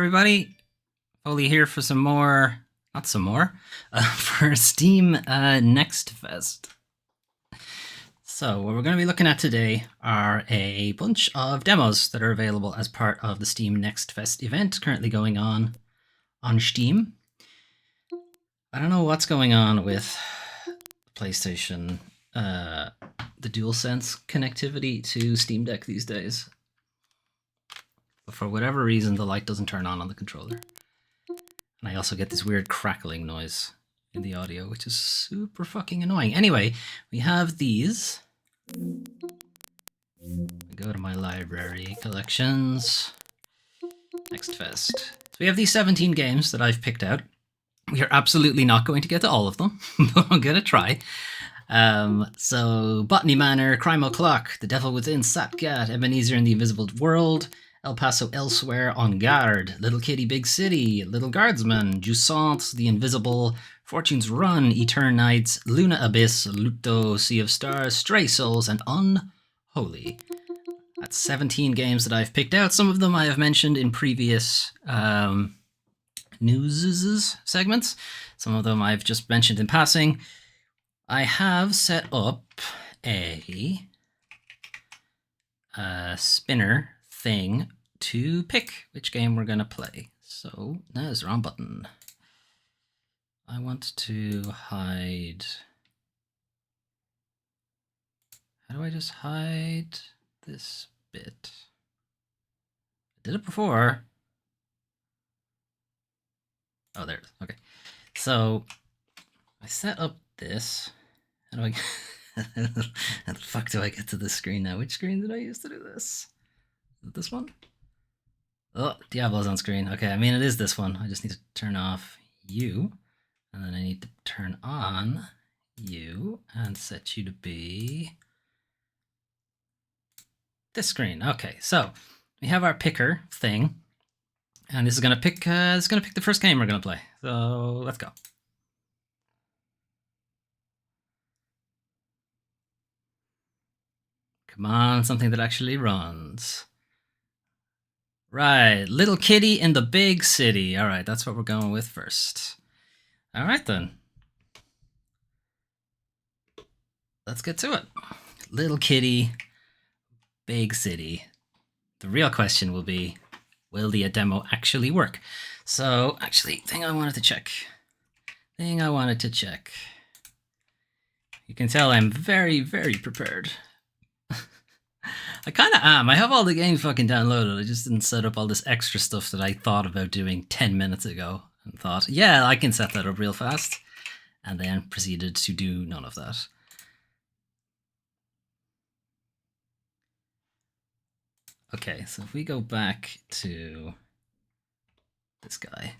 everybody. Foley here for some more, not some more, for Steam Next Fest. So what we're going to be looking at today are a bunch of demos that are available as part of the Steam Next Fest event currently going on Steam. I don't know what's going on with PlayStation, the DualSense connectivity to Steam Deck these days. But for whatever reason, the light doesn't turn on the controller. And I also get this weird crackling noise in the audio, which is super fucking annoying. Anyway, we have these. I go to my library collections. Next Fest. So we have these 17 games that I've picked out. We are absolutely not going to get to all of them, but I'm going to try. So Botany Manor, Crime O'Clock, The Devil Within, Satgat, Ebeneezer in the Invisible World, El Paso Elsewhere, On Guard, Little Kitty Big City, Lil Guardsman, Jusant, The Invisible, Fortune's Run, Eternights, Luna Abyss, Luto, Sea of Stars, Stray Souls, and Unholy. That's 17 games that I've picked out. Some of them I have mentioned in previous news segments. Some of them I've just mentioned in passing. I have set up a spinner thing to pick which game we're going to play. So, that is the wrong button. I want to hide... How do I just hide this bit? I did it before. Oh, there it is. Okay. So, I set up this. How do I... How the fuck do I get to this screen now? Which screen did I use to do this? Is it this one? Oh, Diablo's on screen. Okay, I mean, it is this one. I just need to turn off you. And then I need to turn on you and set you to be this screen. Okay, so we have our picker thing. And this is gonna pick the first game we're gonna play. So let's go. Come on, something that actually runs. Right, Little Kitty in the Big City. All right, that's what we're going with first. All right, then. Let's get to it. Little Kitty, Big City. The real question will be, will the demo actually work? So, actually, thing I wanted to check. You can tell I'm very, very prepared. I kind of am. I have all the games fucking downloaded. I just didn't set up all this extra stuff that I thought about doing 10 minutes ago and thought, yeah, I can set that up real fast. And then proceeded to do none of that. Okay, so if we go back to this guy,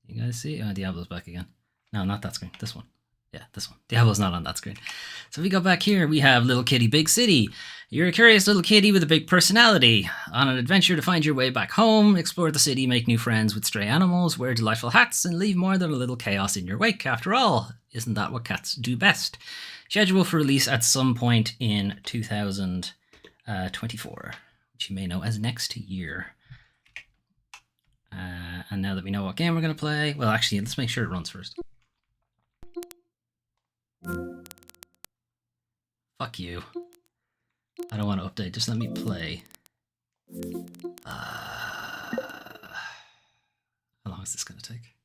you guys see? Oh, Diablo's back again. No, not that screen. This one. Yeah, this one. Diablo's not on that screen. So if we go back here, we have Little Kitty Big City. You're a curious little kitty with a big personality. On an adventure to find your way back home, explore the city, make new friends with stray animals, wear delightful hats, and leave more than a little chaos in your wake. After all, isn't that what cats do best? Schedule for release at some point in 2024, which you may know as next year. And now that we know what game we're going to play, well, actually, let's make sure it runs first. Fuck you. I don't want to update, just let me play. How long is this going to take?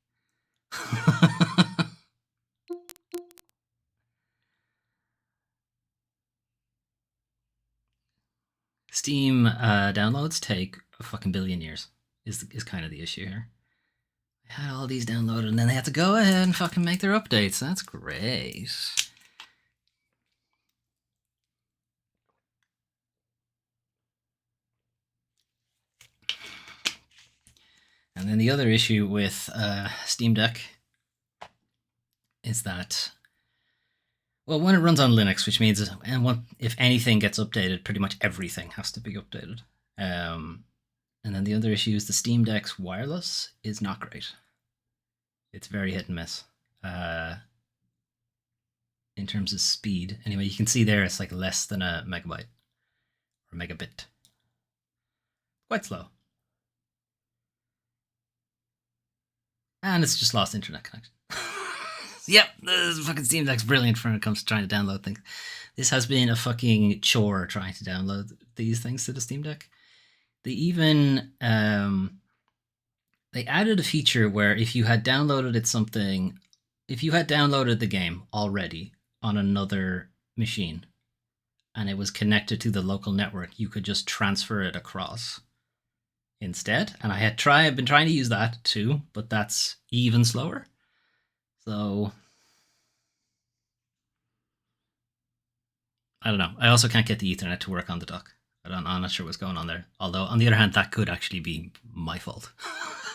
Steam downloads take a fucking billion years, is kind of the issue here. I had all these downloaded and then they had to go ahead and fucking make their updates. That's great. And then the other issue with Steam Deck is that, well, when it runs on Linux, which means if anything gets updated, pretty much everything has to be updated. And then the other issue is the Steam Deck's wireless is not great. It's very hit and miss in terms of speed. Anyway, you can see there it's like less than a megabyte or megabit. Quite slow. And it's just lost internet connection. Yep, this fucking Steam Deck's brilliant when it comes to trying to download things. This has been a fucking chore trying to download these things to the Steam Deck. They even they added a feature where if you had downloaded the game already on another machine and it was connected to the local network, you could just transfer it across instead. And I've been trying to use that too, but that's even slower. So I don't know. I also can't get the Ethernet to work on the dock. I'm not sure what's going on there. Although on the other hand, that could actually be my fault,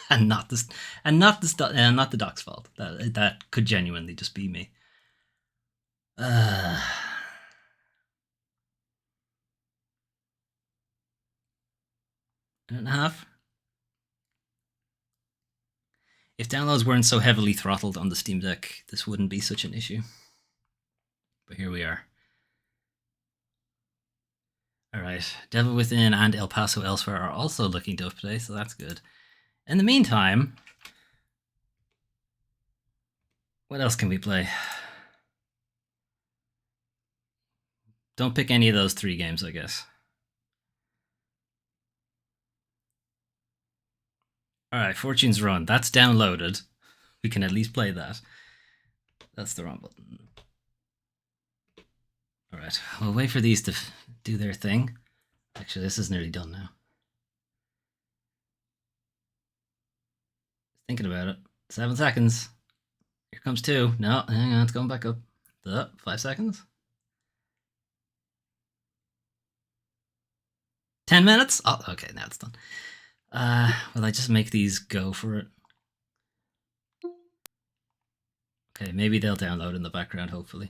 and not the dock's fault. That could genuinely just be me. I don't have. If downloads weren't so heavily throttled on the Steam Deck, this wouldn't be such an issue. But here we are. Alright, Devil Within and El Paso Elsewhere are also looking dope today, so that's good. In the meantime, what else can we play? Don't pick any of those 3 games, I guess. Alright, Fortune's Run. That's downloaded. We can at least play that. That's the wrong button. Alright, we'll wait for these to do their thing. Actually, this is nearly done now. Thinking about it. 7 seconds. Here comes 2. No, hang on, it's going back up. 5 seconds. 10 minutes? Oh, okay, now it's done. Will I just make these go for it? Okay, maybe they'll download in the background, hopefully.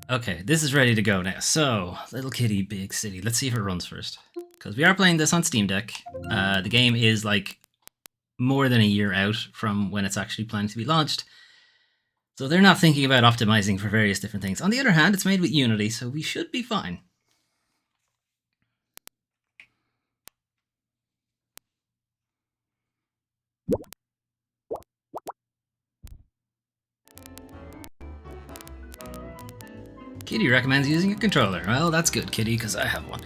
Okay, this is ready to go now. So, Little Kitty, Big City. Let's see if it runs first. Because we are playing this on Steam Deck. The game is like more than a year out from when it's actually planning to be launched. So they're not thinking about optimizing for various different things. On the other hand, it's made with Unity, so we should be fine. Kitty recommends using a controller. Well, that's good, Kitty, because I have one.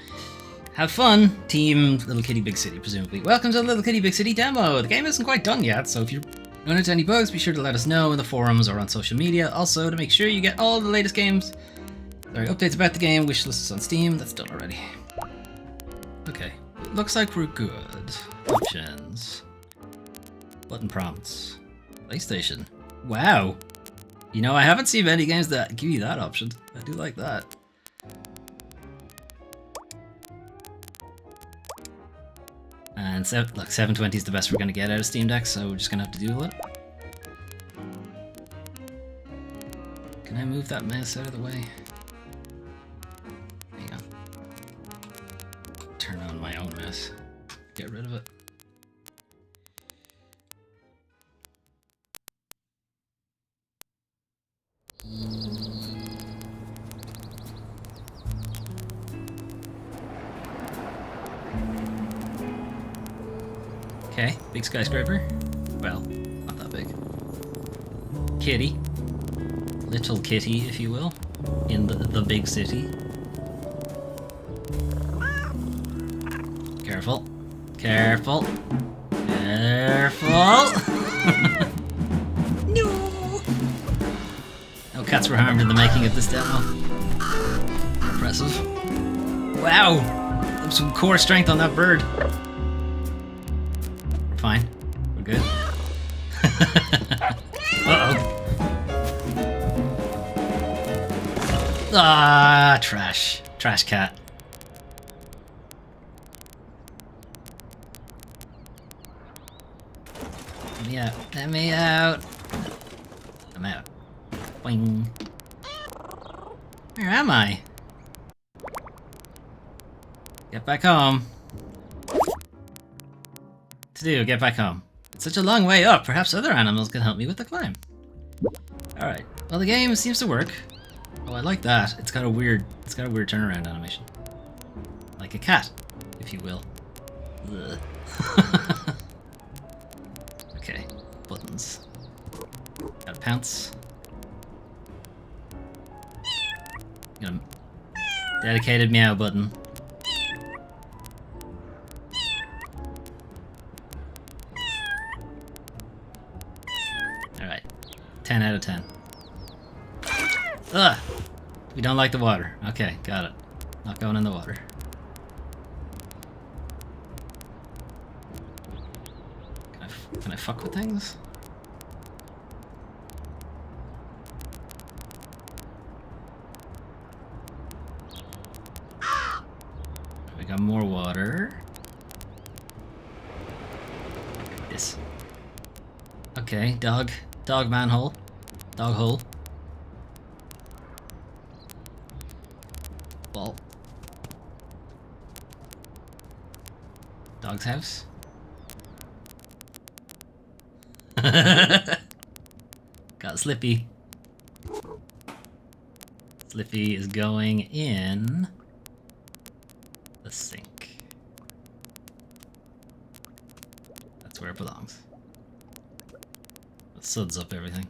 Have fun, Team Little Kitty Big City, presumably. Welcome to the Little Kitty Big City demo. The game isn't quite done yet, so if you run into any bugs, be sure to let us know in the forums or on social media. Also, to make sure you get all the latest updates about the game, wish lists on Steam. That's done already. Okay, it looks like we're good. Options. Button prompts. PlayStation. Wow. You know, I haven't seen many games that give you that option. I do like that. And look, 720 is the best we're going to get out of Steam Deck, so we're just going to have to deal with it. Can I move that mouse out of the way? Hang on. Turn on my own mouse. Get rid of it. Okay, big skyscraper. Well, not that big. Kitty. Little kitty, if you will. In the big city. Careful. Careful. Careful! No! No cats were harmed in the making of this demo. Impressive. Wow! There's some core strength on that bird. Fine. We're good. Uh-oh. Ah, trash. Trash cat. Let me out. Let me out. I'm out. Boing. Where am I? Get back home. Get back home. It's such a long way up. Perhaps other animals can help me with the climb. Alright. Well, the game seems to work. Oh, I like that. It's got a weird turnaround animation. Like a cat, if you will. Okay. buttons. Gotta pounce. Got a dedicated meow button. Alright. 10 out of 10. Ugh! We don't like the water. Okay, got it. Not going in the water. Can I fuck with things? We got more water. This. Okay, dog manhole. Dog hole. Ball. Dog's house. Got Slippy. Slippy is going in the sink. That's where it belongs. It suds up everything.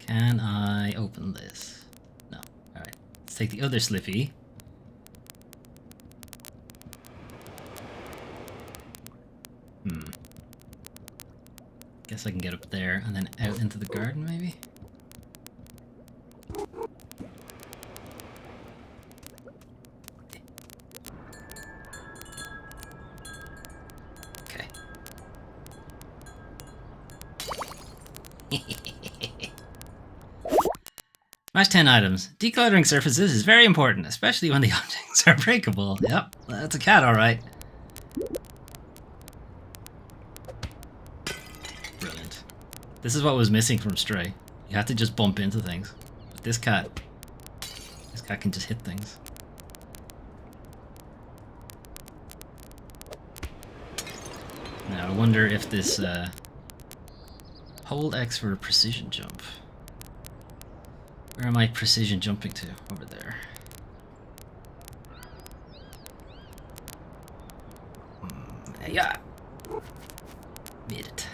Can I open this? No. Alright. Let's take the other Slippy. Guess I can get up there and then out into the garden, maybe? Okay. Smash 10 items. Decluttering surfaces is very important, especially when the objects are breakable. Yep, that's a cat, alright. Brilliant. This is what was missing from Stray. You had to just bump into things. But this cat can just hit things. Now I wonder if this hold X for a precision jump. Where am I precision jumping to? Over there. Yeah. Made it.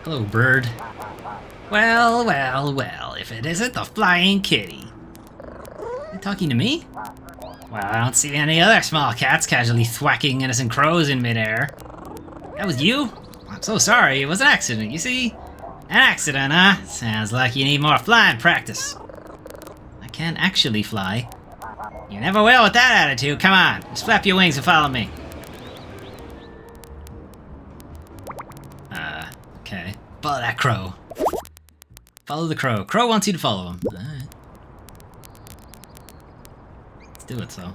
Hello, bird. Well, well, well, if it isn't the flying kitty. Are you talking to me? Well, I don't see any other small cats casually thwacking innocent crows in midair. That was you? I'm so sorry, it was an accident, you see? An accident, huh? Sounds like you need more flying practice. I can't actually fly. You never will with that attitude, come on. Just flap your wings and follow me. Okay. Follow that crow. Follow the crow. Crow wants you to follow him. Alright. Let's do it, so.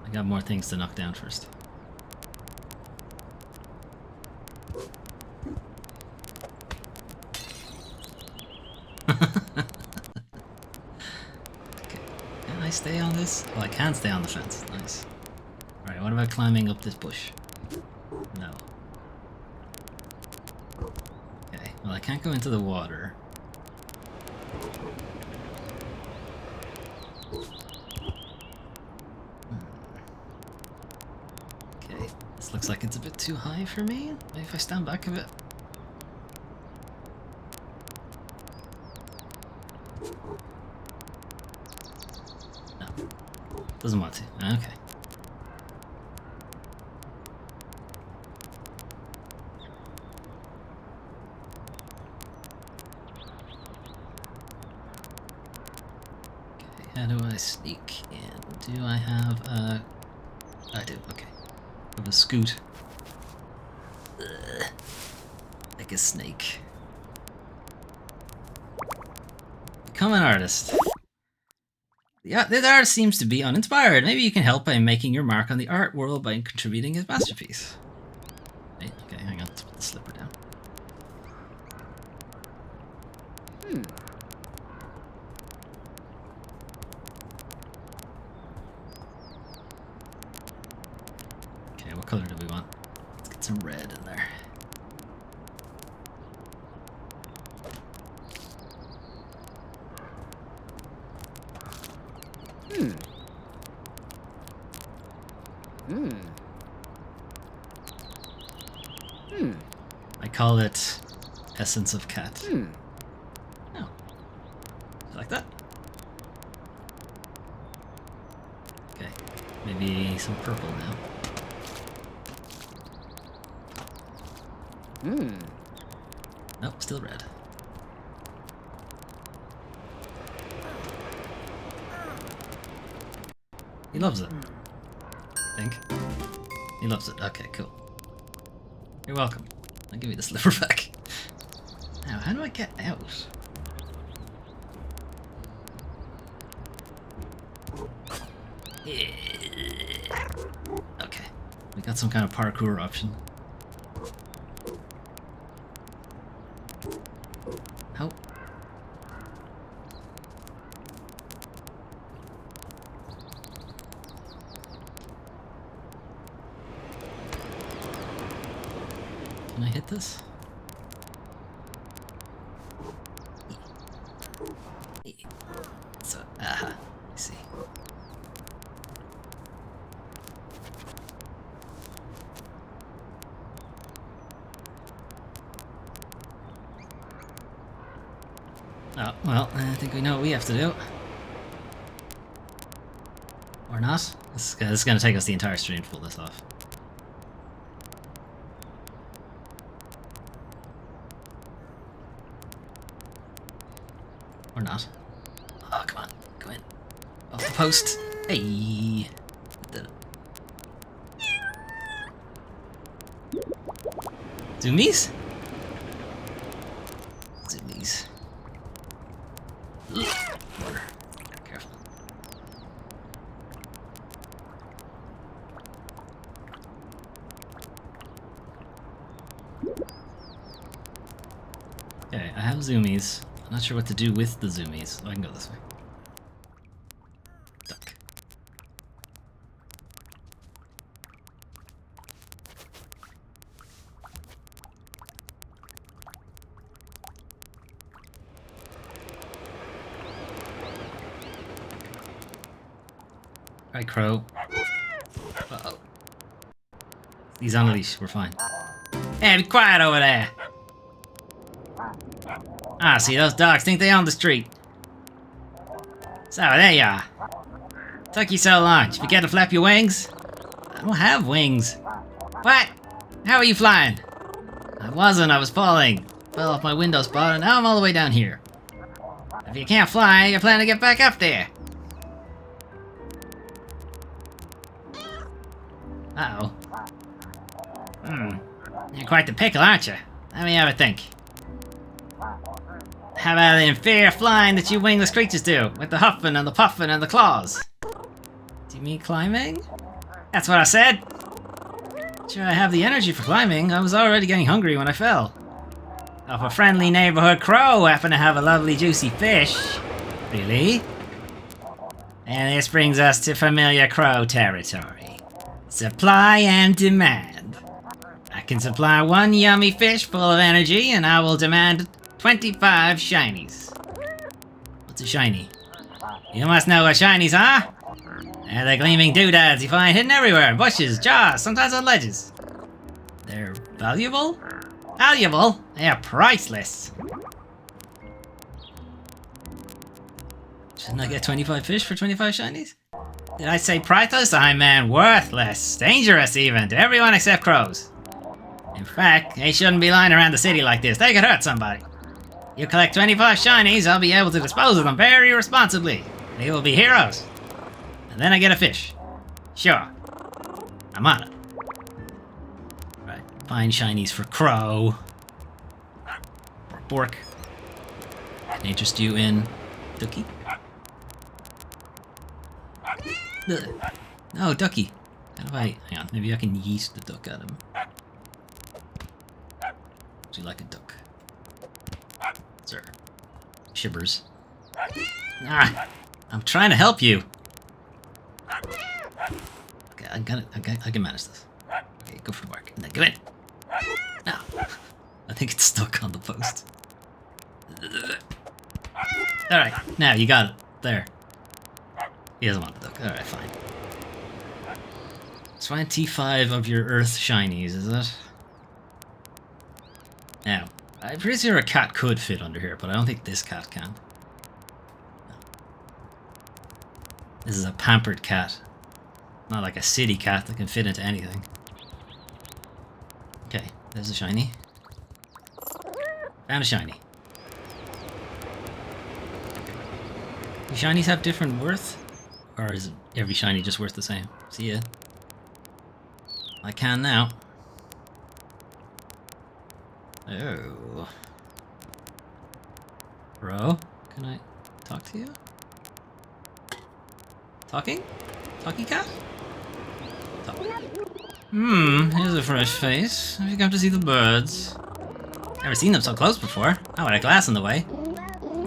I got more things to knock down first. Okay. Can I stay on this? Oh, I can stay on the fence. Nice. Alright, what about climbing up this bush? No. Okay, well I can't go into the water. Okay, this looks like it's a bit too high for me. Maybe if I stand back a bit. No. Doesn't want to. Okay. How do I sneak in? Do I have a... I do, okay. I have a scoot. Ugh. Like a snake. Become an artist. Yeah, the artist seems to be uninspired. Maybe you can help by making your mark on the art world by contributing his masterpiece. Wait, okay, hang on. Let's put the slipper down. Okay, what color do we want? Let's get some red in there. I call it essence of cat. Oh. You like that? Okay. Maybe some purple now. Nope, still red. He loves it. I think. He loves it. Okay, cool. You're welcome. I'll give you the slipper back. Now, how do I get out? Okay. We got some kind of parkour option. How? Can I hit this? So, I see. Oh, well, I think we know what we have to do. Or not. This is going to take us the entire stream to pull this off. Or not. Oh, come on. Go in. Off the post. Hey. Did it. Zoomies? Zoomies. Water. Careful. Okay, I have zoomies. I'm not sure what to do with the zoomies. Oh, I can go this way. Duck. Alright, Crow. Uh-oh. He's on a leash. We're fine. Hey, be quiet over there! Ah, see, those dogs think they own the street. So, there you are. Took you so long. Did you forget to flap your wings? I don't have wings. What? How are you flying? I wasn't, I was falling. Fell off my window spot, and now I'm all the way down here. If you can't fly, you're planning to get back up there. Uh-oh. You're quite the pickle, aren't you? Let me have a think. How about the inferior flying that you wingless creatures do, with the huffing and the puffing and the claws? Do you mean climbing? That's what I said! Sure, I have the energy for climbing. I was already getting hungry when I fell. If a friendly neighborhood crow happened to have a lovely juicy fish. Really? And this brings us to familiar crow territory. Supply and demand. I can supply one yummy fish full of energy, and I will demand 25 shinies. What's a shiny? You must know what shinies are. They're the gleaming doodads you find hidden everywhere, in bushes, jars, sometimes on ledges. They're valuable? Valuable? They're priceless. Shouldn't I get 25 fish for 25 shinies? Did I say priceless? I meant worthless. Dangerous even, to everyone except crows. In fact, they shouldn't be lying around the city like this. They could hurt somebody. You collect 25 shinies, I'll be able to dispose of them very responsibly. They will be heroes. And then I get a fish. Sure. I'm on it. Right, find shinies for crow. Or bork. Can interest you in Ducky? Ugh. No, Ducky. How do I... Hang on, maybe I can yeast the duck at him. Do you like a duck? Sir. Shivers. Ah! I'm trying to help you! Okay, I can manage this. Okay, go for the mark. And then go in. think it's stuck on the post. Alright, now you got it. There. He doesn't want the duck. Alright, fine. 25 of your earth shinies, is it? Now, I'm pretty sure a cat could fit under here, but I don't think this cat can. No. This is a pampered cat. Not like a city cat that can fit into anything. Okay, there's a shiny. Found a shiny. Do shinies have different worth? Or is every shiny just worth the same? See ya. I can now. Oh. Bro, can I talk to you? Talking? Talkie cat? Talk. Here's a fresh face. Have you come to see the birds? Never seen them so close before. Not with a glass in the way.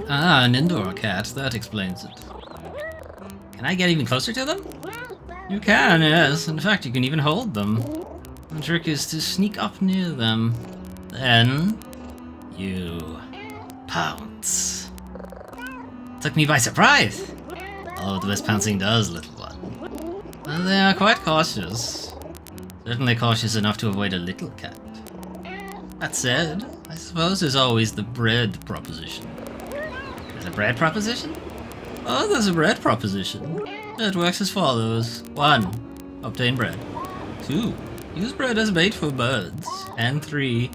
Ah, an indoor cat. That explains it. Can I get even closer to them? You can, yes. In fact, you can even hold them. The trick is to sneak up near them. Then, you pounce. Took me by surprise. Oh, the best pouncing does, little one. Well, they are quite cautious. Certainly cautious enough to avoid a little cat. That said, I suppose there's always the bread proposition. There's a bread proposition? Oh, there's a bread proposition. It works as follows. 1. Obtain bread. 2. Use bread as bait for birds. And 3.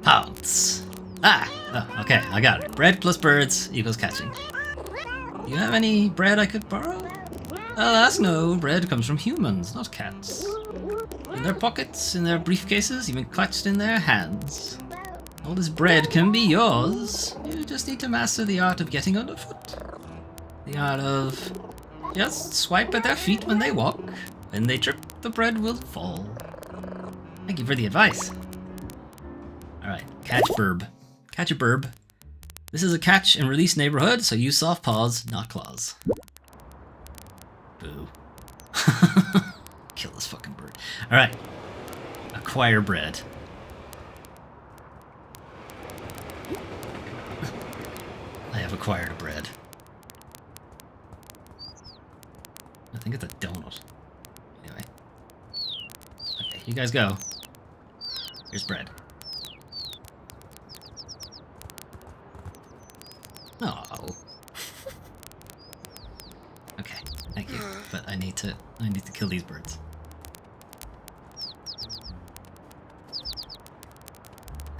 Pounce. Oh, okay, I got it. Bread plus birds equals catching. Do you have any bread I could borrow? Alas, no. Bread comes from humans, not cats. In their pockets, in their briefcases, even clutched in their hands. All this bread can be yours. You just need to master the art of getting underfoot. The art of just swipe at their feet when they walk. When they trip, the bread will fall. Thank you for the advice. Alright, catch burb. Catch a burb. This is a catch and release neighborhood, so use soft paws, not claws. Boo. Kill this fucking bird. Alright. Acquire bread. I have acquired a bread. I think it's a donut. Anyway. Okay, you guys go. Here's bread. Oh. Okay, thank you. But I need to kill these birds.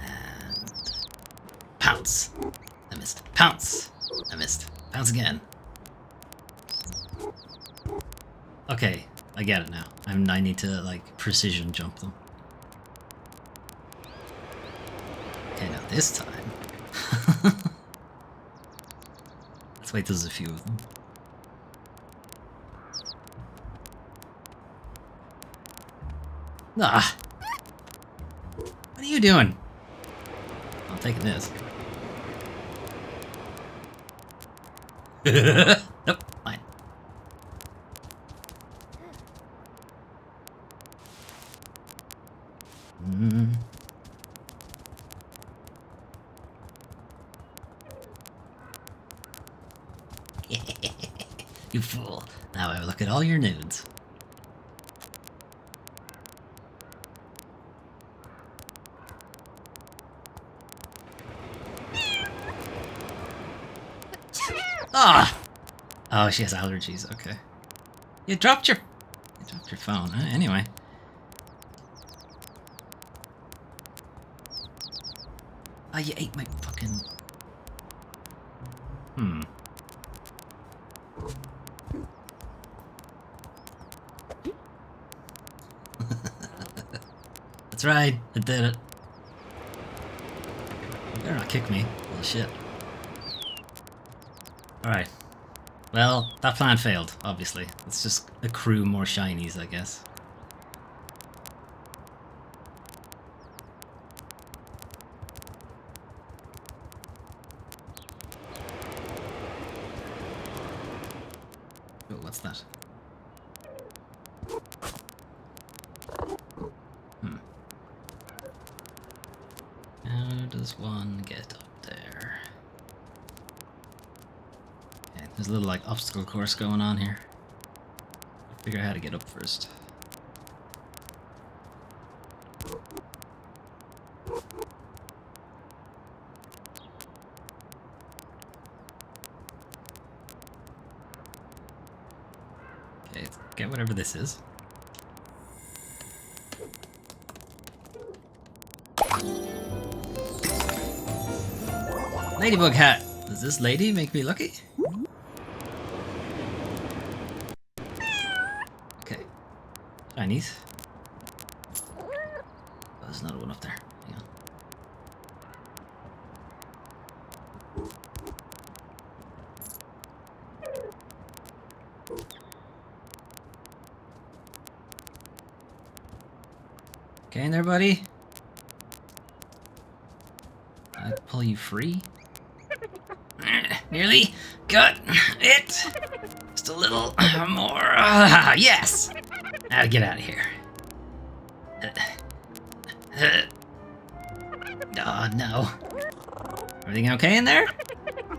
And pounce. I missed. Pounce. I missed. Pounce again. Okay, I get it now. I need to like precision jump them. Okay, now this time. Let's wait till there's a few of them. Ah! What are you doing? I'm taking this. Nope, fine. You fool. Now I look at all your nudes. Ah! Oh, she has allergies. Okay. You dropped your phone. Anyway. Ah, you ate my fucking... That's right. I did it. You better not kick me. Holy shit. Alright. Well, that plan failed, obviously. Let's just accrue more shinies, I guess. Oh, what's that? does one get up there? Okay, there's a little like obstacle course going on here. I'll figure out how to get up first. Okay, let's get whatever this is. Ladybug hat! Does this lady make me lucky? Okay. Chinese. Oh, there's another one up there. Hang on. Okay, in there, buddy. I pull you free? Nearly got it. Just a little more. Yes. Now get out of here. Oh no. Everything okay in there?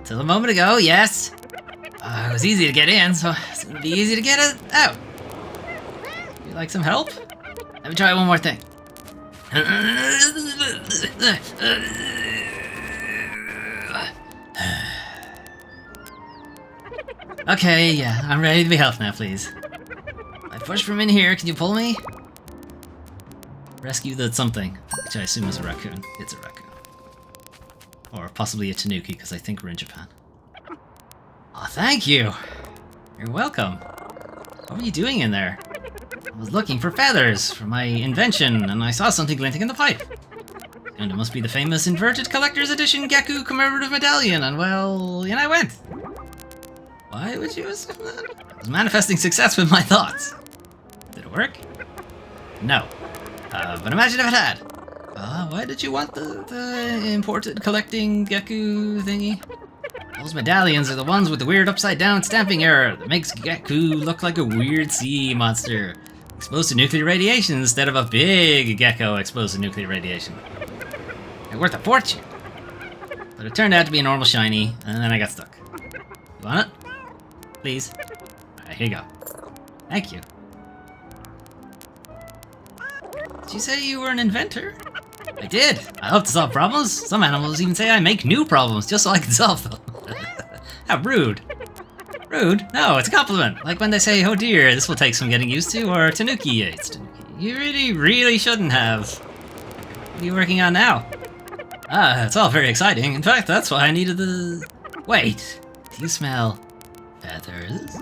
Till a moment ago, yes. It was easy to get in, so it's gonna be easy to get it out. You like some help? Let me try one more thing. Okay, yeah, I'm ready to be helped now, please. I push from in here, can you pull me? Rescue the something, which I assume is a raccoon. It's a raccoon. Or possibly a tanuki, because I think we're in Japan. Oh, thank you! You're welcome. What were you doing in there? I was looking for feathers for my invention, and I saw something glinting in the pipe. And it must be the famous Inverted Collector's Edition Geku commemorative medallion, and well, in I went. Why would you assume that? I was manifesting success with my thoughts. Did it work? No. But imagine if it had. Why did you want the imported collecting Geku thingy? Those medallions are the ones with the weird upside-down stamping error that makes Geku look like a weird sea monster exposed to nuclear radiation instead of a big gecko exposed to nuclear radiation. They're worth a fortune. But it turned out to be a normal shiny, and then I got stuck. You want it? Please. Alright, here you go. Thank you. Did you say you were an inventor? I did. I hope to solve problems. Some animals even say I make new problems just so I can solve them. How rude. Rude? No, it's a compliment. Like when they say, oh dear, this will take some getting used to, or Tanuki, it's Tanuki. You really shouldn't have. What are you working on now? It's all very exciting. In fact, that's why I needed the... Wait, do you smell feathers?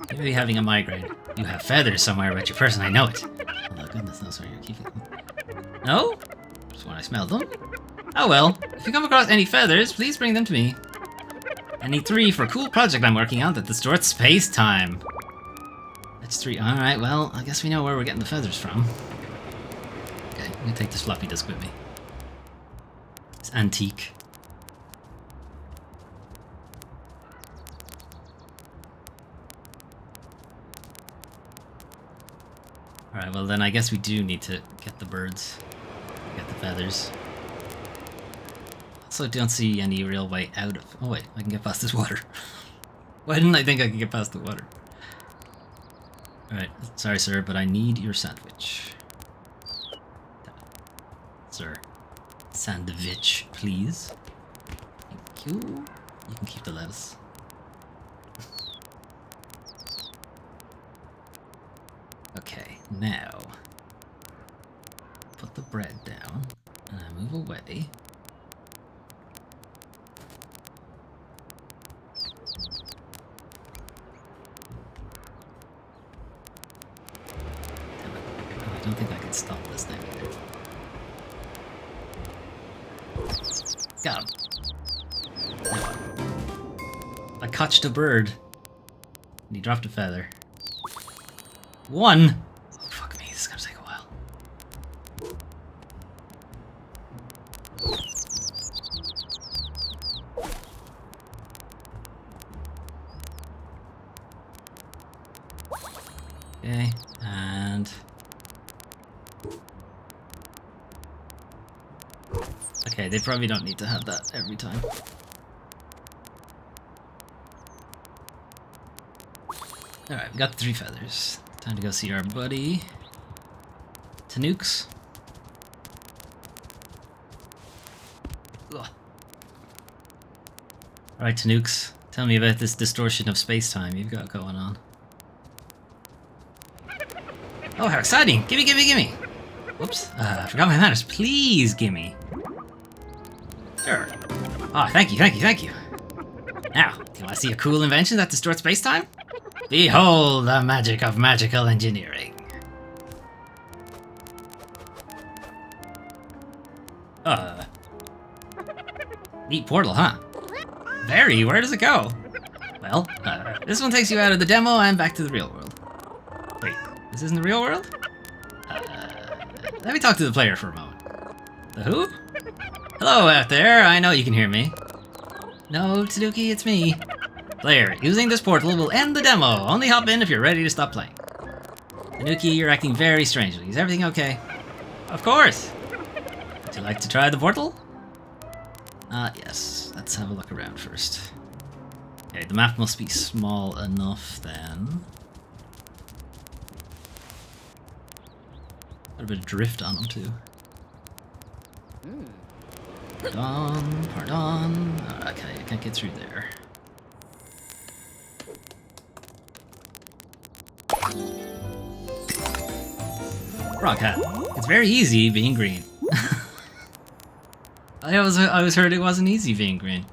You may be having a migraine. You have feathers somewhere about your person, I know it. Oh my goodness knows where you're keeping them. No? Just when I smelled them. Oh well, if you come across any feathers, please bring them to me. I need 3 for a cool project I'm working on that distorts space-time. That's 3. Alright, well, I guess we know where we're getting the feathers from. Okay, I'm gonna take this floppy disk with me. It's antique. Alright, well then I guess we do need to get the birds. Get the feathers. Also don't see any real way out of... Oh wait, I can get past this water. Why didn't I think I could get past the water? Alright, sorry sir, but I need your sandwich. Sir. Sandwich, please. Thank you. You can keep the lettuce. Okay, now... Put the bread down, and I move away. I don't think I can stop this thing. Got him. I caught a bird. And he dropped a feather. 1! Oh, fuck me, this is gonna take a while. Okay, and... Okay, they probably don't need to have that every time. Alright, we got the 3 feathers. Time to go see our buddy Tanooks. Alright, Tanooks, tell me about this distortion of space-time you've got going on. Oh, how exciting! Gimme, gimme, gimme! Whoops, I forgot my manners. Please gimme. Sure. Oh, thank you, thank you, thank you. Now, do you want to see a cool invention that distorts space-time? Behold the magic of magical engineering. Neat portal, huh? Very, where does it go? Well, this one takes you out of the demo and back to the real world. Wait, this isn't the real world? Let me talk to the player for a moment. The who? Hello out there, I know you can hear me. No, Tanuki, it's me. Player, using this portal will end the demo. Only hop in if you're ready to stop playing. Tanuki, you're acting very strangely. Is everything okay? Of course! Would you like to try the portal? Yes. Let's have a look around first. Okay, the map must be small enough then. Got a bit of drift on them too. Pardon, pardon. Okay, I can't get through there. Rock hat. It's very easy being green. I always heard it wasn't easy being green.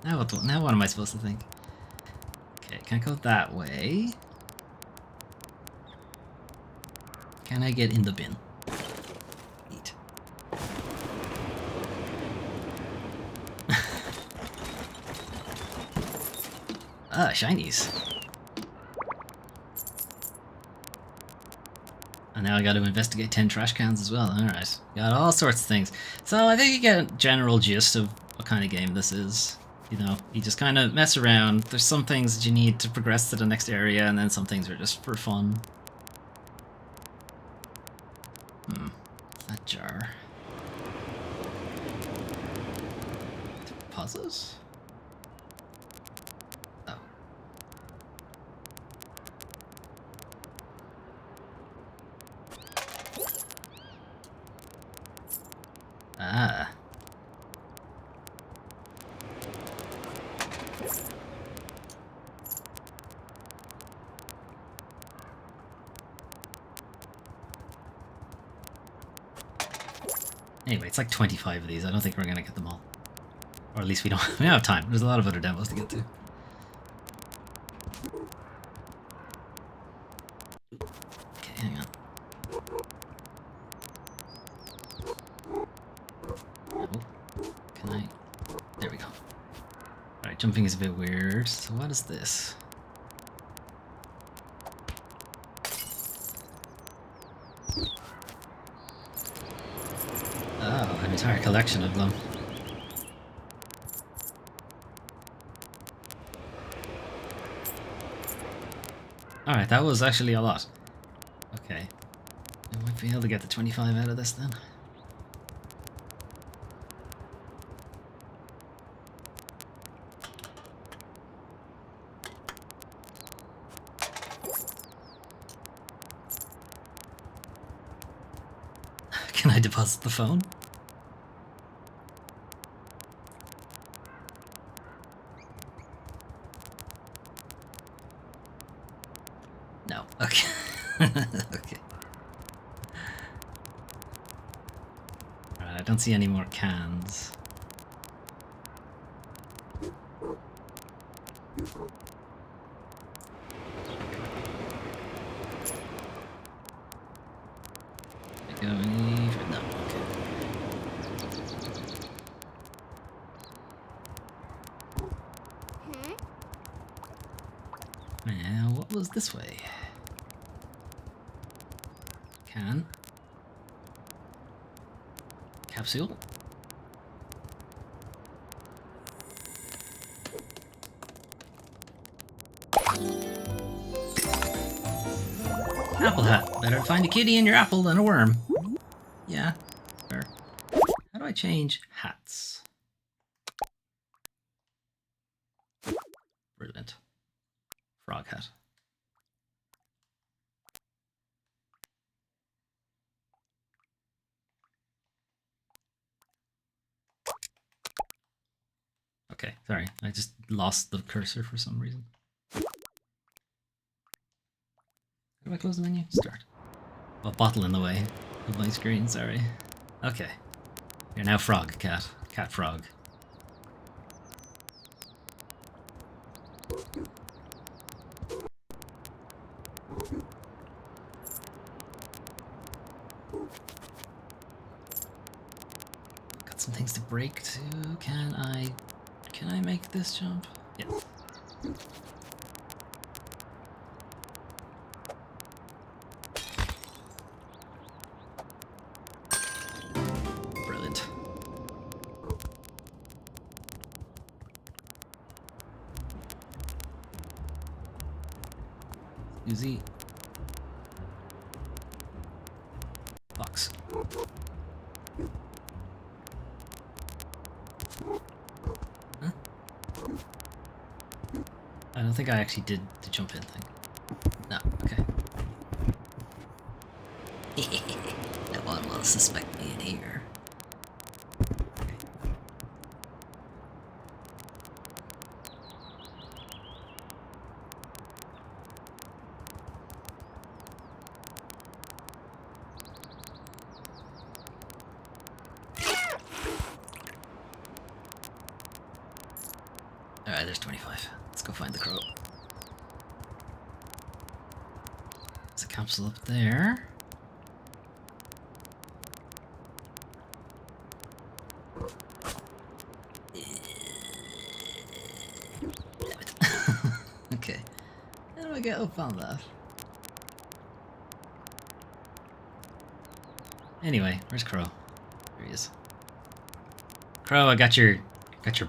Now what am I supposed to think? Okay, can't go that way. Can I get in the bin? Neat. Shinies. And now I got to investigate 10 trash cans as well. Alright, got all sorts of things. So I think you get a general gist of what kind of game this is. You know, you just kind of mess around. There's some things that you need to progress to the next area, and then some things are just for fun. That jar. Pauses? Oh. Ah. Anyway, it's like 25 of these. I don't think we're gonna get them all. Or at least we don't have time. There's a lot of other demos to get to. Okay, hang on. No. Can I? There we go. Alright, jumping is a bit weird. So what is this? Oh, an entire collection of them. Alright, that was actually a lot. Okay. I might be able to get the 25 out of this then. Can I deposit the phone? No. Okay. Okay. Alright, I don't see any more cans. No, okay. Now, what was this way? Can. Capsule. Apple hat. Better find a kitty in your apple than a worm. Yeah, sure. How do I change hat? Brilliant. Frog hat. Okay, sorry. I just lost the cursor for some reason. How do I close the menu? Start. A bottle in the way of my screen, sorry. Okay. You're now frog, cat. Cat frog. Got some things to break too. Can I make this jump? Yeah. Brilliant. Uzi. Box. Huh? I don't think I actually did the jump in thing. No, okay. No one will suspect me in here. Alright, there's 25. Let's go find the crow. There's a capsule up there. Damn it. Okay. How do I get up on that? Anyway, where's Crow? There he is. Crow, I got your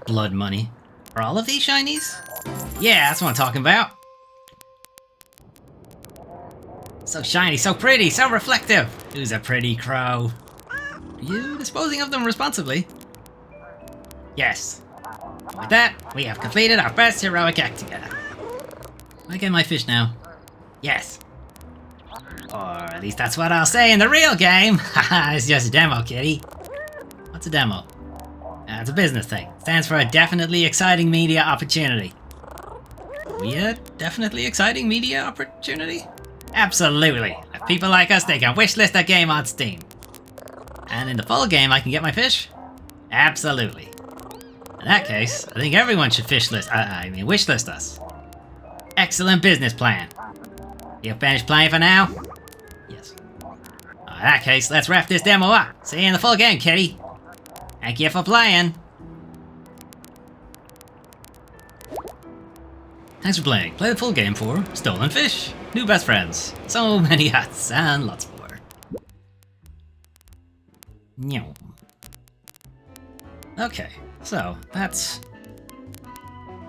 blood money. Are all of these shinies? Yeah, that's what I'm talking about. So shiny, so pretty, so reflective. Who's a pretty crow? Are you disposing of them responsibly? Yes. With that, we have completed our first heroic act together. I get my fish now? Yes. Or at least that's what I'll say in the real game. Haha, it's just a demo, kitty. What's a demo? It's a business thing. Stands for a definitely exciting media opportunity. We a definitely exciting media opportunity? Absolutely. If people like us, they can wishlist a game on Steam. And in the full game, I can get my fish? Absolutely. In that case, I think everyone should wishlist us. Excellent business plan. You finished playing for now? Yes. In that case, let's wrap this demo up. See you in the full game, kitty. Thank you for playing. Thanks for playing. Play the full game for Stolen Fish, New Best Friends, so many hats, and lots more. Meow. Okay, so that's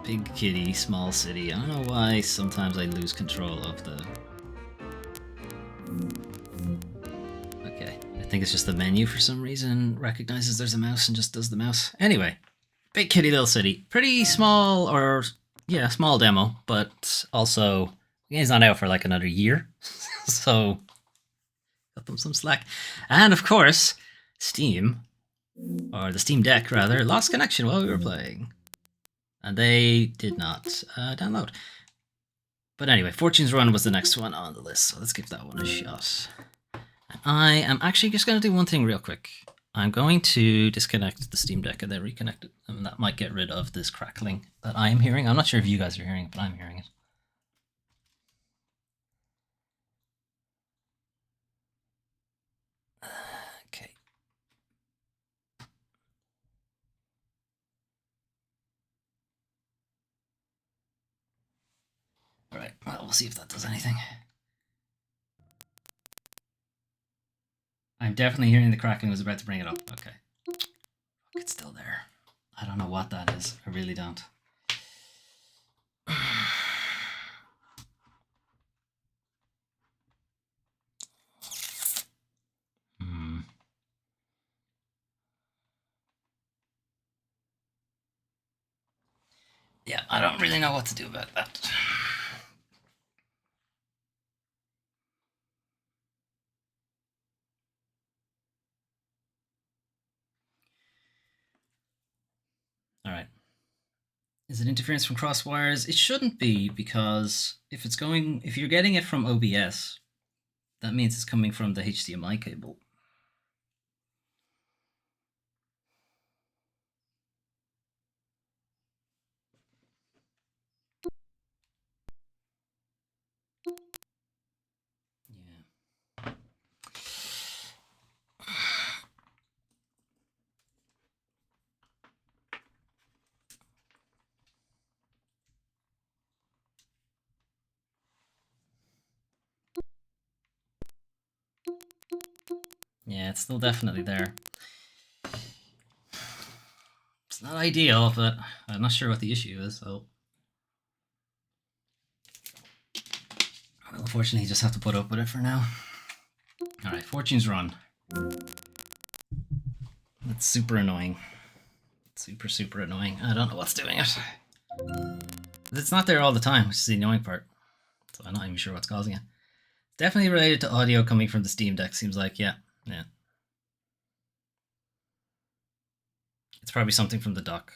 Big Kitty, Small City. I don't know why sometimes I lose control of the... Okay, I think it's just the menu for some reason recognizes there's a mouse and just does the mouse. Anyway, Big Kitty, Little City. Pretty small, or yeah, small demo, but also the game's not out for like another year, so cut them some slack. And of course, Steam, or the Steam Deck rather, lost connection while we were playing. And they did not download. But anyway, Fortune's Run was the next one on the list, so let's give that one a shot. And I am actually just going to do one thing real quick. I'm going to disconnect the Steam Deck and then reconnect it, and that might get rid of this crackling that I am hearing. I'm not sure if you guys are hearing it, but I'm hearing it. Okay. Alright, well, we'll see if that does anything. I'm definitely hearing the crackling. Was about to bring it up. Okay. It's still there. I don't know what that is. I really don't. Yeah, I don't really know what to do about that. Alright. Is it interference from cross wires? It shouldn't be, because if you're getting it from OBS, that means it's coming from the HDMI cable. Yeah. Yeah, it's still definitely there. It's not ideal, but I'm not sure what the issue is, so... Well, unfortunately, you just have to put up with it for now. Alright, Fortune's Run. That's super annoying. Super, super annoying. I don't know what's doing it. It's not there all the time, which is the annoying part. So I'm not even sure what's causing it. Definitely related to audio coming from the Steam Deck, seems like, yeah. It's probably something from the dock.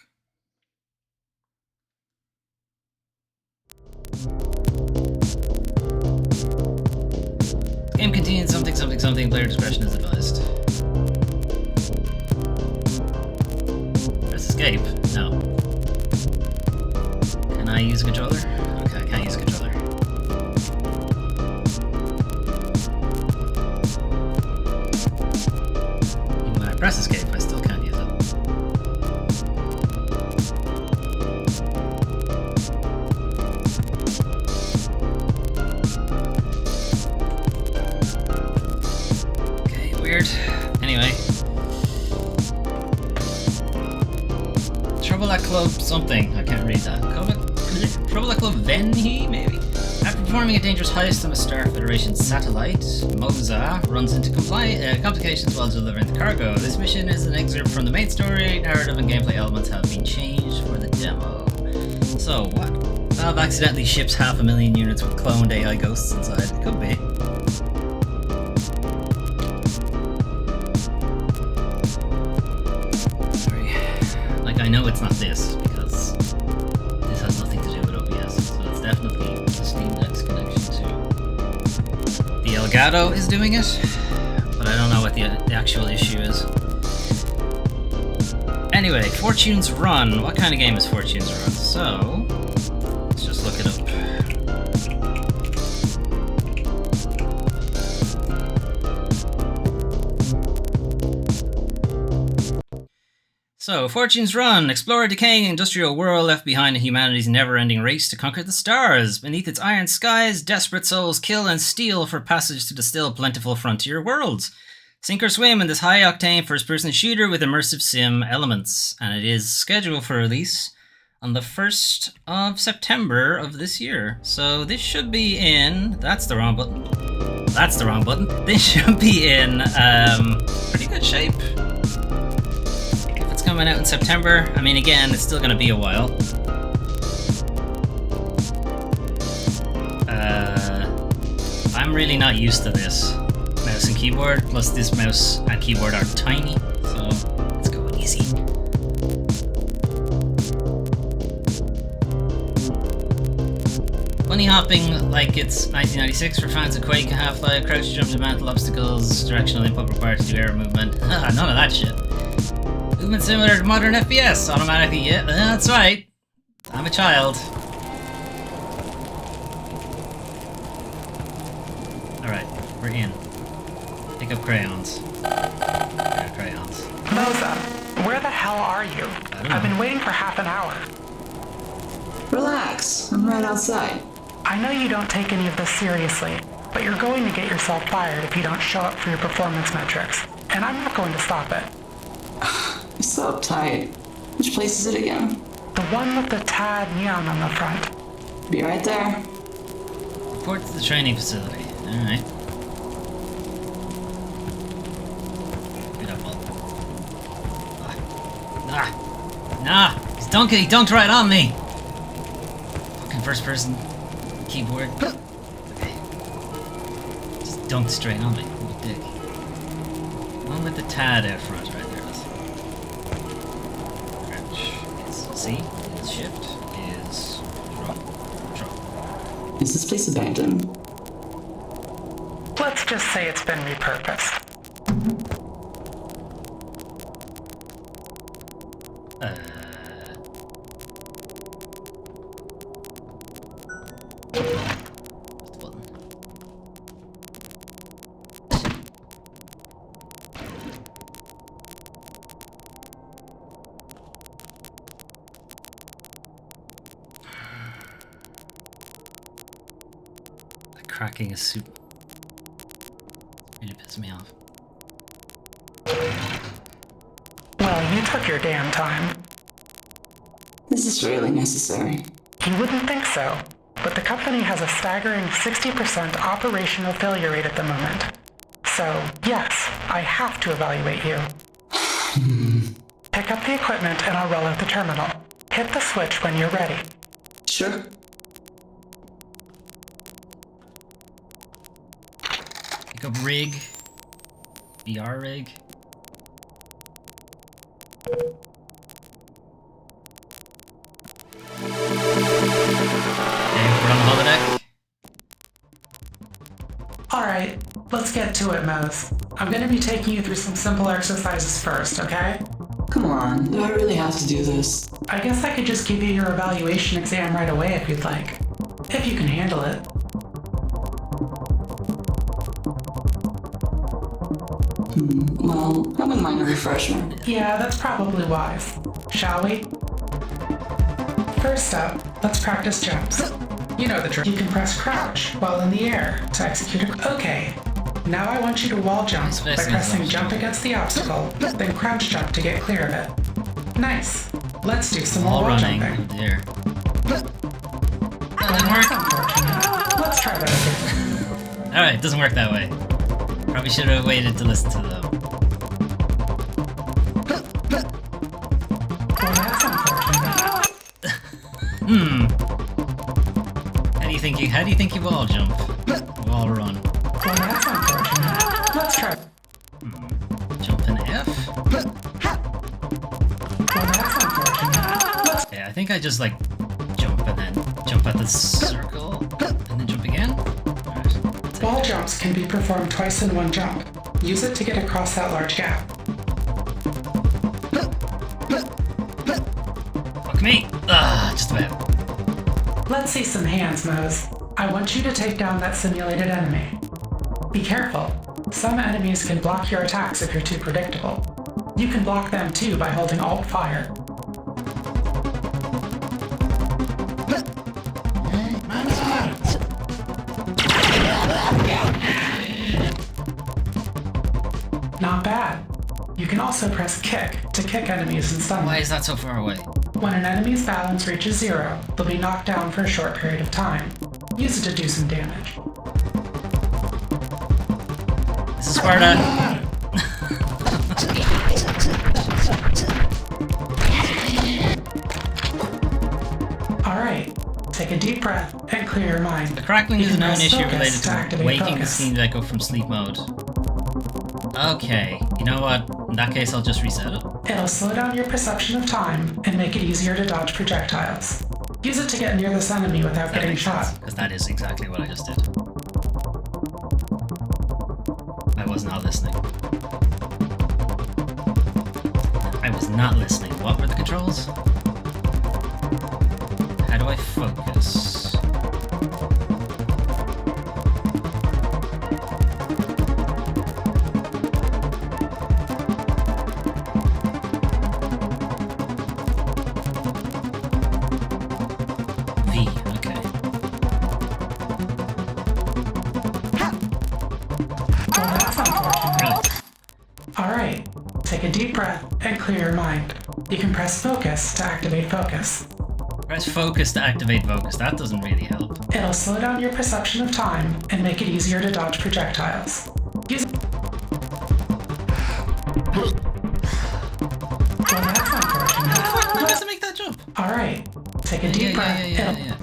The game contains something, player discretion is advised. Press escape? No. Can I use a controller? Okay, I can't use a controller. Even when I press escape, I still can't use it. Anyway. Trouble at Club something. I can't read that. Trouble at Club Venhi, maybe? After performing a dangerous heist on a Star Federation satellite, Moza runs into complications while delivering the cargo. This mission is an excerpt from the main story. Narrative and gameplay elements have been changed for the demo. So, what? Valve accidentally ships 500,000 units with cloned AI ghosts inside. It could be. I know it's not this, because this has nothing to do with OBS, so it's definitely the Steam Deck's connection to the Elgato is doing it, but I don't know what the actual issue is. Anyway, Fortune's Run. What kind of game is Fortune's Run? So, let's just look it up. So, Fortune's Run. Explore a decaying industrial world left behind in humanity's never-ending race to conquer the stars. Beneath its iron skies, desperate souls kill and steal for passage to the still plentiful frontier worlds. Sink or swim in this high-octane first-person shooter with immersive sim elements. And it is scheduled for release on the 1st of September of this year. So this should be in... That's the wrong button. That's the wrong button. This should be in pretty good shape. Coming out in September. I mean, again, it's still going to be a while. I'm really not used to this mouse and keyboard, plus this mouse and keyboard are tiny, so let's go easy. Bunny hopping like it's 1996 for fans of Quake and Half-Life, crouch jump to mantle obstacles, directional input required to do air movement. None of that shit. Movement similar to modern FPS, automatically, yeah, that's right. I'm a child. Alright, we're in. Pick up crayons. Crayons. Moza, where the hell are you? I've been waiting for half an hour. Relax, I'm right outside. I know you don't take any of this seriously, but you're going to get yourself fired if you don't show up for your performance metrics, and I'm not going to stop it. You're so uptight. Which place is it again? The one with the tad neon on the front. Be right there. Report to the training facility. Alright. Get up, Bolt. Nah. He dunked right on me! fucking first person keyboard. Okay. Just don't straight on me, you dick. One with the tad out front, right there it is. Crouch is C, is shift, is drop. Is this place abandoned? Let's just say it's been repurposed. What's the button? The cracking is super. Really pisses me off. Well, you took your damn time. Is this really necessary? You wouldn't think so, but the company has a staggering 60% operational failure rate at the moment. So, yes, I have to evaluate you. Pick up the equipment and I'll roll out the terminal. Hit the switch when you're ready. Sure. Pick up rig. VR rig. Okay, we're on the holodeck. Alright, let's get to it, Mose. I'm gonna be taking you through some simple exercises first, okay? Come on, do I really have to do this? I guess I could just give you your evaluation exam right away if you'd like. If you can handle it. Well, I wouldn't mind a refresher. Yeah, that's probably wise. Shall we? First up, let's practice jumps. You know the drill. You can press crouch while in the air to execute a... Okay. Now I want you to wall jump by pressing jump against the obstacle, then crouch jump to get clear of it. Nice. Let's do some more All wall running. jumping. There. That didn't That's work. unfortunate. Let's try that again. Alright, it doesn't work that way. Probably should have waited to listen to them. Well, that's unfortunate. How do you think you wall jump? Wall run. Well, that's unfortunate. Let's try. Jump in F? Well, that's unfortunate. Yeah, I think I just like jump and then jump at the circle and then jump again. Alright. Wall jumps can be performed twice in one jump. Use it to get across that large gap. Fuck me! Ah, just about. Let's see some hands, Mose. I want you to take down that simulated enemy. Be careful. Some enemies can block your attacks if you're too predictable. You can block them too by holding Alt Fire. Not bad. You can also press kick to kick enemies and stun them. Why is that so far away? When an enemy's balance reaches 0, they'll be knocked down for a short period of time. Use it to do some damage. This is Sparta. Alright, take a deep breath and clear your mind. The crackling You is a can known press issue focus related to to activate waking the focus. scenes that go from sleep mode. Okay, you know what? In that case, I'll just reset it. It'll slow down your perception of time and make it easier to dodge projectiles. Use it to get near this enemy without getting shot. Because that is exactly what I just did. I was not listening. I was not listening. What were the controls? How do I focus? V, okay. Well, that's unfortunate. Really? Alright, take a deep breath and clear your mind. You can press focus to activate focus. Press focus to activate focus. That doesn't really help. It'll slow down your perception of time and make it easier to dodge projectiles. Use Well, that's unfortunate. How does it make that jump? Alright, take a deep breath. Yeah.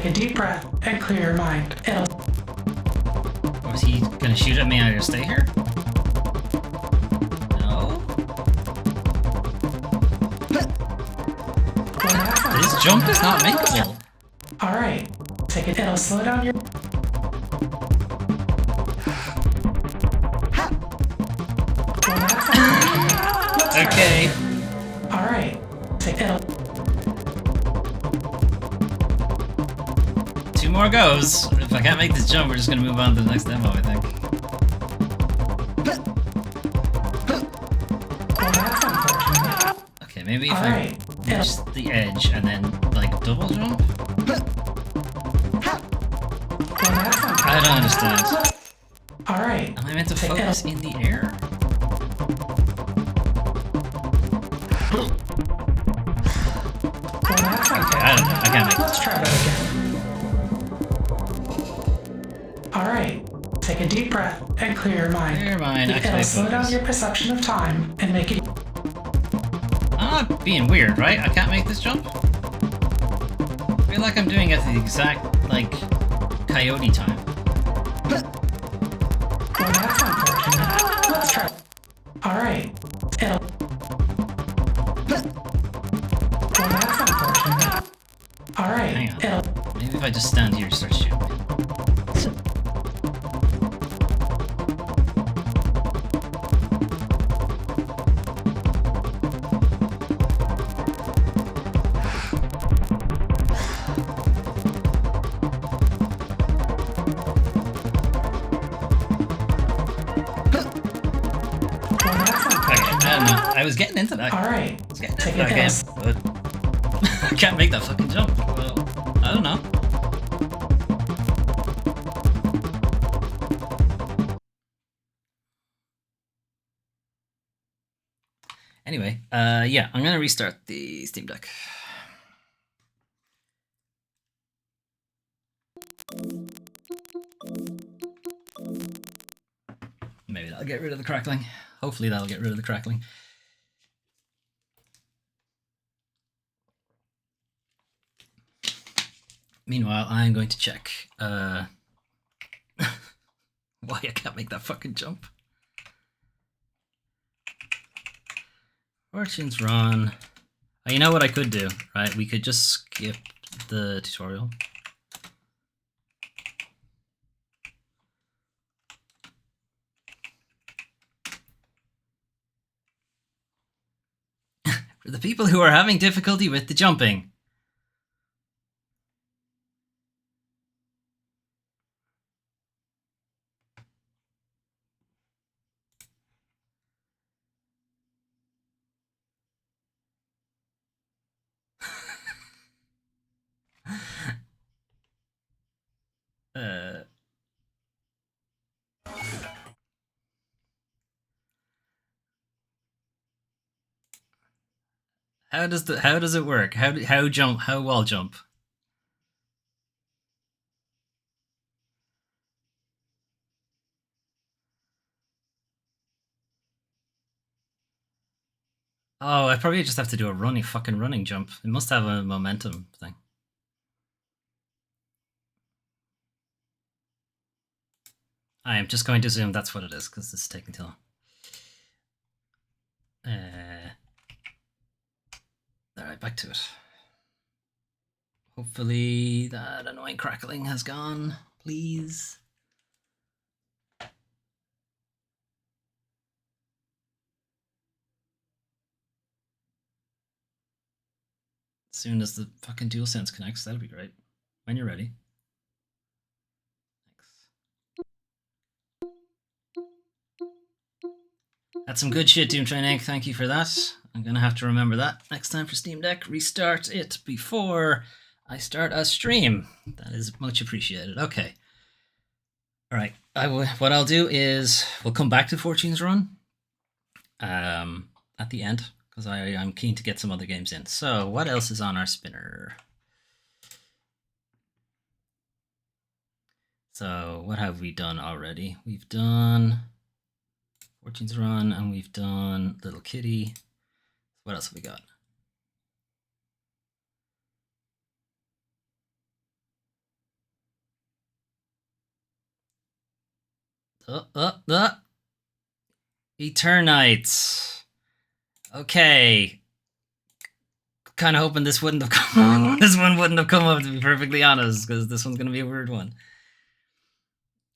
take a deep breath and clear your mind. It'll... Was he gonna shoot at me and I just stay here? No? This jump is not makeable. Alright, take it. It'll slow down your... Okay. Alright, take it. Two more goes. If I can't make this jump, we're just gonna move on to the next demo, I think. Okay, maybe if I reach the edge and then, like, double jump? I don't understand. Alright. Am I meant to focus in the air? Okay, I don't know. I can't make Let's try that again. Alright. Take a deep breath and clear your mind. Clear your mind. It'll slow down your perception of time and make it... I'm not being weird, right? I can't make this jump? I feel like I'm doing it at the exact, like, coyote time. Well, that's unfortunate. Let's try. Alright. It'll... Well, that's unfortunate. Alright. Hang on. It'll... Maybe if I just stand here and start shooting. I was getting into that. Alright. I was getting into that game, but I can't make that fucking jump. Well, I don't know. Anyway, yeah, I'm gonna restart the Steam Deck. Maybe that'll get rid of the crackling. Hopefully that'll get rid of the crackling. Meanwhile, I'm going to check why I can't make that fucking jump. Fortune's Run. Oh, you know what I could do, right? We could just skip the tutorial. For the people who are having difficulty with the jumping. How does it work? How wall jump? Oh, I probably just have to do a fucking running jump. It must have a momentum thing. I am just going to assume that's what it is, because it's taking too long. Alright, back to it. Hopefully that annoying crackling has gone, please. As soon as the fucking DualSense connects, that'll be great. When you're ready. That's some good shit, Doom Training. Thank you for that. I'm going to have to remember that next time for Steam Deck. Restart it before I start a stream. That is much appreciated. Okay. All right. What I'll do is we'll come back to Fortune's Run at the end, because I'm keen to get some other games in. So what else is on our spinner? So what have we done already? We've done Fortune's Run, and we've done Little Kitty. What else have we got? Eternights. Okay. Kind of hoping this wouldn't have come. This one wouldn't have come up, to be perfectly honest, because this one's gonna be a weird one.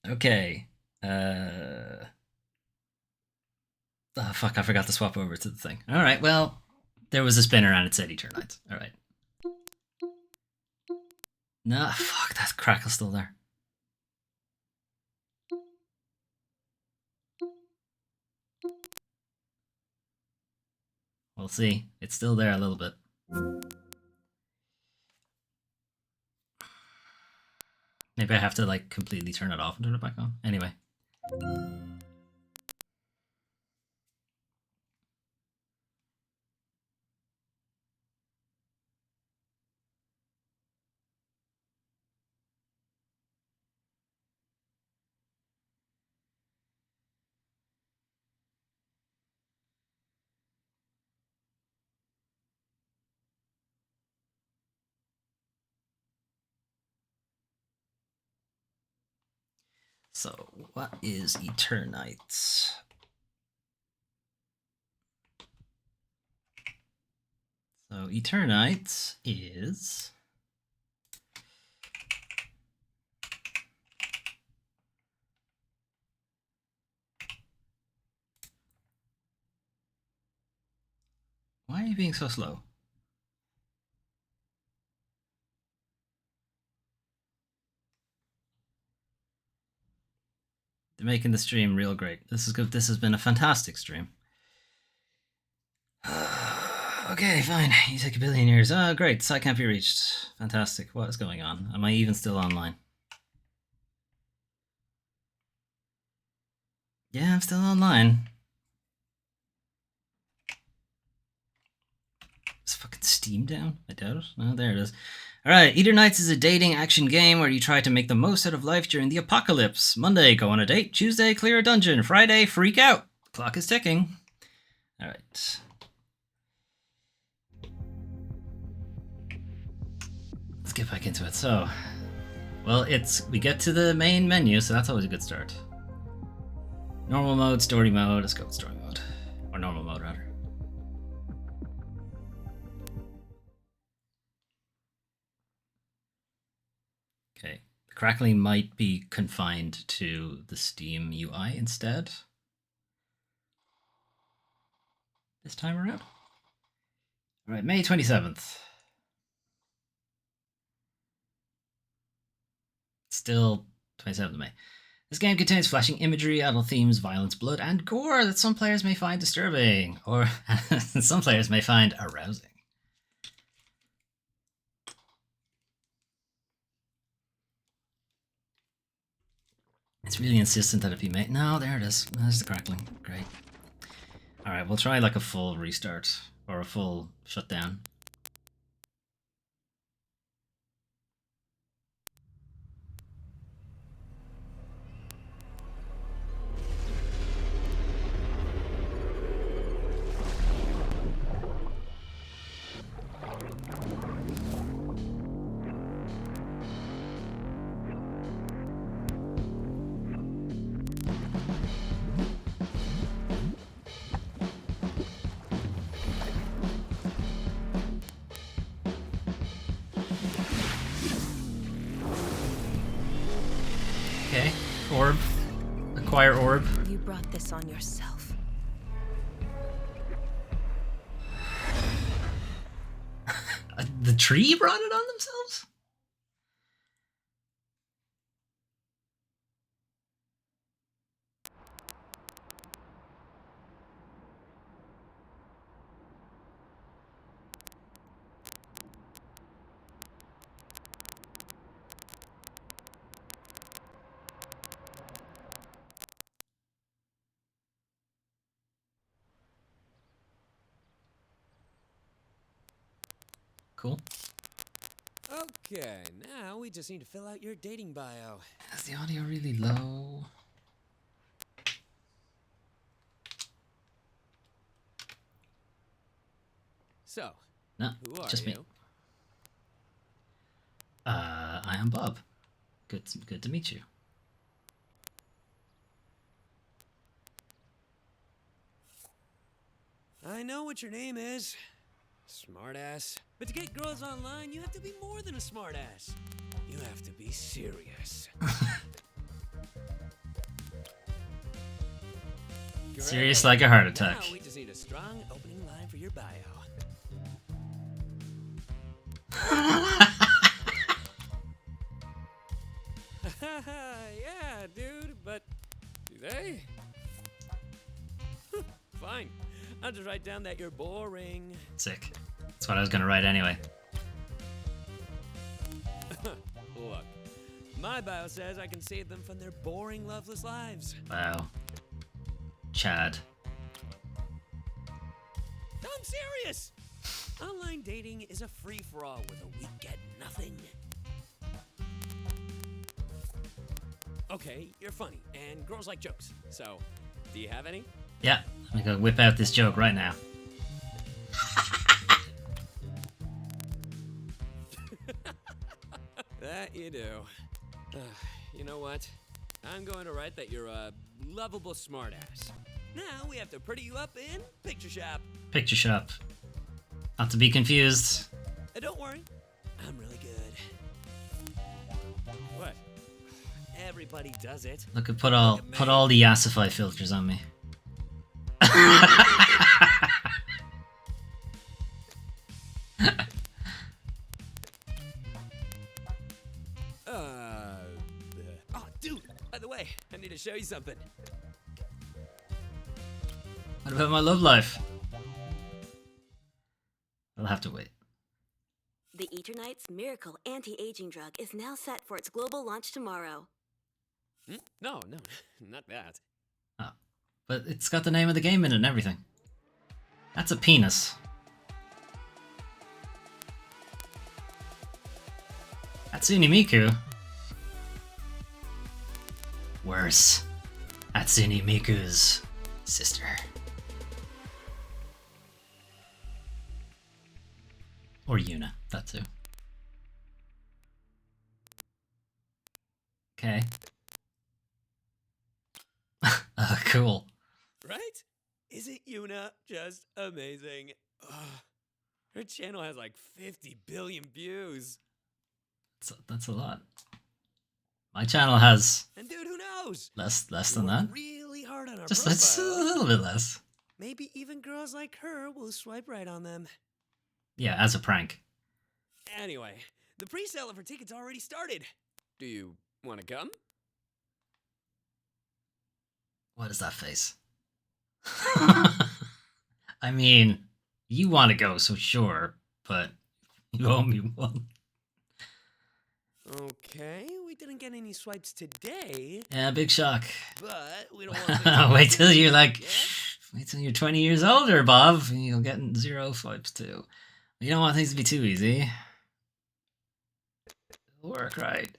Okay. Oh fuck! I forgot to swap over to the thing. All right. Well, there was a spinner and it said Eternights. All right. Nah, fuck. That crackle's still there. We'll see. It's still there a little bit. Maybe I have to like completely turn it off and turn it back on. Anyway. So, what is Eternights? So, Eternights is... Why are you being so slow? They're making the stream real great. This is good. This has been a fantastic stream. Okay, fine. You take 1,000,000,000 years. Oh, great. Site can't be reached. Fantastic. What is going on? Am I even still online? Yeah, I'm still online. Is fucking Steam down? I doubt it. No, there it is. Alright, Eternights is a dating action game where you try to make the most out of life during the apocalypse. Monday, go on a date. Tuesday, clear a dungeon. Friday, freak out. Clock is ticking. Alright. Let's get back into it. So, well, we get to the main menu, so that's always a good start. Normal mode, story mode. Let's go with story mode. Or normal mode, rather. Okay. The crackling might be confined to the Steam UI instead. This time around. Alright, May 27th. Still 27th of May. This game contains flashing imagery, adult themes, violence, blood, and gore that some players may find disturbing, or some players may find arousing. It's really insistent that it be made. No, there it is. There's the crackling. Great. Alright, we'll try like a full restart, or a full shutdown. Okay, orb. Acquire orb. You brought this on yourself. The tree brought it on themselves? Cool. Okay, now we just need to fill out your dating bio. Is the audio really low? So, No, who are just me. you? I am Bob. Good to meet you. I know what your name is. Smartass. But to get girls online, you have to be more than a smartass. You have to be serious. Serious like a heart attack. Now we just need a strong opening line for your bio. Yeah, dude, but do they? Fine. I'll just write down that you're boring. Sick. That's what I was gonna write anyway. Look, my bio says I can save them from their boring, loveless lives. Wow. Chad. I'm serious! Online dating is a free-for-all where we get nothing. Okay, you're funny, and girls like jokes. So, do you have any? Yeah, I'm gonna whip out this joke right now. That you do. You know what? I'm going to write that you're a lovable smartass. Now we have to pretty you up in Picture Shop. Picture Shop. Not to be confused. Don't worry, I'm really good. What? Everybody does it. Look at put all the Yassify filters on me. Oh, dude, by the way, I need to show you something. What about my love life? I'll have to wait. The Eternights Miracle Anti-Aging Drug is now set for its global launch tomorrow. No, not that. Oh, but it's got the name of the game in it and everything. That's a penis. Hatsune Miku. Worse. Hatsune Miku's sister. Or Yuna, that too. Okay. Cool. Right? Isn't Yuna just amazing? Ugh. Her channel has like 50 billion views. That's a lot. My channel has And dude, who knows? less We than that. worked really hard on our Just profile. it's a little bit less. Maybe even girls like her will swipe right on them. Yeah, as a prank. Anyway, the pre-sale for tickets already started. Do you want to come? What is that face? I mean, you want to go, so sure, but you owe me one. Okay, we didn't get any swipes today, Yeah, big shock. but we don't want to Wait till you're like, Yeah? wait till you're 20 years older, Bob, and you'll get 0 swipes too. You don't want things to be too easy. It'll work, right?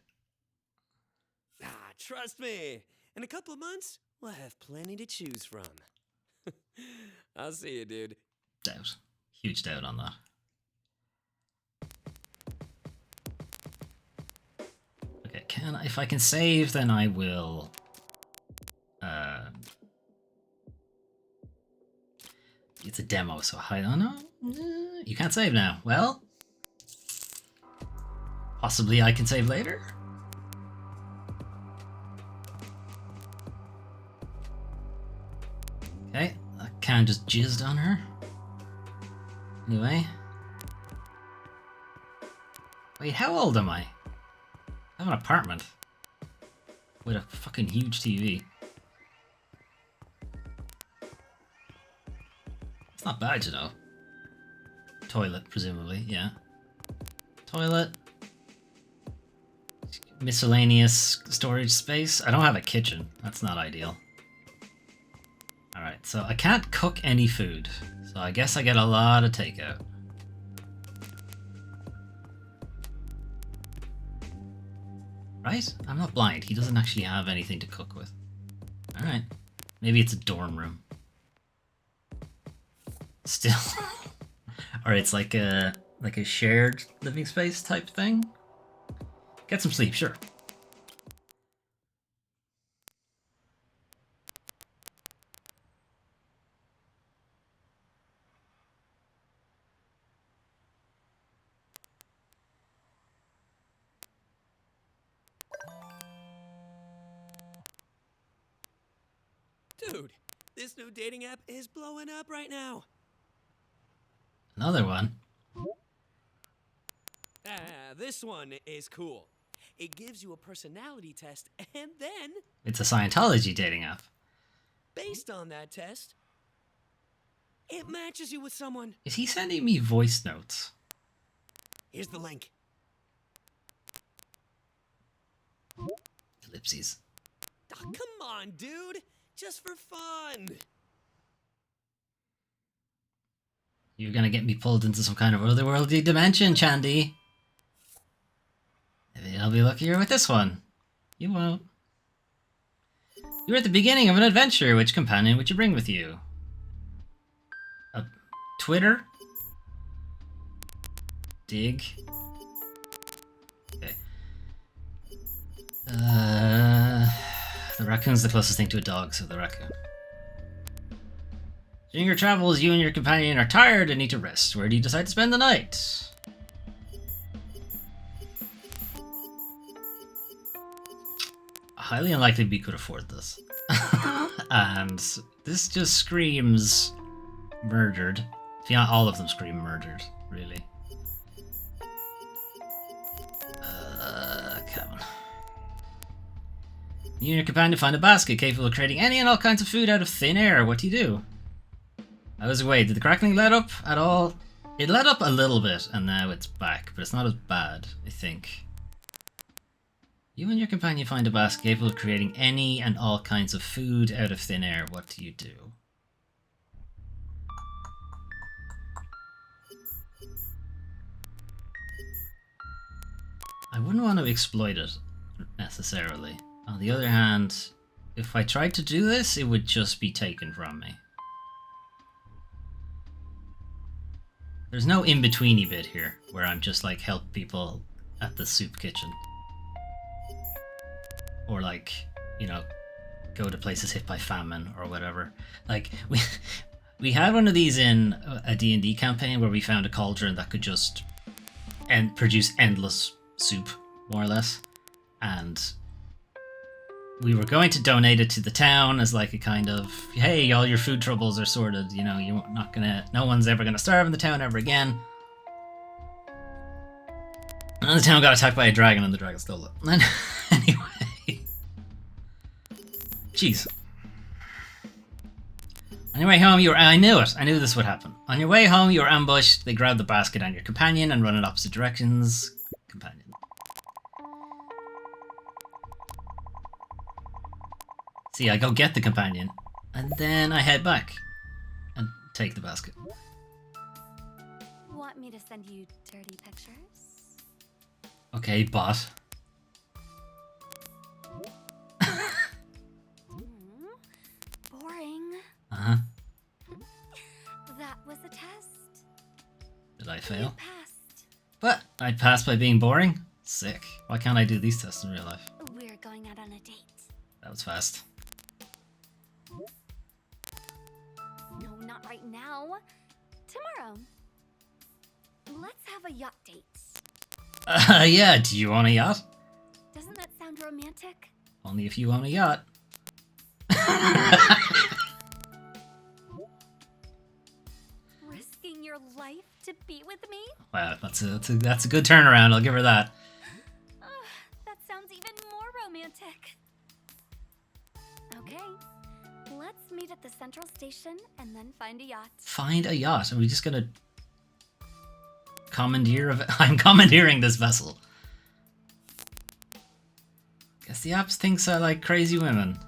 Trust me. In a couple of months, we'll have plenty to choose from. I'll see you, dude. Doubt. Huge doubt on that. Okay, if I can save, then I will. It's a demo, so I don't know. You can't save now. Well, possibly I can save later. Okay, that can just jizzed on her. Anyway. Wait, how old am I? I have an apartment. With a fucking huge TV. It's not bad, you know. Toilet, presumably, yeah. Toilet. Miscellaneous storage space. I don't have a kitchen. That's not ideal. Alright, so I can't cook any food. So I guess I get a lot of takeout. Right? I'm not blind. He doesn't actually have anything to cook with. Alright. Maybe it's a dorm room. Still. Or it's like a shared living space type thing. Get some sleep, sure. Dude, this new dating app is blowing up right now. Another one. This one is cool. It gives you a personality test, and then, It's a Scientology dating app. based on that test, it matches you with someone. Is he sending me voice notes? Here's the link. Ellipses. Oh, come on, dude. Just for fun. You're gonna get me pulled into some kind of otherworldly dimension, Chandy. Maybe I'll be luckier with this one. You won't. You're at the beginning of an adventure. Which companion would you bring with you? A Twitter? Dig? Okay. The raccoon's the closest thing to a dog, so the raccoon. During your travels, you and your companion are tired and need to rest. Where do you decide to spend the night? Highly unlikely we could afford this. And this just screams murdered. Yeah, all of them scream murdered, really. Cabin. You and your companion find a basket capable of creating any and all kinds of food out of thin air. What do you do? I was away. Did the crackling let up at all? It let up a little bit, and now it's back, but it's not as bad, I think. You and your companion find a basket capable of creating any and all kinds of food out of thin air. What do you do? I wouldn't want to exploit it, necessarily. On the other hand, if I tried to do this, it would just be taken from me. There's no in-betweeny bit here, where I'm just like help people at the soup kitchen. Or like, you know, go to places hit by famine or whatever. Like, we had one of these in a D&D campaign where we found a cauldron that could just produce endless soup, more or less. And we were going to donate it to the town as like a kind of, hey, all your food troubles are sorted, you know, you're not gonna, no one's ever gonna starve in the town ever again. And the town got attacked by a dragon and the dragon stole it. Anyway. Jeez. On your way home, I knew it. I knew this would happen. On your way home, you were ambushed. They grabbed the basket and your companion and run in opposite directions. Companion. See, I go get the companion, and then I head back and take the basket. Want me to send you dirty pictures? Okay, bot. Boring. Uh-huh. That was a test. Did I You fail? passed. But I passed by being boring? Sick. Why can't I do these tests in real life? We're going out on a date. That was fast. No, not right now. Tomorrow. Let's have a yacht date. Yeah, do you own a yacht? Doesn't that sound romantic? Only if you own a yacht. Risking your life to be with me? Wow, that's a good turnaround, I'll give her that. That sounds even more romantic. Okay, let's meet at the central station and then find a yacht. Find a yacht. Are we just gonna commandeer I'm commandeering this vessel. Guess the apps thinks I like crazy women.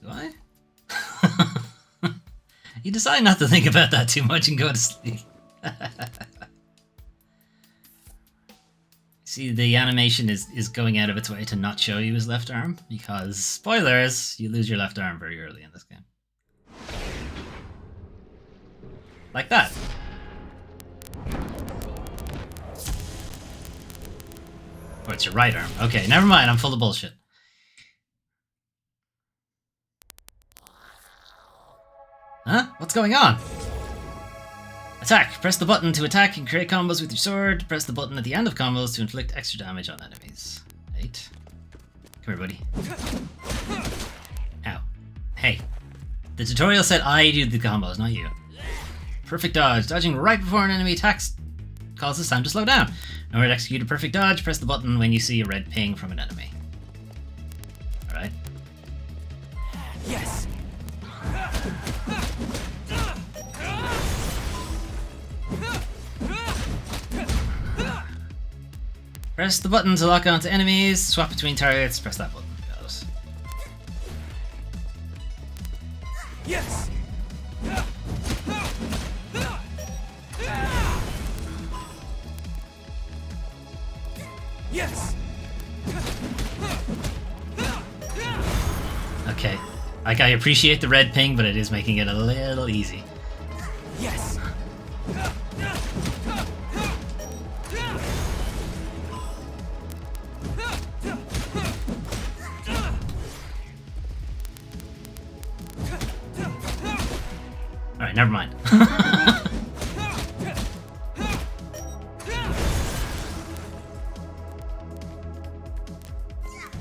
Do I? You decide not to think about that too much and go to sleep. See, the animation is going out of its way to not show you his left arm, because, spoilers, you lose your left arm very early in this game. Like that. Oh, it's your right arm. Okay, never mind, I'm full of bullshit. Huh? What's going on? Attack! Press the button to attack and create combos with your sword. Press the button at the end of combos to inflict extra damage on enemies. 8. Come here, buddy. Ow. Hey, the tutorial said I do the combos, not you. Perfect dodge. Dodging right before an enemy attacks causes time to slow down. In order to execute a perfect dodge, press the button when you see a red ping from an enemy. Alright. Yes. Press the button to lock onto enemies. Swap between targets. Press that button. Got it. Yes. Yes. Okay. Like, I appreciate the red ping, but it is making it a little easy. Yes. Alright, never mind.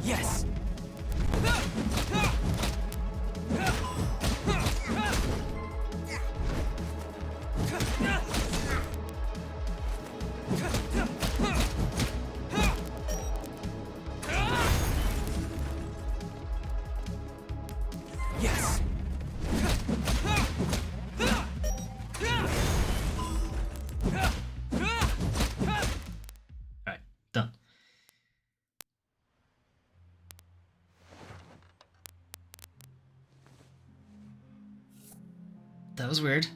Yes. Yes. Alright, done. That was weird.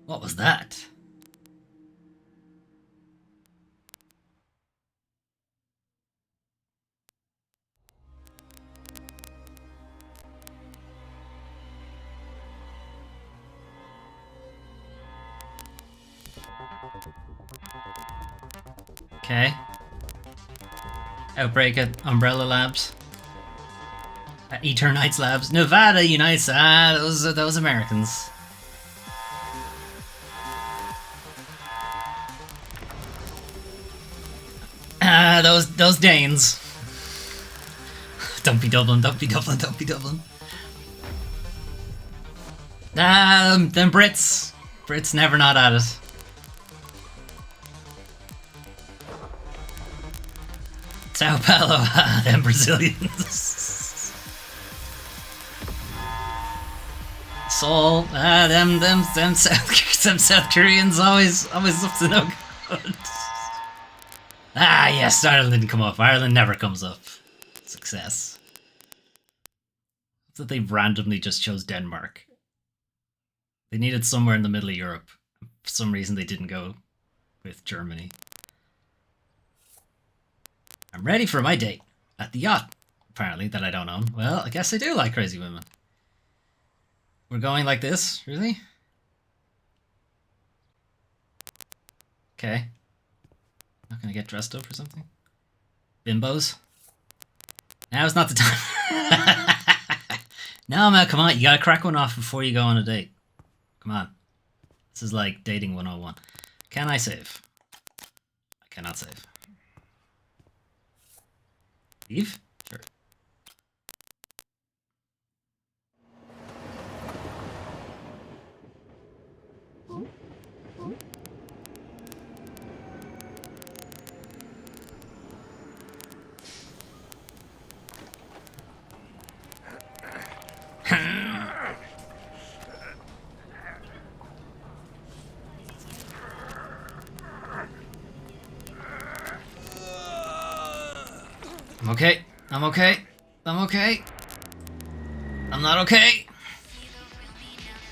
What was that? Okay. Outbreak at Umbrella Labs. At Eternights Labs. Nevada Unites. Ah, those Americans. Ah, those Danes. Don't be Dublin, don't be Dublin, don't be Dublin. Them Brits. Brits never not at it. Sao Paulo, them Brazilians. Seoul, them South Koreans always up to no good. Ah, yes, Ireland didn't come up. Ireland never comes up. Success. That they randomly just chose Denmark. They needed somewhere in the middle of Europe. For some reason, they didn't go with Germany. I'm ready for my date. At the yacht, apparently, that I don't own. Well, I guess I do like crazy women. We're going like this? Really? Okay. Not gonna get dressed up or something? Bimbos? Now's not the time. No, man, come on. You gotta crack one off before you go on a date. Come on. This is like dating 101. Can I save? I cannot save. Leave? Sure. I'm okay. I'm okay. I'm okay. I'm not okay.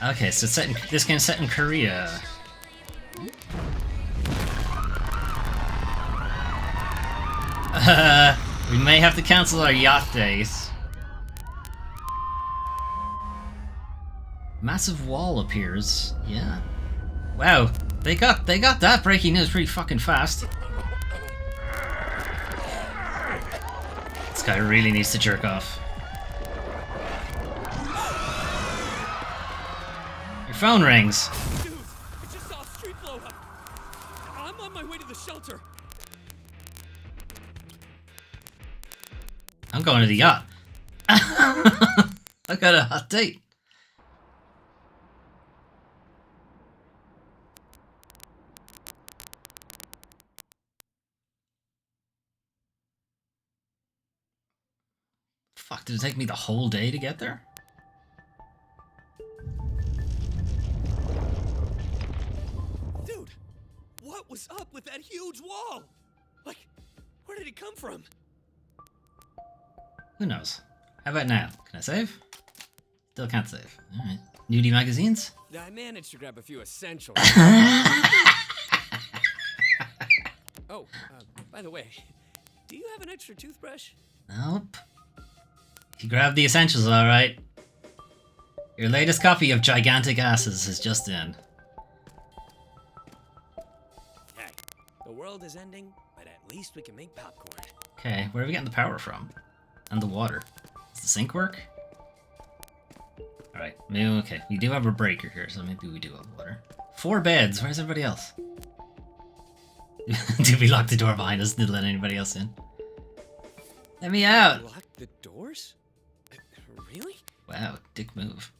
Okay, so it's set in, this game's set in Korea. We may have to cancel our yacht days. Massive wall appears. Yeah. Wow, they got that breaking news pretty fucking fast. This guy really needs to jerk off. Your phone rings. Dude, I just saw a street blow up. I'm on my way to the shelter. I'm going to the yacht. I got a hot date. Fuck, did it take me the whole day to get there? Dude, what was up with that huge wall? Like, where did it come from? Who knows? How about now? Can I save? Still can't save. Alright. Nudie magazines? I managed to grab a few essentials. Oh, by the way, do you have an extra toothbrush? Nope. You grabbed the essentials, alright. Your latest copy of Gigantic Asses is just in. Hey, the world is ending, but at least we can make popcorn. Okay, where are we getting the power from? And the water. Does the sink work? Alright, maybe, okay. We do have a breaker here, so maybe we do have water. 4 beds, where's everybody else? Did we lock the door behind us? Did let anybody else in? Let me out! Lock the doors? Really? Wow, dick move.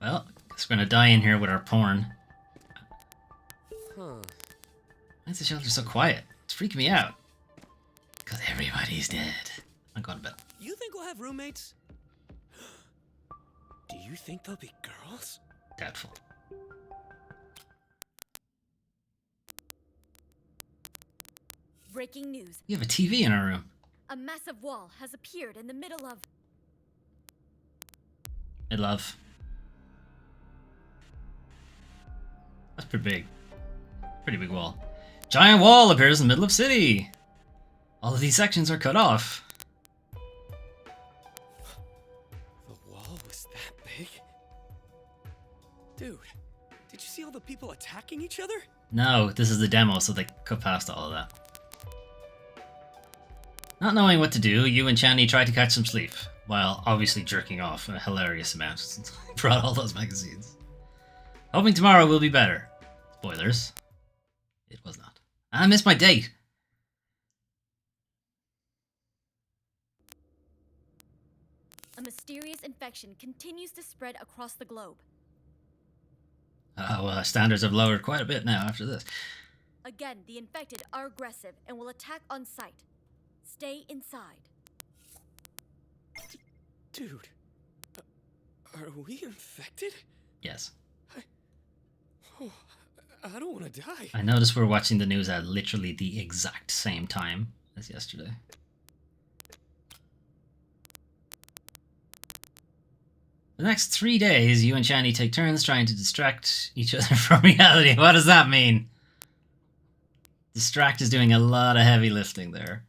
Well, guess we're gonna die in here with our porn. Huh. Why is the shelter so quiet? It's freaking me out. Because everybody's dead. I'm going to bed. You think we'll have roommates? Do you think they'll be girls? Doubtful. Breaking news. You have a TV in our room. A massive wall has appeared in the middle of... I love. That's pretty big. Pretty big wall. Giant wall appears in the middle of city. All of these sections are cut off. The wall was that big? Dude, did you see all the people attacking each other? No, this is the demo, so they cut past all of that. Not knowing what to do, you and Channy tried to catch some sleep, while obviously jerking off a hilarious amount. Brought all those magazines. Hoping tomorrow will be better. Spoilers. It was not. I missed my date. A mysterious infection continues to spread across the globe. Standards have lowered quite a bit now after this. Again, the infected are aggressive and will attack on sight. Stay inside. Dude, are we infected? Yes. I don't want to die. I noticed we're watching the news at literally the exact same time as yesterday. The next 3 days, you and Channy take turns trying to distract each other from reality. What does that mean? Distract is doing a lot of heavy lifting there.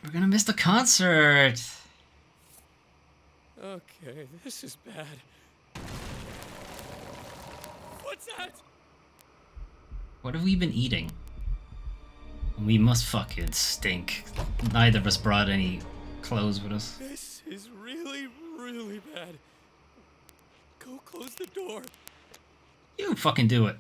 We're gonna miss the concert. Okay, this is bad. What's that? What have we been eating? We must fucking stink. Neither of us brought any clothes with us. This is really, really bad. Go close the door. You fucking do it.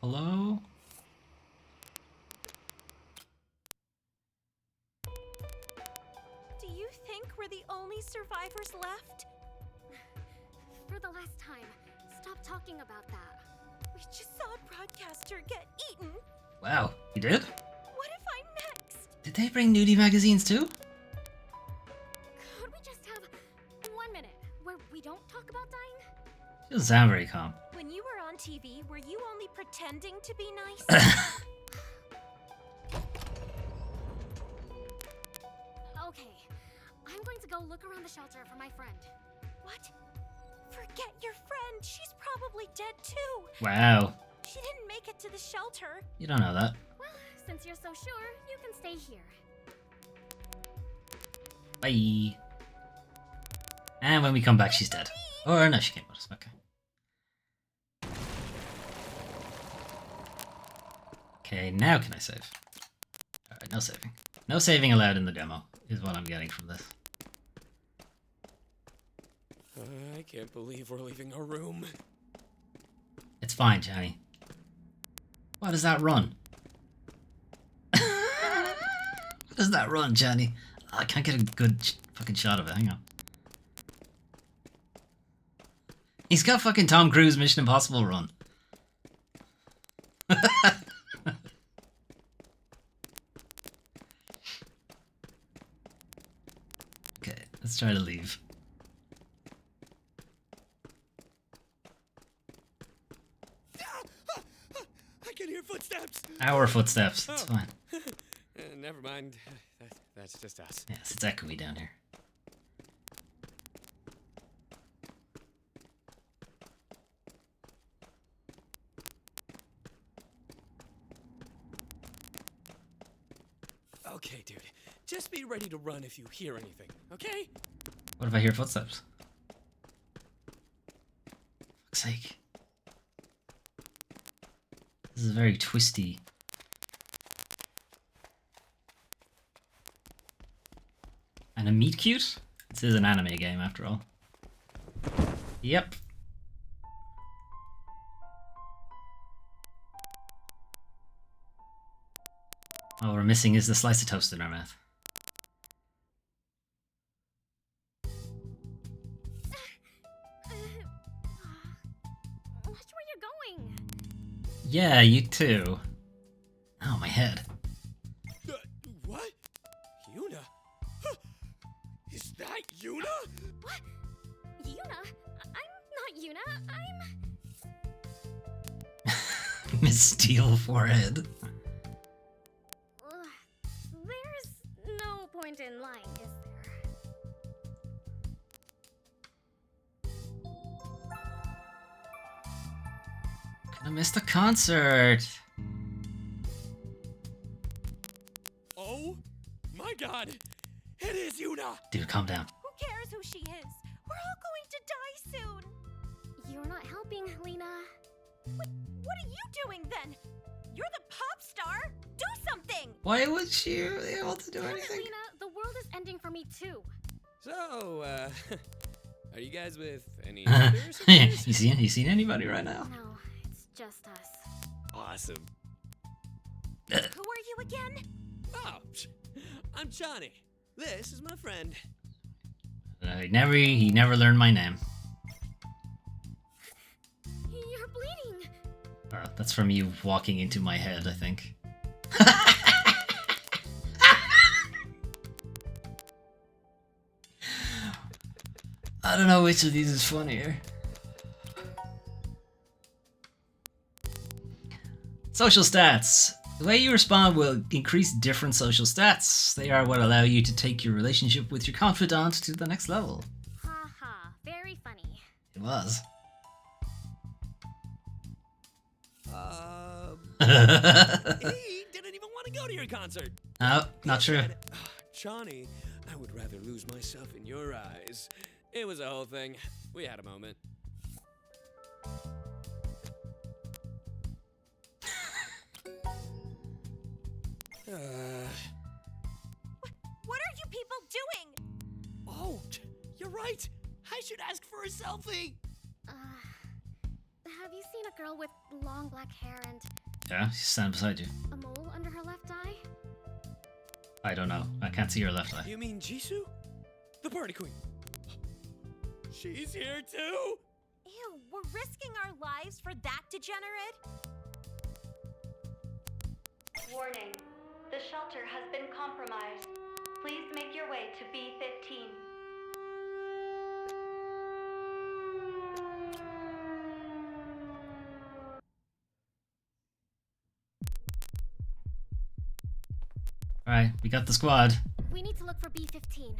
Hello? Do you think we're the only survivors left? For the last time, stop talking about that. We just saw a broadcaster get eaten. Wow, you did? What if I'm next? Did they bring nudie magazines too? Could we just have 1 minute where we don't talk about dying? She doesn't sound very calm. When you were on TV, were you only pretending to be nice? Okay, I'm going to go look around the shelter for my friend. What? Forget your friend. She's probably dead too. Wow. She didn't make it to the shelter. You don't know that. Well, since you're so sure, you can stay here. Bye. And when we come back, she's dead. Or no, she came with us. Okay. Okay, now can I save? Alright, no saving. No saving allowed in the demo, is what I'm getting from this. I can't believe we're leaving our room. It's fine, Johnny. Why does that run? Why does that run, Johnny? Oh, I can't get a good fucking shot of it. Hang on. He's got fucking Tom Cruise Mission Impossible run. Okay, let's try to leave. I can hear footsteps. Our footsteps. It's fine. Never mind. That's just us. Yes, it's echoey down here. Okay, dude. Just be ready to run if you hear anything, okay? What if I hear footsteps? Fuck's sake. This is very twisty. And a meet cute? This is an anime game after all. Yep. All we're missing is the slice of toast in our mouth. Watch where you're going. Yeah, you too. Oh, my head. What? Yuna? Is that Yuna? What? Yuna? I'm not Yuna. I'm... Miss Steel forehead. There's no point in lying, is there? Gonna miss the concert. Oh my god! It is Yuna! Dude, calm down. Who cares who she is? We're all going to die soon. You're not helping, Lena. What are you doing then? You're the pop star. Do something. Why would she be able to do Damn it, anything? Lena, the world is ending for me too. So, are you guys with any you others? seen anybody right now? No, it's just us. Awesome. Who are you again? Oh, I'm Johnny. This is my friend. He never learned my name. You're bleeding. Or that's from you walking into my head, I think. I don't know which of these is funnier. Social stats. The way you respond will increase different social stats. They are what allow you to take your relationship with your confidant to the next level. Ha ha, very funny. It was. He didn't even want to go to your concert. No, not He true. said, Johnny, I would rather lose myself in your eyes. It was a whole thing. We had a moment. What are you people doing? Oh, you're right. I should ask for a selfie. Have you seen a girl with long black hair and Yeah, she's standing beside you. a mole under her left eye? I don't know. I can't see her left eye. You mean Jisoo? The party queen. She's here too. Ew, we're risking our lives for that degenerate? Warning. The shelter has been compromised. Please make your way to B-15. Alright, we got the squad. We need to look for B-15.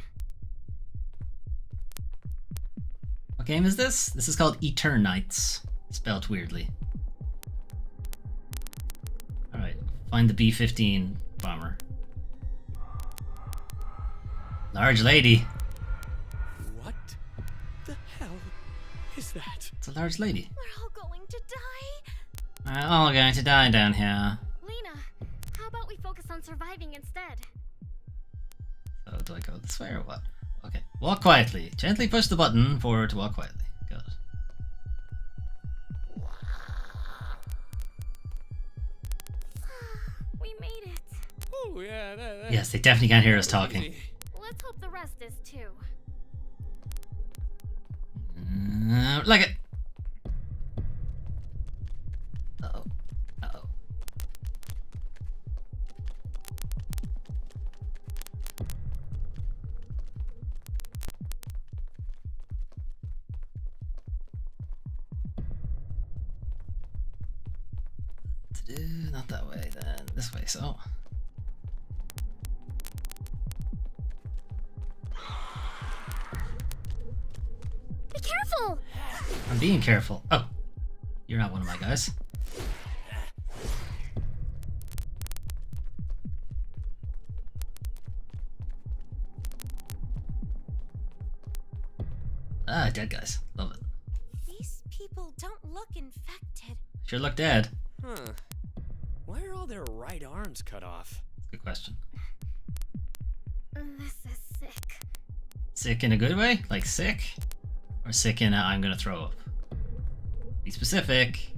What game is this? This is called Eternights. Spelled weirdly. Alright, find the B-15 bomber. Large lady. What the hell is that? It's a large lady. We're all going to die. We're all going to die down here. Lena, how about we focus on surviving instead? So do I go this way or what? Okay. Walk quietly. Gently push the button forward to walk quietly. Got it. We made it. Oh, yeah, that Yes, they definitely can't hear us was talking. easy. Let's hope the rest is too. Like it. Uh-oh. Uh-oh. Not that way, then this way, so. Be careful! I'm being careful. Oh, you're not one of my guys. Ah, dead guys. Love it. These people don't look infected. Sure look dead. Huh. Why are all their right arms cut off? Good question. This is sick. Sick in a good way? Like sick? Or sick in a I'm gonna throw up? Be specific.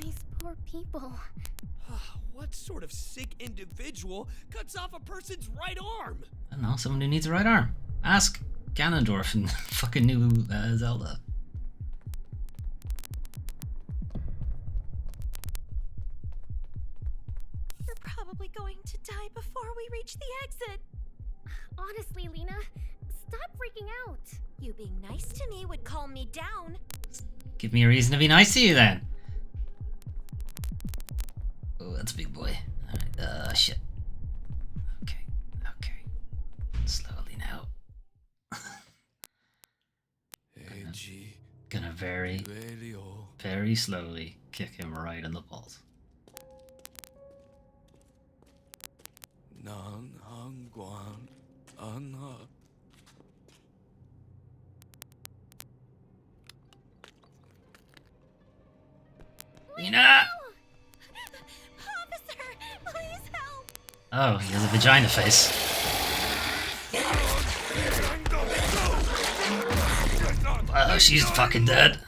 These poor people. What sort of sick individual cuts off a person's right arm? I don't know, someone who needs a right arm. Ask Ganondorf in fucking new Zelda. We're probably going to die before we reach the exit. Honestly, Lena, stop freaking out. You being nice to me would calm me down. Give me a reason to be nice to you then. Oh, that's a big boy. Alright, shit. Okay, okay. Slowly now. Gonna very, very slowly kick him right in the balls. Lena! Officer, please help. Oh, he has a vagina face. Oh, she's fucking dead.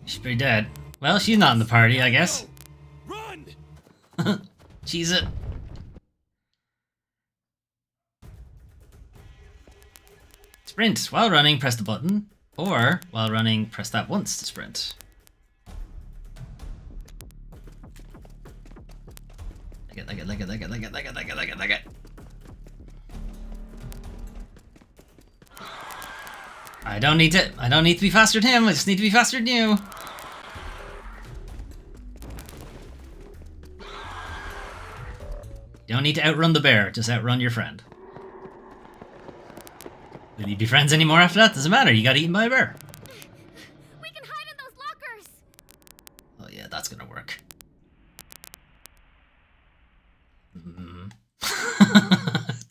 She's pretty dead. Well, she's not in the party, I guess. Run! She's it. Sprint. While running, press the button. Or, while running, press that once to sprint. Like it. I don't need to be faster than him, I just need to be faster than you. You don't need to outrun the bear, just outrun your friend. Will you be friends anymore after that? Doesn't matter, you got eaten by a bear. We can hide in those lockers. Oh yeah, that's gonna work.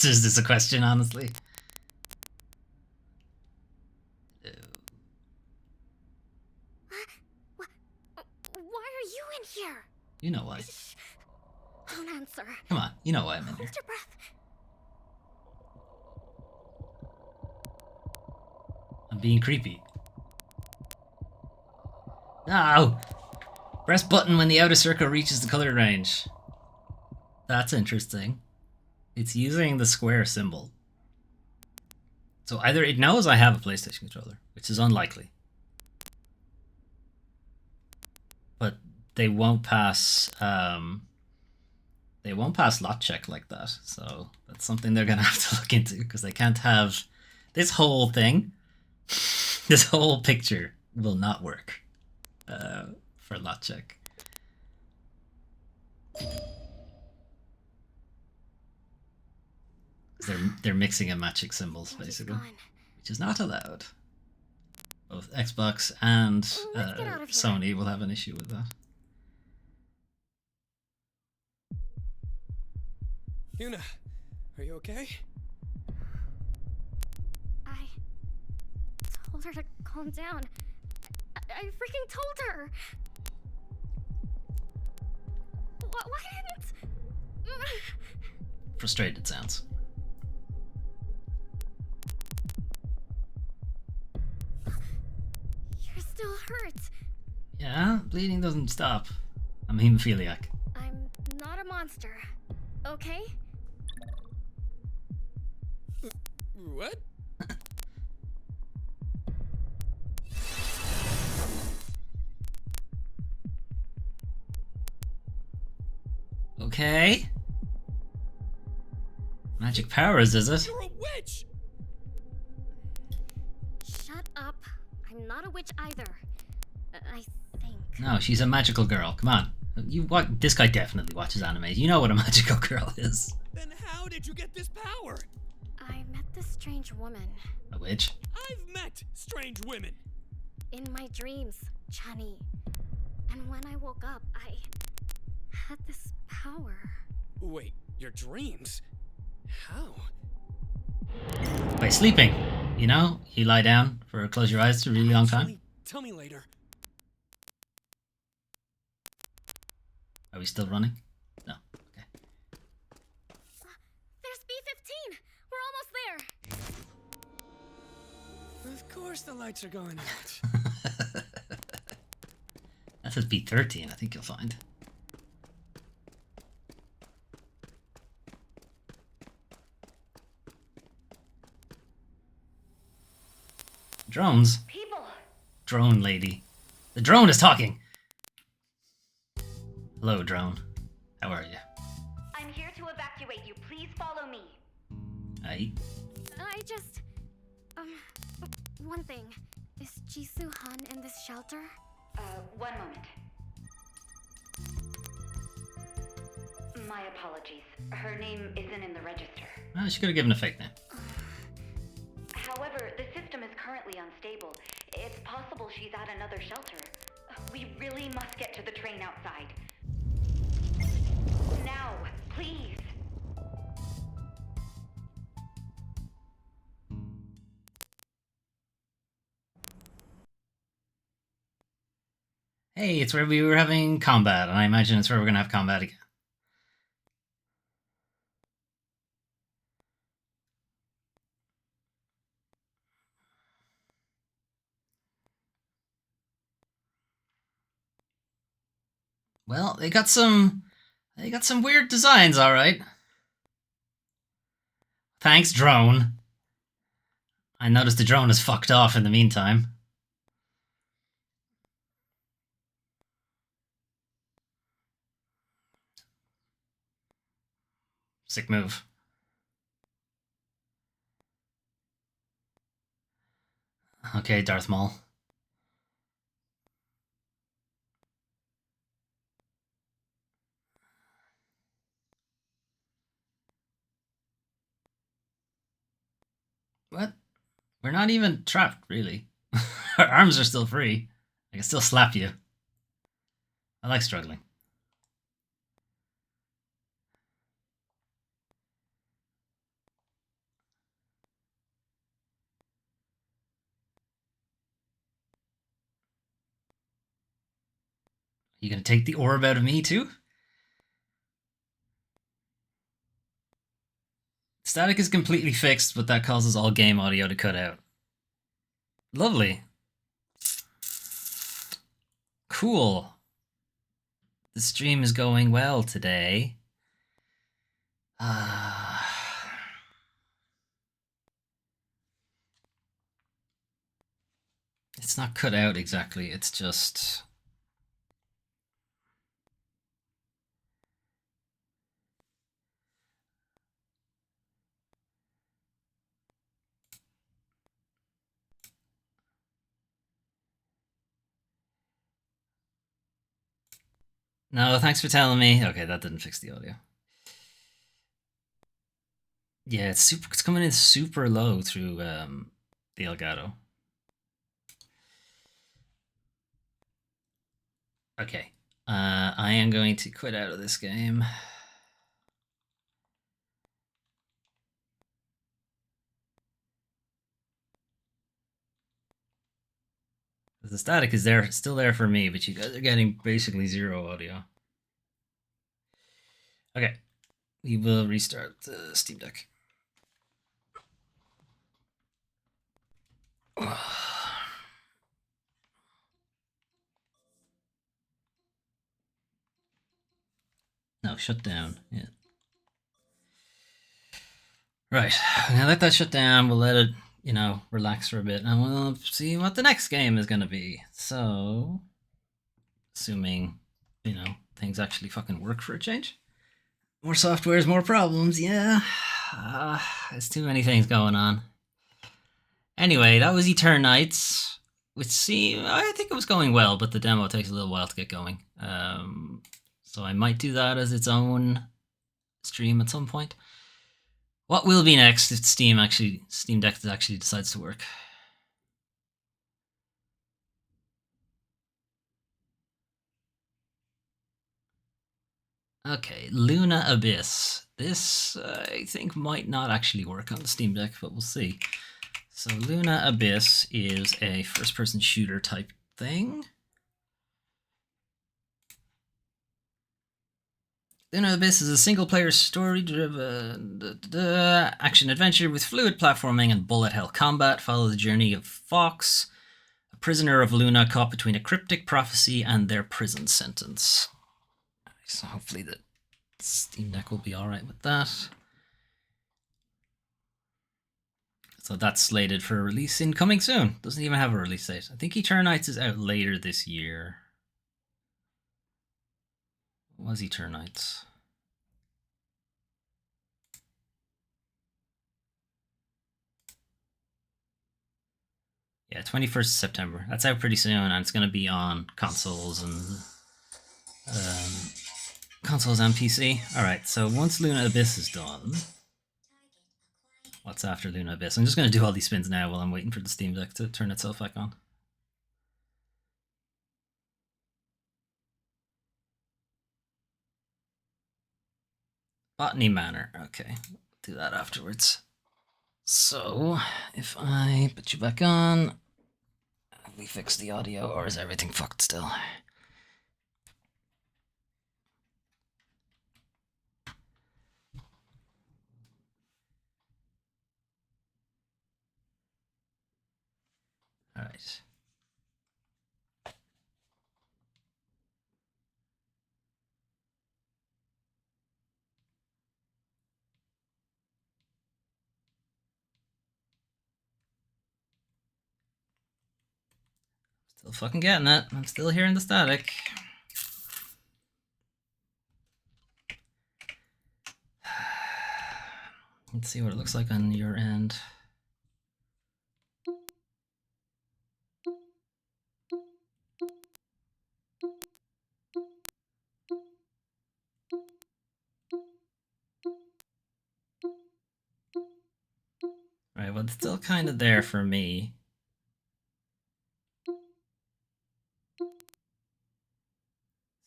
Is this a question, honestly? Why are you in here? You know why. Don't answer. Come on, you know why I'm in here. Hold your breath. I'm being creepy. No! Press button when the outer circle reaches the color range. That's interesting. It's using the square symbol. So either it knows I have a PlayStation controller, which is unlikely. But they won't pass lot check like that. So that's something they're gonna have to look into, because they can't have this whole thing. This whole picture will not work for lot check. They're mixing and matching symbols basically, which is not allowed. Both Xbox and Sony will have an issue with that. Yuna, are you okay? I told her to calm down. I freaking told her. Why didn't... Frustrated sounds. You're still hurt. Yeah, bleeding doesn't stop. I'm hemophiliac. I'm not a monster, okay? What? Okay. Magic powers, is it? You're a witch! Shut up. I'm not a witch either. I think. No, she's a magical girl. Come on. You what? This guy definitely watches anime. You know what a magical girl is. Then how did you get this power? I met this strange woman. A witch? I've met strange women. In my dreams, Chani. And when I woke up, I had this power. Wait, your dreams? How? By sleeping. You know, you lie down for close your eyes for a really long time. Tell me later. Are we still running? No. Okay. There's B-15! We're almost there! Of course the lights are going out. That says B-13, I think you'll find. Drones? People! Drone lady. The drone is talking! Hello, drone. How are you? I'm here to evacuate you. Please follow me. Aye. I just... one thing. Is Jisoo Han in this shelter? One moment. My apologies. Her name isn't in the register. Oh, she could have given a fake name. However, the system is currently unstable. It's possible she's at another shelter. We really must get to the train outside. Now, please. Hey, it's where we were having combat, and I imagine it's where we're gonna have combat again. Well, they got some weird designs, all right. Thanks, drone. I noticed the drone is fucked off in the meantime. Sick move. Okay, Darth Maul. What? We're not even trapped, really. Our arms are still free. I can still slap you. I like struggling. You gonna take the orb out of me, too? Static is completely fixed, but that causes all game audio to cut out. Lovely. Cool. The stream is going well today. It's not cut out exactly, it's just... No, thanks for telling me. Okay, that didn't fix the audio. Yeah, it's coming in super low through the Elgato. Okay. I am going to quit out of this game. The static is there, still there for me, but you guys are getting basically zero audio. Okay, we will restart the Steam Deck. No, shut down. Yeah. Right. Now let that shut down. We'll let it, relax for a bit, and we'll see what the next game is going to be. So, assuming, things actually fucking work for a change. More softwares, more problems. Yeah. There's too many things going on. Anyway, that was Eternights, which I think it was going well, but the demo takes a little while to get going. So I might do that as its own stream at some point. What will be next if Steam Deck actually decides to work? Okay, Luna Abyss. This, I think, might not actually work on the Steam Deck, but we'll see. So Luna Abyss is a first-person shooter type thing. Luna Abyss is a single-player story-driven action-adventure with fluid platforming and bullet-hell combat. Follow the journey of Fox, a prisoner of Luna caught between a cryptic prophecy and their prison sentence. So hopefully the Steam Deck will be alright with that. So that's slated for release coming soon. Doesn't even have a release date. I think Eternights is out later this year. What was Eternights? Yeah, 21st September. That's out pretty soon, and it's going to be on consoles and PC. Alright, so once Luna Abyss is done... What's after Luna Abyss? I'm just going to do all these spins now while I'm waiting for the Steam Deck to turn itself back on. Botany Manor. Okay, do that afterwards. So, if I put you back on, have we fixed the audio, or is everything fucked still? All right. Still fucking getting it. I'm still hearing the static. Let's see what it looks like on your end. Right, well, it's still kind of there for me.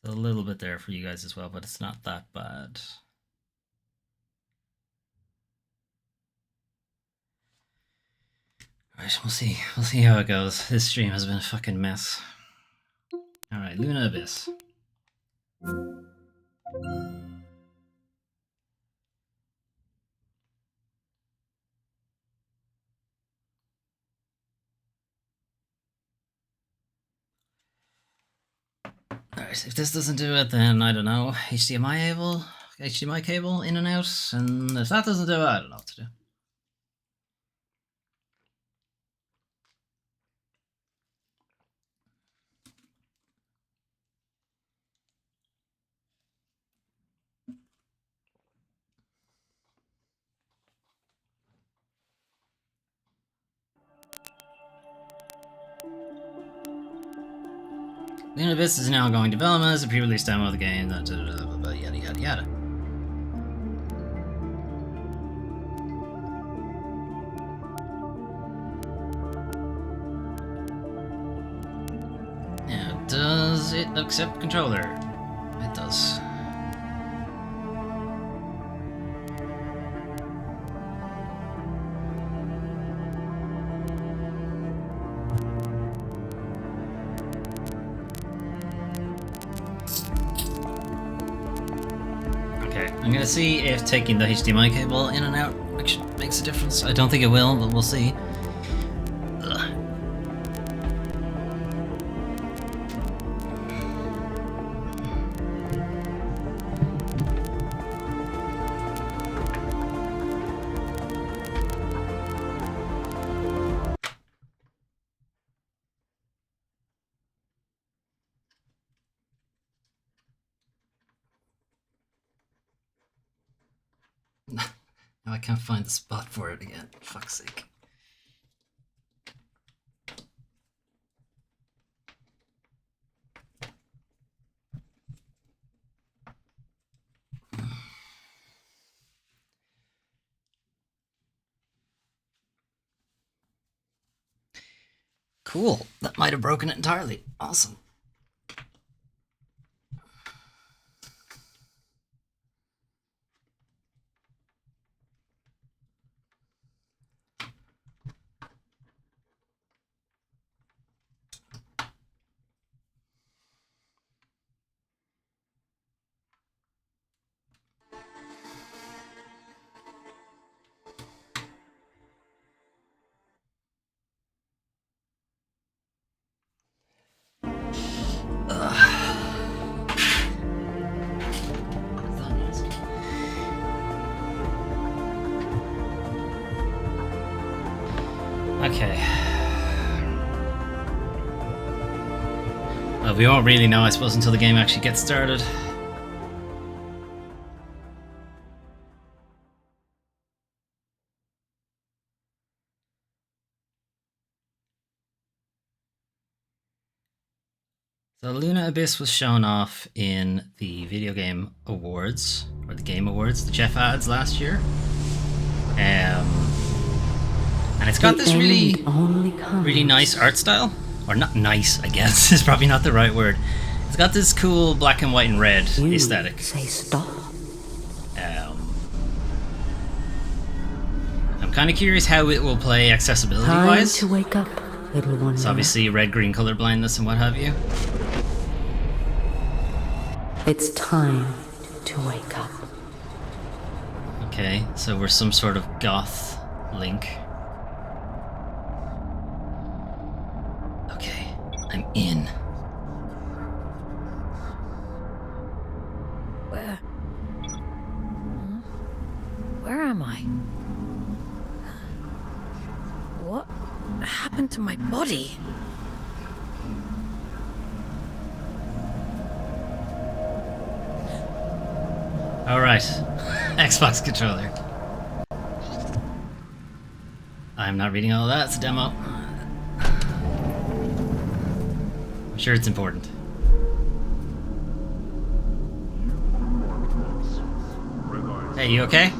It's a little bit there for you guys as well, but it's not that bad. Alright, we'll see. We'll see how it goes. This stream has been a fucking mess. Alright, Luna Abyss. Alright, if this doesn't do it, then I don't know. HDMI cable in and out, and if that doesn't do it, I don't know what to do. Luna Abyss is now going development as a pre-release demo of the game, yada yada yada. Now, does it accept controller? It does. Okay, I'm gonna see if taking the HDMI cable in and out actually makes a difference. I don't think it will, but we'll see. Ugh. Now I can't find the spot for it again. Fuck's sake. Cool. That might have broken it entirely. Awesome. Okay. Well, we won't really know, I suppose, until the game actually gets started. So Luna Abyss was shown off in the Video Game Awards, or the Game Awards, the Jeff ads last year. And it's got this really nice art style. Or not nice, I guess, is probably not the right word. It's got this cool black and white and red aesthetic. Say stop. I'm kind of curious how it will play accessibility-wise. Time to wake up, little one. It's obviously red-green color blindness and what have you. It's time to wake up. Okay, so we're some sort of goth Link. Okay, I'm in. Where am I? What happened to my body? Alright, Xbox controller. I'm not reading all that, it's a demo. I'm sure it's important. Hey, you okay?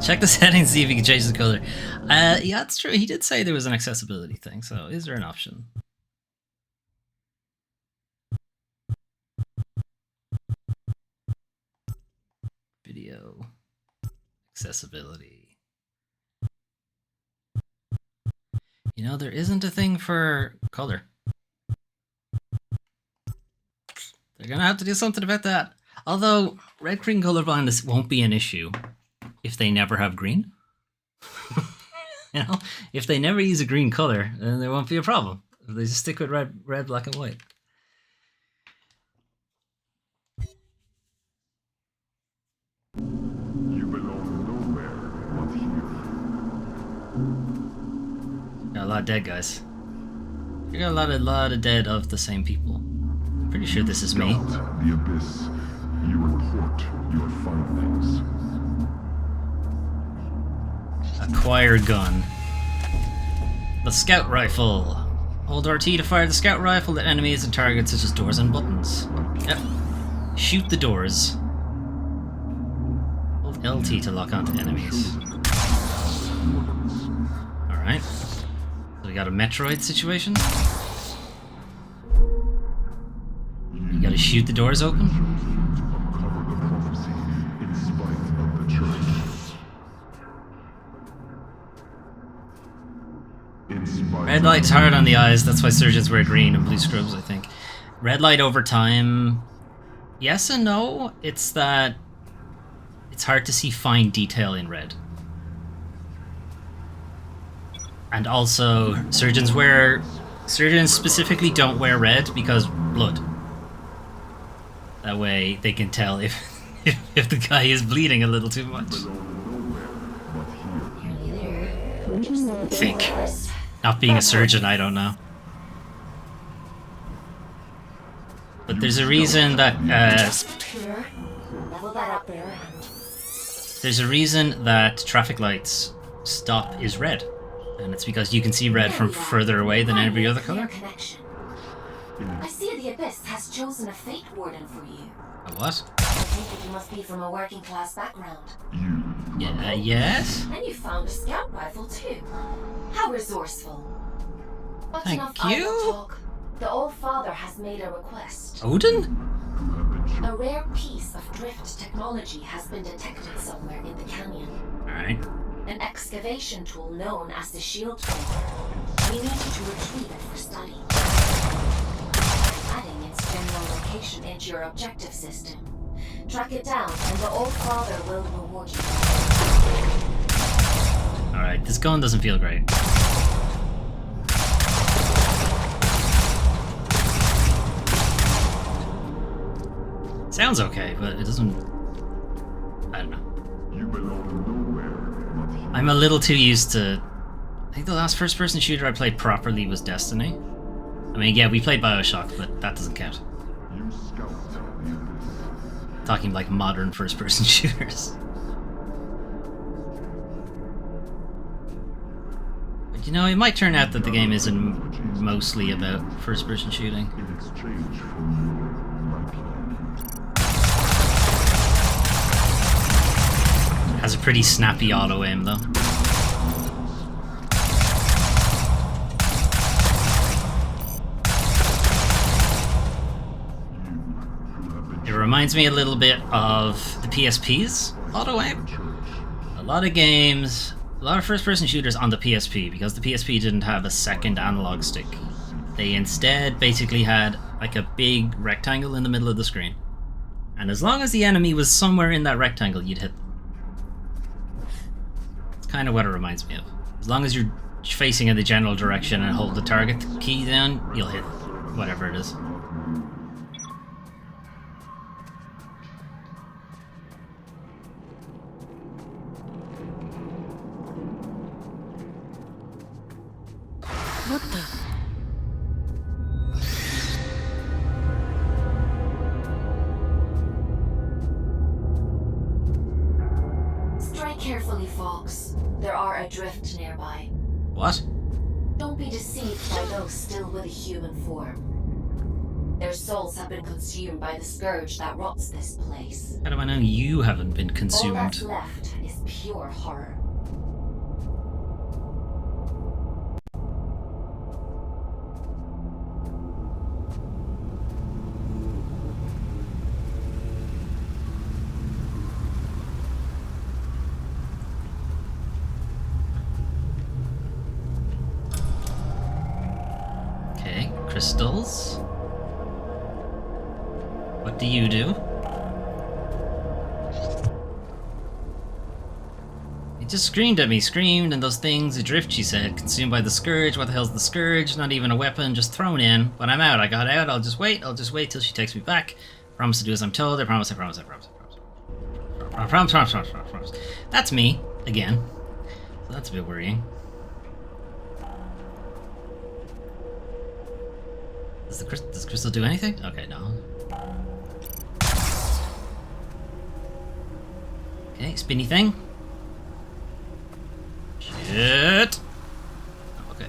Check the settings, see if you can change the color. Yeah, that's true. He did say there was an accessibility thing, so is there an option? Video accessibility. You know, there isn't a thing for color. They're gonna have to do something about that. Although, red-green colorblindness won't be an issue if they never have green. You know, if they never use a green color, then there won't be a problem. If they just stick with red, black, and white. You belong nowhere but here. Got a lot of dead guys. You got a lot of dead of the same people. I'm pretty sure this is me. Scout the abyss. You report your findings. Acquire gun. The scout rifle. Hold RT to fire the scout rifle at enemies and targets such as doors and buttons. Yep. Shoot the doors. Hold LT to lock onto enemies. Alright. So we got a Metroid situation. You gotta shoot the doors open. Uncover the prophecy in spite of the church. Red light's hard on the eyes, that's why surgeons wear green and blue scrubs, I think. Red light over time Yes and no. It's that it's hard to see fine detail in red. And also, surgeons specifically don't wear red because blood. That way they can tell if if the guy is bleeding a little too much. I think. Not being a surgeon, I don't know. But there's a reason that traffic lights stop is red. And it's because you can see red from further away than every other color. I see the Abyss has chosen a fate warden for you. A what? I think that you must be from a working class background. Yeah, yes? And you found a scout rifle too. How resourceful. But Thank enough you. idle talk. The old father has made a request. Odin? A rare piece of drift technology has been detected somewhere in the canyon. Alright. An excavation tool known as the Shield Finger. We need you to retrieve it for study. Adding its general location into your objective system. Track it down, and the old father will reward you. Alright, this gun doesn't feel great. Sounds okay, but it doesn't... I don't know. I'm a little too used to... I think the last first-person shooter I played properly was Destiny. I mean, yeah, we played Bioshock, but that doesn't count. Talking like modern first-person shooters. But you know, it might turn out that the game isn't mostly about first-person shooting. Has a pretty snappy auto-aim, though. It reminds me a little bit of the PSP's auto-aim. A lot of games, a lot of first-person shooters on the PSP, because the PSP didn't have a second analog stick. They instead basically had like a big rectangle in the middle of the screen. And as long as the enemy was somewhere in that rectangle, you'd hit them. It's kind of what it reminds me of. As long as you're facing in the general direction and hold the target key down, you'll hit whatever it is. What the? Strike carefully, Fox. There are adrift nearby. What? Don't be deceived by those still with a human form. Their souls have been consumed by the scourge that rots this place. How do I know you haven't been consumed? All that's left is pure horror. Okay, crystals. What do you do? It just screamed at me, screamed, and those things adrift, she said. Consumed by the scourge. What the hell's the scourge? Not even a weapon, just thrown in. When I'm out, I got out, I'll just wait till she takes me back. Promise to do as I'm told, I promise. I promise. That's me, again. So that's a bit worrying. Does crystal do anything? Okay, no. Okay, spinny thing. Shit! Oh, okay.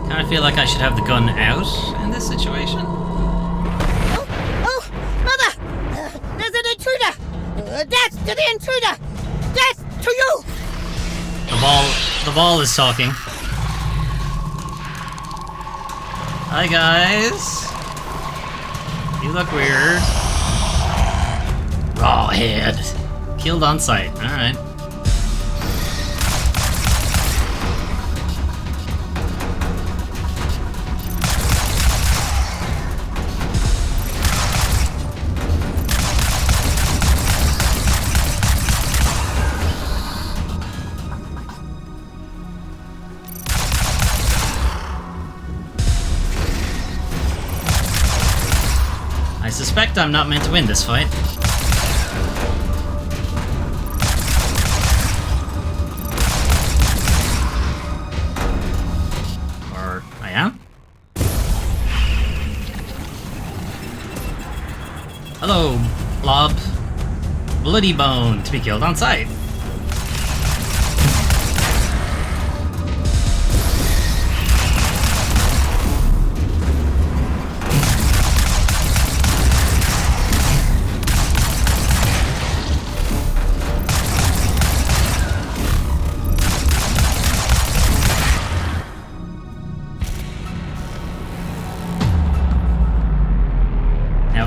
Kinda feel like I should have the gun out in this situation. There's an intruder! Death to the intruder! Death to you! The ball is talking. Hi guys! You look weird. Raw head. Killed on sight. Alright. I suspect I'm not meant to win this fight. Or I am? Hello, Blob. Bloody Bone to be killed on sight.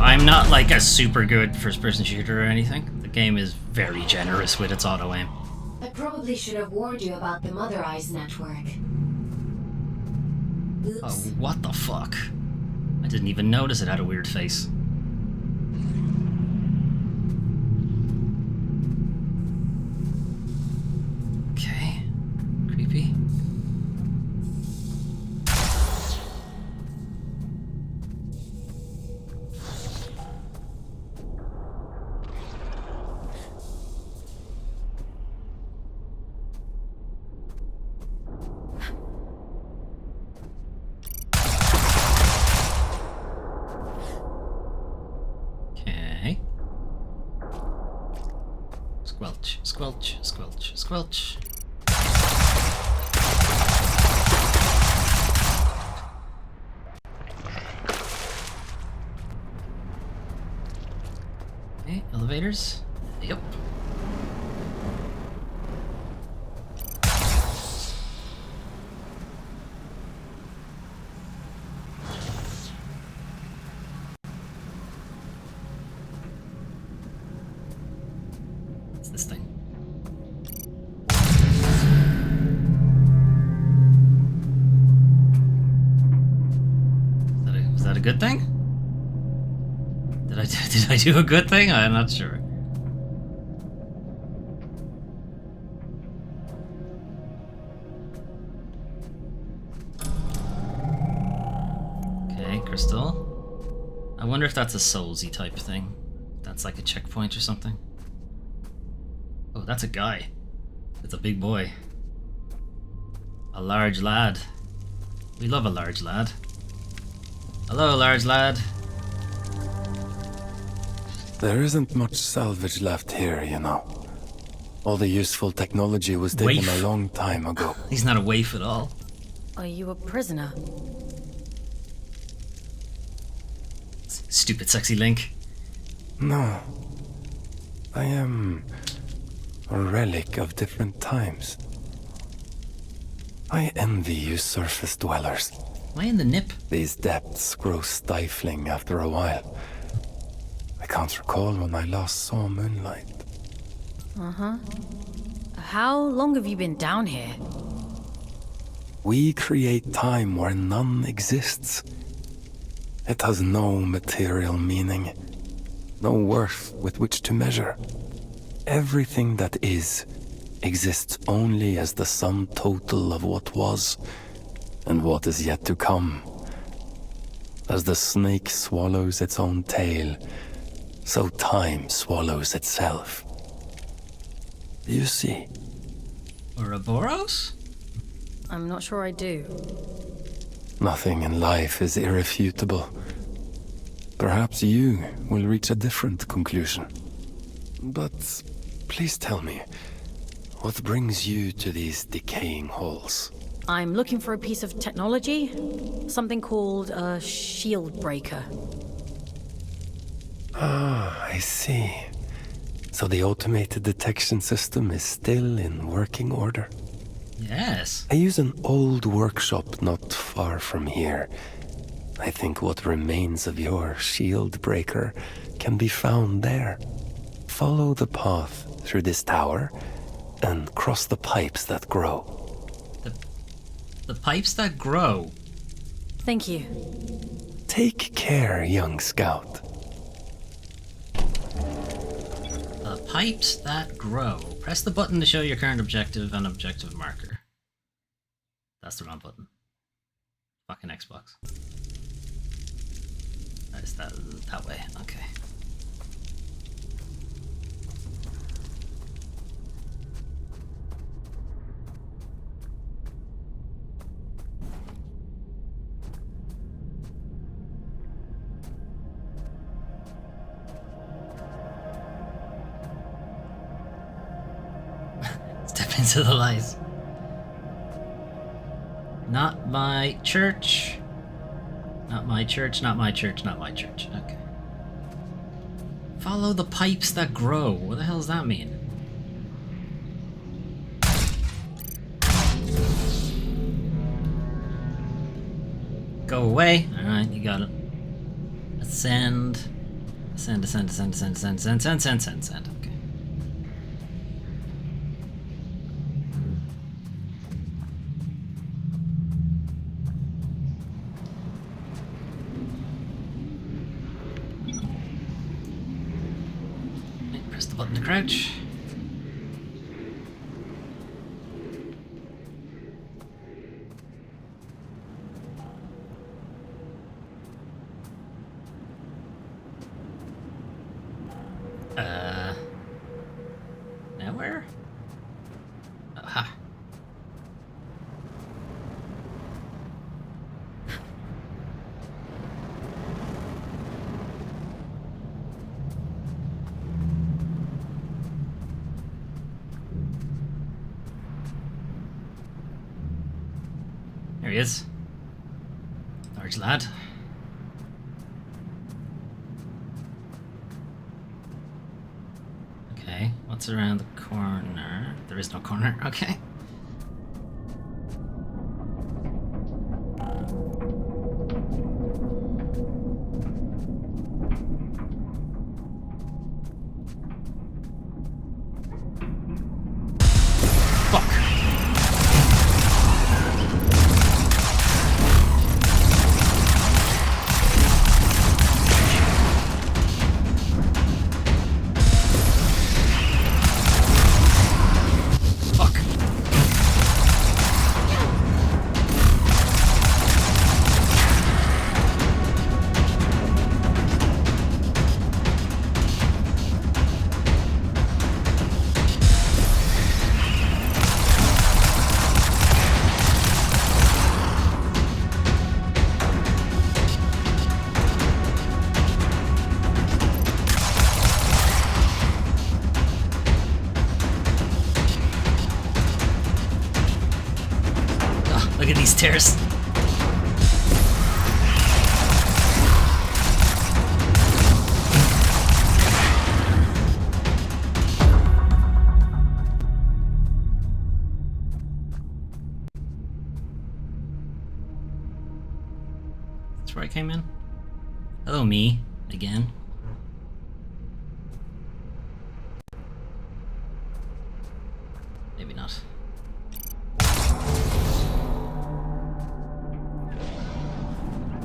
I'm not like a super good first-person shooter or anything. The game is very generous with its auto-aim. I probably should have warned you about the Mother Eyes network. Oops. Oh, what the fuck? I didn't even notice it had a weird face. Okay. Creepy. Squelch, squelch, squelch, squelch. Okay, elevators. Yep. What's this thing? Was that a good thing? Did I do a good thing? I'm not sure. Okay, crystal. I wonder if that's a Soulsy type thing. That's like a checkpoint or something. Oh, that's a guy. It's a big boy. A large lad. We love a large lad. Hello, large lad. There isn't much salvage left here, you know. All the useful technology was taken a long time ago. He's not a waif at all. Are you a prisoner? Stupid sexy Link. No. I am a relic of different times. I envy you surface dwellers. Why in the nip? These depths grow stifling after a while. I can't recall when I last saw moonlight. Uh-huh. How long have you been down here? We create time where none exists. It has no material meaning, no worth with which to measure. Everything that is exists only as the sum total of what was and what is yet to come. As the snake swallows its own tail, so time swallows itself. You see? Ouroboros? I'm not sure I do. Nothing in life is irrefutable. Perhaps you will reach a different conclusion. But please tell me, what brings you to these decaying halls? I'm looking for a piece of technology. Something called a shield breaker. Ah, I see. So the automated detection system is still in working order? Yes. I use an old workshop not far from here. I think what remains of your shield breaker can be found there. Follow the path through this tower and cross the pipes that grow. The pipes that grow? Thank you. Take care, young scout. The pipes that grow. Press the button to show your current objective and objective marker. That's the wrong button. Fucking Xbox. Is that way? Okay. Step into the light. Not my church. Not my church, not my church, not my church. Okay. Follow the pipes that grow. What the hell does that mean? Go away. Alright, you got it. Ascend. Ascend, ascend, ascend, ascend, ascend, ascend, ascend, ascend, ascend, ascend. Okay. Press the button to crouch. Now where? Aha. There he is. Large lad. Okay, what's around the corner? There is no corner, okay. Look at these stairs. That's where I came in. Hello, me. Again. Maybe not.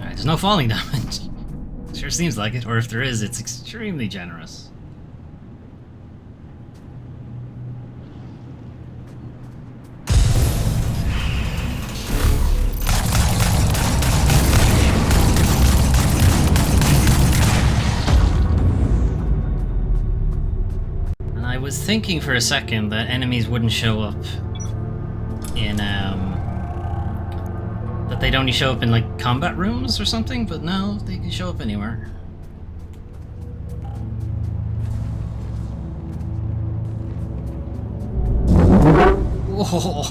There's no falling damage. Sure seems like it, or if there is, it's extremely generous. And I was thinking for a second that enemies wouldn't show up in, that they'd only show up in, like, combat rooms or something, but no, they can show up anywhere. Whoa!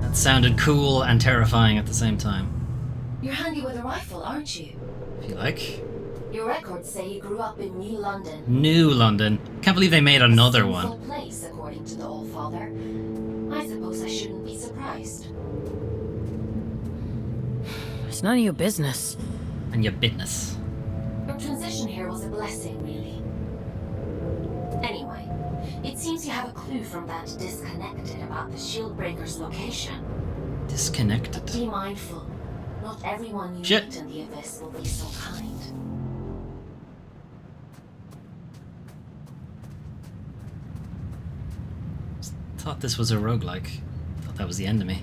That sounded cool and terrifying at the same time. You're handy with a rifle, aren't you? If you like. Your records say you grew up in New London. New London. Can't believe they made another one. Place, according to the All-Father. I suppose I shouldn't be surprised. It's none of your business. And your business. Your transition here was a blessing, really. Anyway, it seems you have a clue from that disconnected about the Shieldbreaker's location. Disconnected. Be mindful. Not everyone you meet in the Abyss will be so kind. Thought this was a roguelike. Thought that was the end of me.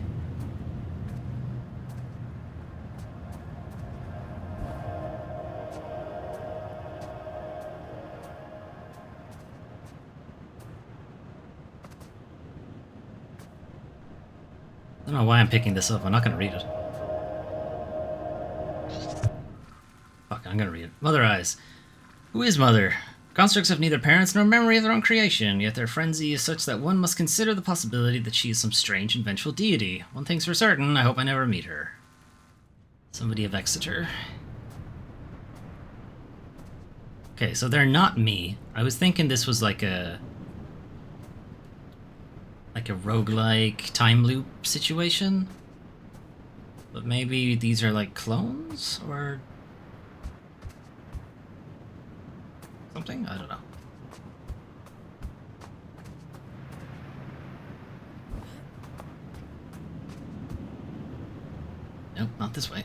I don't know why I'm picking this up. I'm not going to read it. Fuck, I'm going to read it. Mother Eyes. Who is Mother? Constructs have neither parents nor memory of their own creation, yet their frenzy is such that one must consider the possibility that she is some strange and vengeful deity. One thing's for certain, I hope I never meet her. Somebody of Exeter. Okay, so they're not me. I was thinking this was like a roguelike time loop situation. But maybe these are like clones or something? I don't know. Nope, not this way.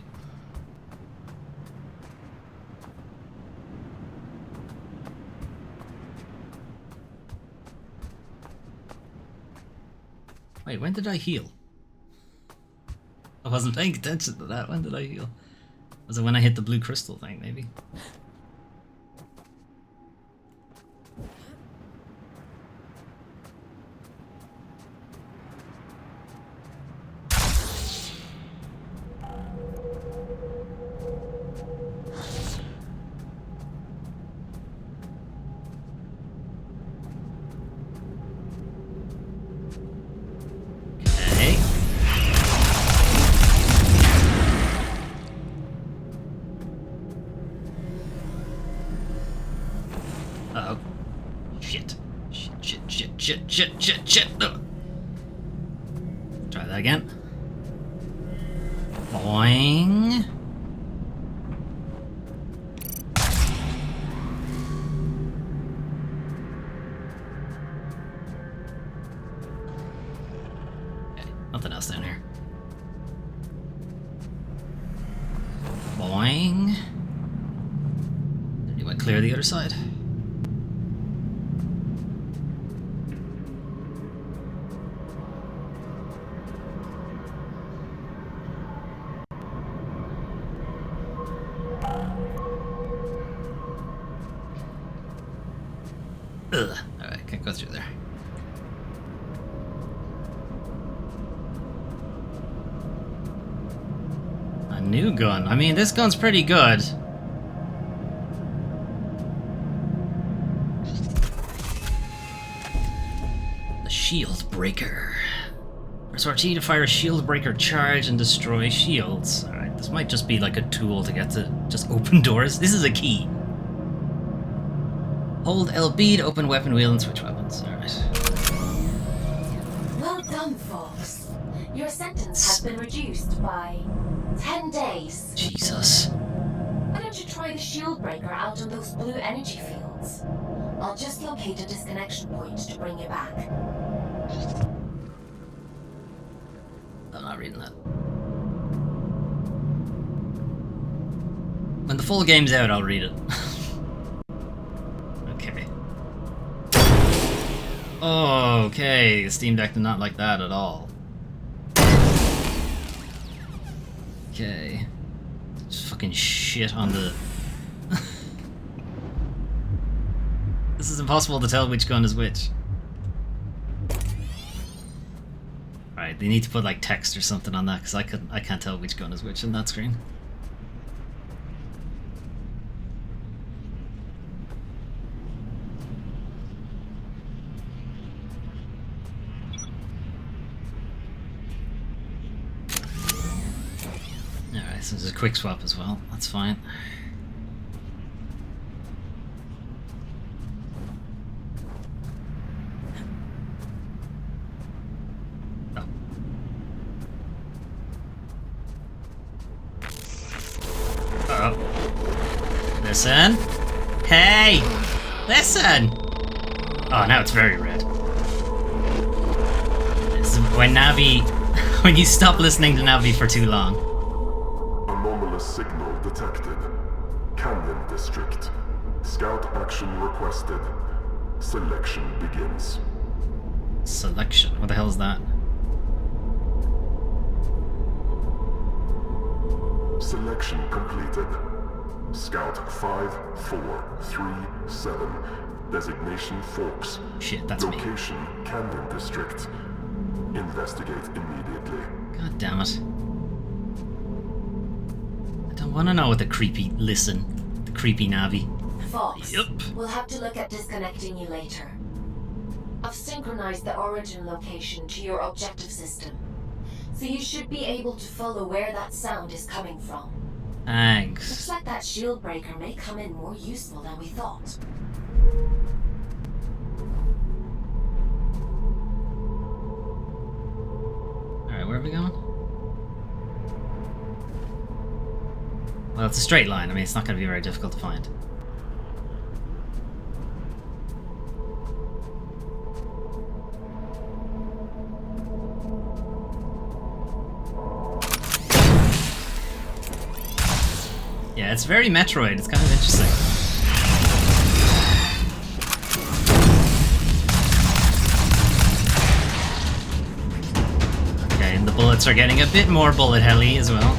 Wait, when did I heal? I wasn't paying attention to that. When did I heal? Was it when I hit the blue crystal thing, maybe? Uh-oh. Shit. Shit. No. Try that again. Boing. Okay, nothing else down here. Boing. You went clear the other side. Ugh. Alright, can't go through there. A new gun. I mean, this gun's pretty good. The Shield Breaker. Press RT to fire a Shield Breaker charge and destroy shields. Alright, this might just be like a tool to get to just open doors. This is a key. Hold LB to open weapon wheel and switch weapons. Alright. Well done, folks. Your sentence has been reduced by 10 days. Jesus. Why don't you try the shield breaker out on those blue energy fields? I'll just locate a disconnection point to bring you back. I'm not reading that. When the full game's out, I'll read it. Okay. Okay, the Steam Deck did not like that at all. Okay. Just fucking shit on the... This is impossible to tell which gun is which. Alright, they need to put like text or something on that, because I can't tell which gun is which on that screen. Alright, so there's a quick swap as well, that's fine. Listen. Hey! Listen! Oh, now it's very red. This is when Navi... when you stop listening to Navi for too long. Anomalous signal detected. Canyon District. Scout action requested. Selection begins. Selection? What the hell is that? Selection completed. Scout 5437. Designation Forks. Shit, that's me. Location Canyon District. Investigate immediately. God damn it. I don't want to know what the creepy... Listen. The creepy Navi. Fox, Yup. we'll have to look at disconnecting you later. I've synchronized the origin location to your objective system, so you should be able to follow where that sound is coming from. Thanks. Looks like that shield breaker may come in more useful than we thought. Alright, where are we going? Well, it's a straight line. I mean, it's not going to be very difficult to find. Yeah, it's very Metroid. It's kind of interesting. Okay, and the bullets are getting a bit more bullet helly as well.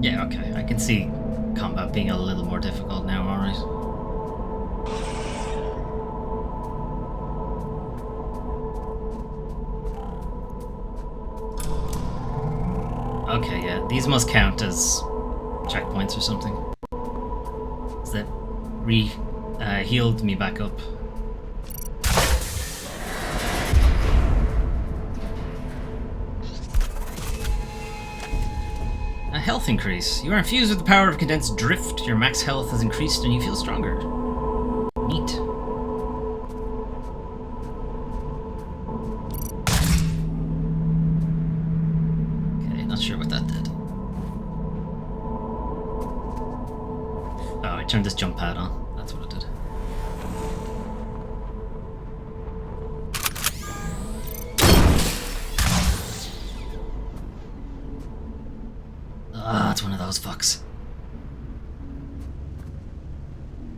Yeah, okay, I can see combat being a little more difficult now, alright. Okay, yeah, these must count as checkpoints or something. That healed me back up. A health increase. You are infused with the power of condensed drift. Your max health has increased and you feel stronger. Neat. Okay, not sure what that did. Oh, I turned this jump pad on. That's what it did. Ah, it's one of those fucks.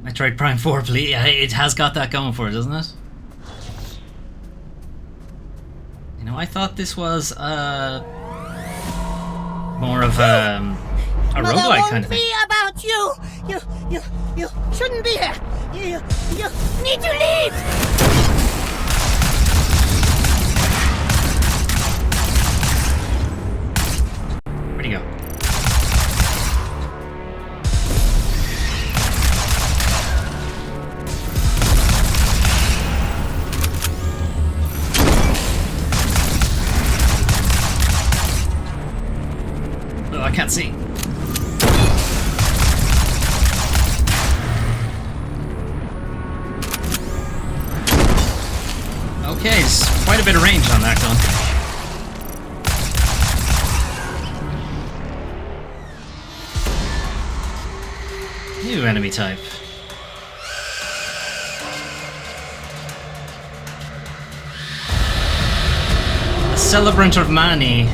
Metroid Prime 4, please. Yeah, it has got that going for it, doesn't it? You know, I thought this was more of a roguelike kind of thing. Be about you. You shouldn't be here. You need to leave. Where'd he go? Oh, I can't see. Okay, there's quite a bit of range on that gun. New enemy type. A celebrant of Mani.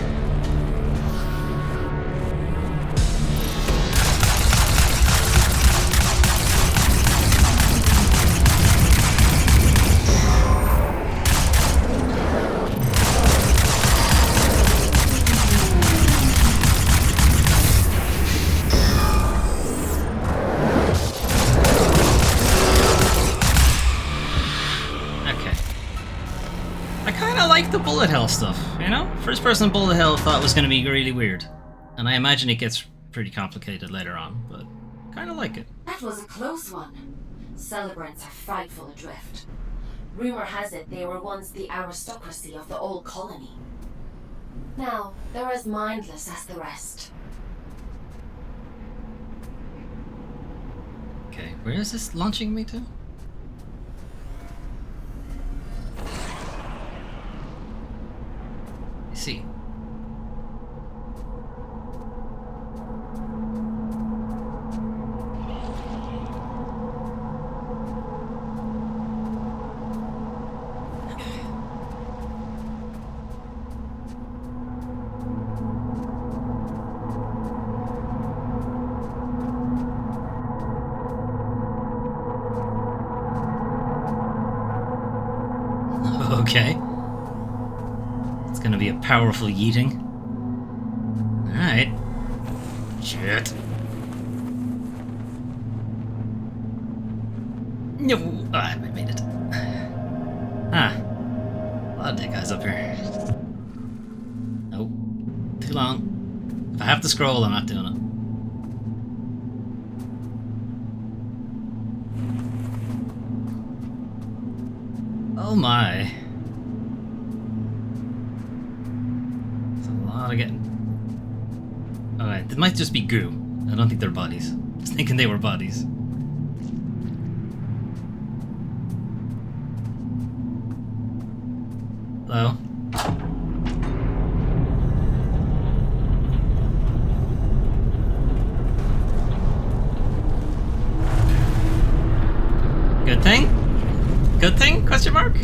The bullet hell stuff, you know? First person bullet hell thought was going to be really weird. And I imagine it gets pretty complicated later on, but kind of like it. That was a close one. Celebrants are frightful adrift. Rumor has it they were once the aristocracy of the old colony. Now, they're as mindless as the rest. Okay, where is this launching me to? I see. Okay. It's gonna be a powerful yeeting. Alright. Shit. No! Oh, I made it. Ah. A lot of dead guys up here. Nope. Too long. If I have to scroll, I'm not doing it. Oh my. There's a lot of getting... Alright, it might just be goo. I don't think they're bodies. I was thinking they were bodies. Hello? Good thing? Good thing? Question mark?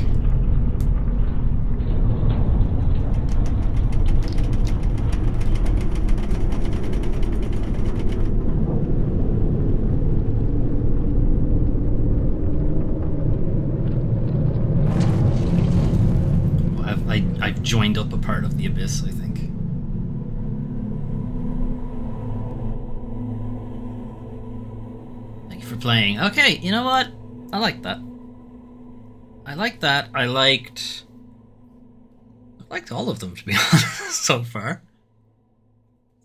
I've joined up a part of the abyss, I think. Thank you for playing. Okay, you know what? I like that. I like that. I liked all of them, to be honest, so far.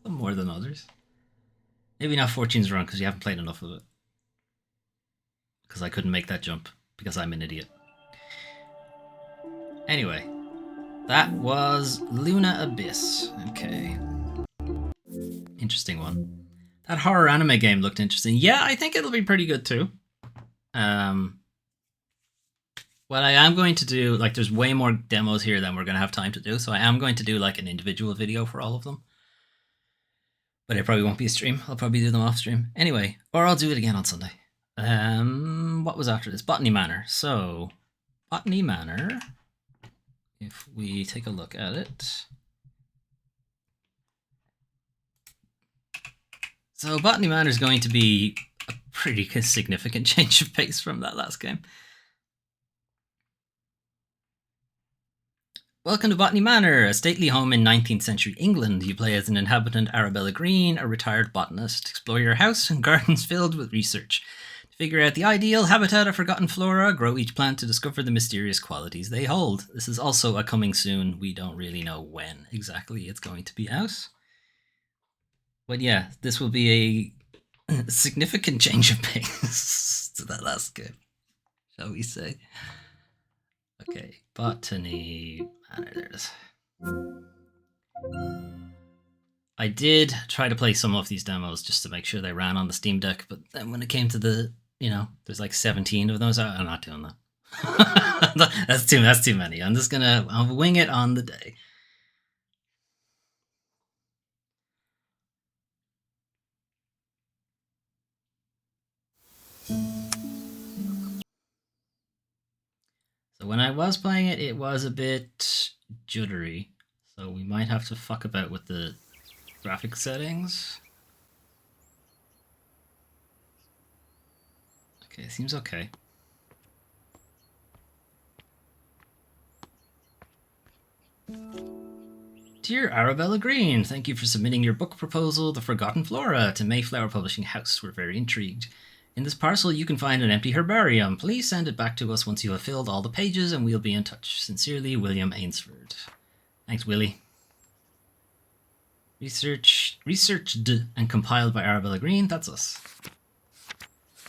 Some more than others. Maybe not Fortune's Run, because you haven't played enough of it. Because I couldn't make that jump, because I'm an idiot. Anyway. That was Luna Abyss. Okay. Interesting one. That horror anime game looked interesting. Yeah, I think it'll be pretty good too. What I am going to do, like, there's way more demos here than we're going to have time to do, so I am going to do, like, an individual video for all of them. But it probably won't be a stream. I'll probably do them off stream. Anyway, or I'll do it again on Sunday. What was after this? Botany Manor. So, Botany Manor, if we take a look at it. So, Botany Manor is going to be a pretty significant change of pace from that last game. Welcome to Botany Manor, a stately home in 19th century England. You play as an inhabitant, Arabella Green, a retired botanist. Explore your house and gardens filled with research. To figure out the ideal habitat of forgotten flora, grow each plant to discover the mysterious qualities they hold. This is also a coming soon. We don't really know when exactly it's going to be out. But yeah, this will be a significant change of pace to that last game, shall we say. Okay, Botany Manor, there it is. I did try to play some of these demos just to make sure they ran on the Steam Deck, but then when it came to the, you know, there's like 17 of those, I'm not doing that. That's too many. I'll wing it on the day. So when I was playing it, it was a bit juddery. So we might have to fuck about with the graphic settings. Okay, it seems okay. Dear Arabella Green, thank you for submitting your book proposal, The Forgotten Flora, to Mayflower Publishing House. We're very intrigued. In this parcel, you can find an empty herbarium. Please send it back to us once you have filled all the pages, and we'll be in touch. Sincerely, William Ainsford. Thanks, Willie. Researched and compiled by Arabella Green. That's us.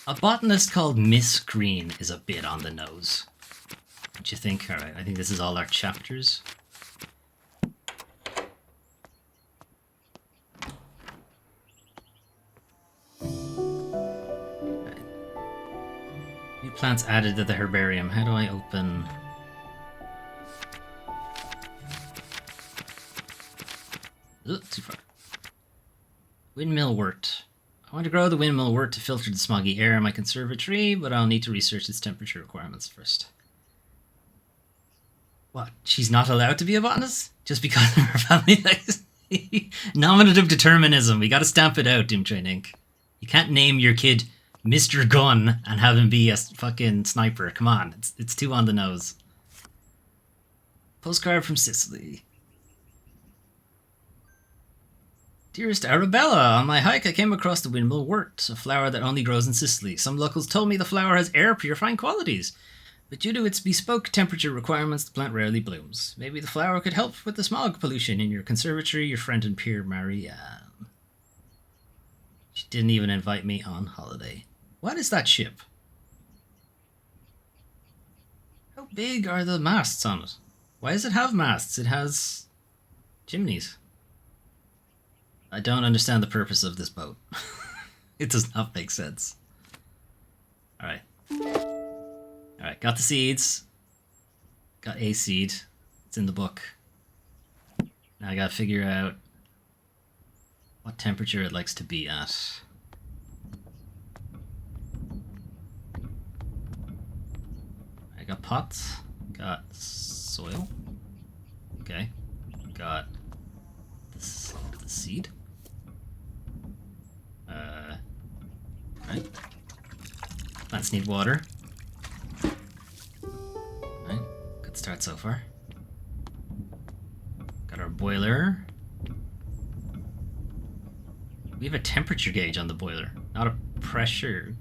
A botanist called Miss Green is a bit on the nose. What you think? Alright, I think this is all our chapters. Right. New plants added to the herbarium. How do I open... Ugh, too far. Windmill wort. I want to grow the windmill wort to filter the smoggy air in my conservatory, but I'll need to research its temperature requirements first. What? She's not allowed to be a botanist? Just because of her family legacy? Nominative determinism. We gotta stamp it out, Doomtrain Inc. You can't name your kid Mr. Gun and have him be a fucking sniper. Come on, it's too on the nose. Postcard from Sicily. Dearest Arabella, on my hike I came across the windmill wort, a flower that only grows in Sicily. Some locals told me the flower has air purifying qualities, but due to its bespoke temperature requirements, the plant rarely blooms. Maybe the flower could help with the smog pollution in your conservatory, your friend and peer Marianne. She didn't even invite me on holiday. What is that ship? How big are the masts on it? Why does it have masts? It has chimneys. I don't understand the purpose of this boat. It does not make sense. Alright. Alright, got the seeds. Got a seed. It's in the book. Now I gotta figure out what temperature it likes to be at. I got pots. Got soil. Okay. Got the seed. Right. Plants need water. Right. Good start so far. Got our boiler. We have a temperature gauge on the boiler, not a pressure.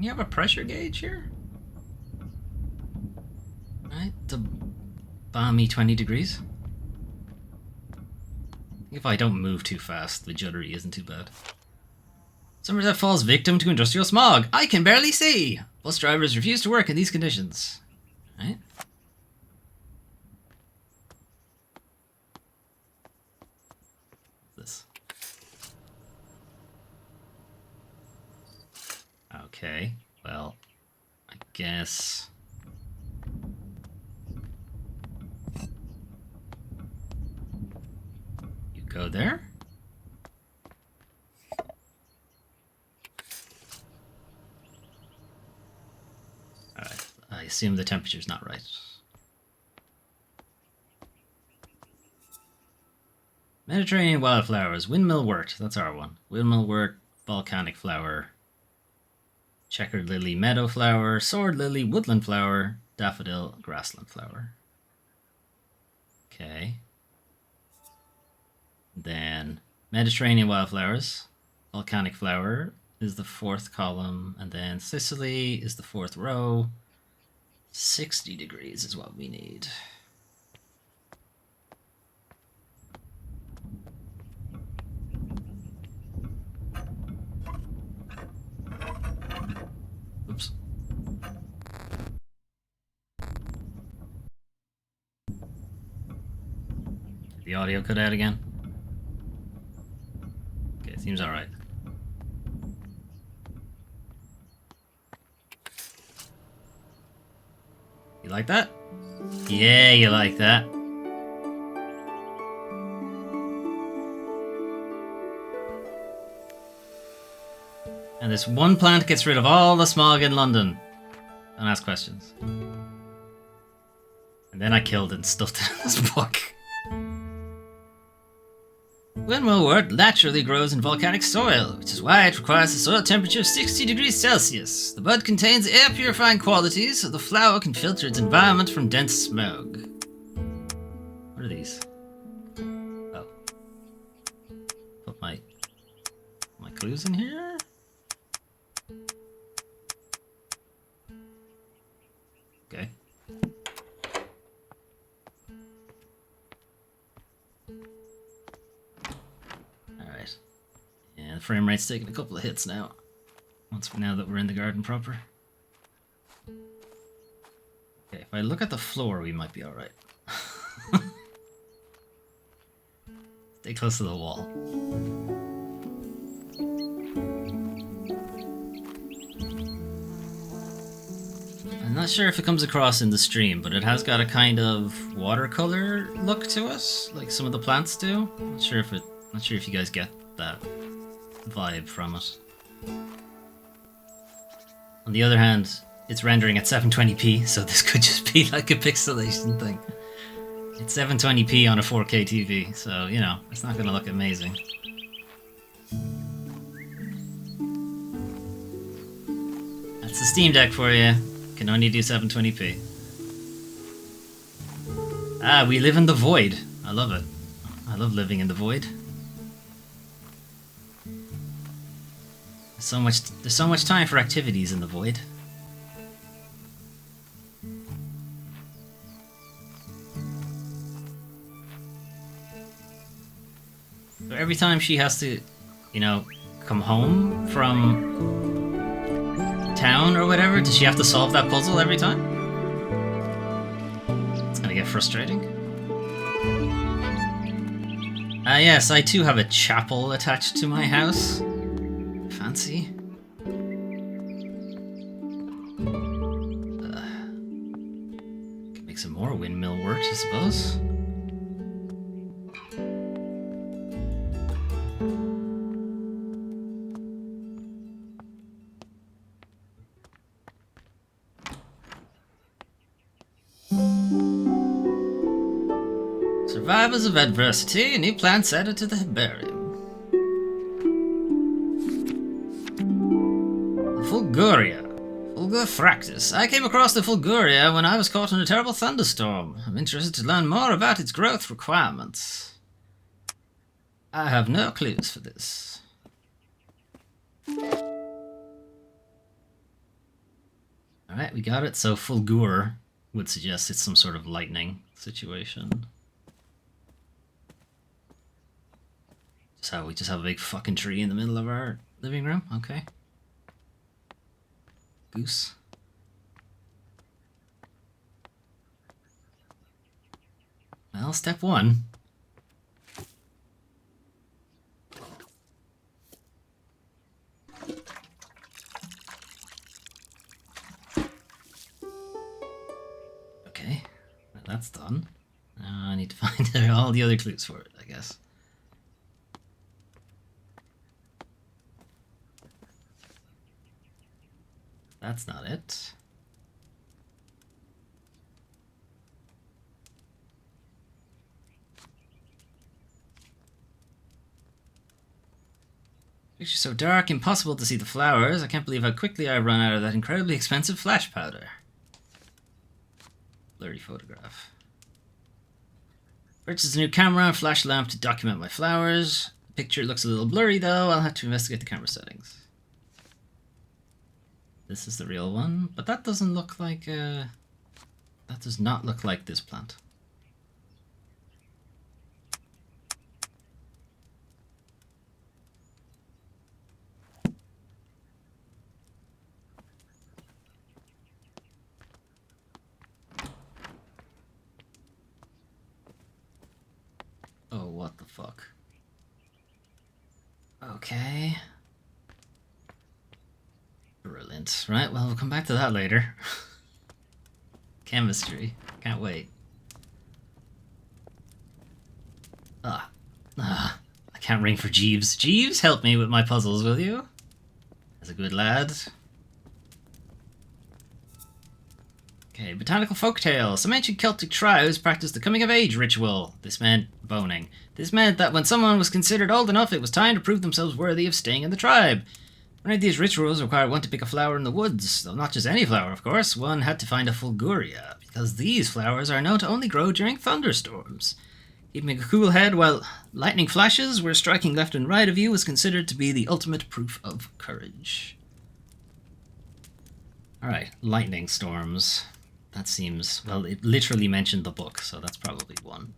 You have a pressure gauge here? Right, the balmy 20 degrees. If I don't move too fast, the juddery isn't too bad. Somerset falls victim to industrial smog. I can barely see! Bus drivers refuse to work in these conditions. Right? What's this? Okay, well, I guess... You go there? Alright, I assume the temperature's not right. Mediterranean wildflowers, windmill wort, that's our one. Windmill wort, volcanic flower, checkered lily, meadow flower, sword lily, woodland flower, daffodil, grassland flower. Okay. Then Mediterranean wildflowers, volcanic flower is the fourth column, and then Sicily is the fourth row. 60 degrees is what we need. Oops. Did the audio cut out again? Okay, seems alright. You like that? Yeah, you like that. And this one plant gets rid of all the smog in London. Don't ask questions. And then I killed it and stuffed it in this book. Windmill wort naturally grows in volcanic soil, which is why it requires a soil temperature of 60 degrees Celsius. The bud contains air purifying qualities, so the flower can filter its environment from dense smog. What are these? Oh. Put my clues in here? Okay. Alright. Yeah, the frame rate's taking a couple of hits now. Now that we're in the garden proper. Okay, If I look at the floor, we might be alright. Stay close to the wall. I'm not sure if it comes across in the stream, but it has got a kind of watercolor look to it, like some of the plants do. Not sure if you guys get that vibe from it. On the other hand, it's rendering at 720p, so this could just be like a pixelation thing. It's 720p on a 4K TV, so, you know, it's not going to look amazing. That's the Steam Deck for you. Can only do 720p. Ah, we live in the void. I love it. I love living in the void. There's so much time for activities in the void. So every time she has to, you know, come home from town or whatever, does she have to solve that puzzle every time? It's gonna get frustrating. Ah yes, I too have a chapel attached to my house. Fancy. Could make some more windmill work, I suppose. Survivors of adversity, new plants added to the herbarium. The Fulguria. Fulgurfractus. I came across the Fulguria when I was caught in a terrible thunderstorm. I'm interested to learn more about its growth requirements. I have no clues for this. Alright, we got it. So Fulgur would suggest it's some sort of lightning situation. So we just have a big fucking tree in the middle of our living room? Okay. Goose. Well, step one. Okay, well, that's done. Now I need to find all the other clues for it, I guess. That's not it. Picture's so dark, impossible to see the flowers. I can't believe how quickly I run out of that incredibly expensive flash powder. Blurry photograph. Purchased a new camera and flash lamp to document my flowers. The picture looks a little blurry though. I'll have to investigate the camera settings. This is the real one, but that doesn't look like, that does not look like this plant. Oh, what the fuck? Okay. Brilliant. Right, well, we'll come back to that later. Chemistry. Can't wait. I can't ring for Jeeves. Jeeves, help me with my puzzles, will you? As a good lad. Okay, botanical folktale. Some ancient Celtic tribes practiced the coming-of-age ritual. This meant boning. This meant that when someone was considered old enough, it was time to prove themselves worthy of staying in the tribe. One of these rituals required one to pick a flower in the woods, though not just any flower, of course. One had to find a Fulguria, because these flowers are known to only grow during thunderstorms. Keeping a cool head while lightning flashes were striking left and right of you was considered to be the ultimate proof of courage. Alright, lightning storms. That seems... well, it literally mentioned the book, so that's probably one.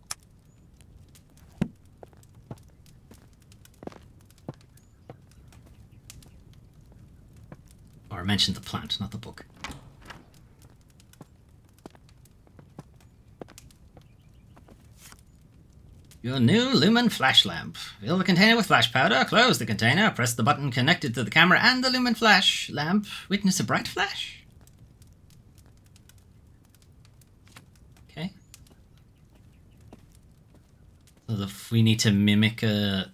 Or mentioned the plant, not the book. Your new Lumen flash lamp. Fill the container with flash powder, close the container, press the button connected to the camera and the Lumen flash lamp. Witness a bright flash. Okay. So we need to mimic a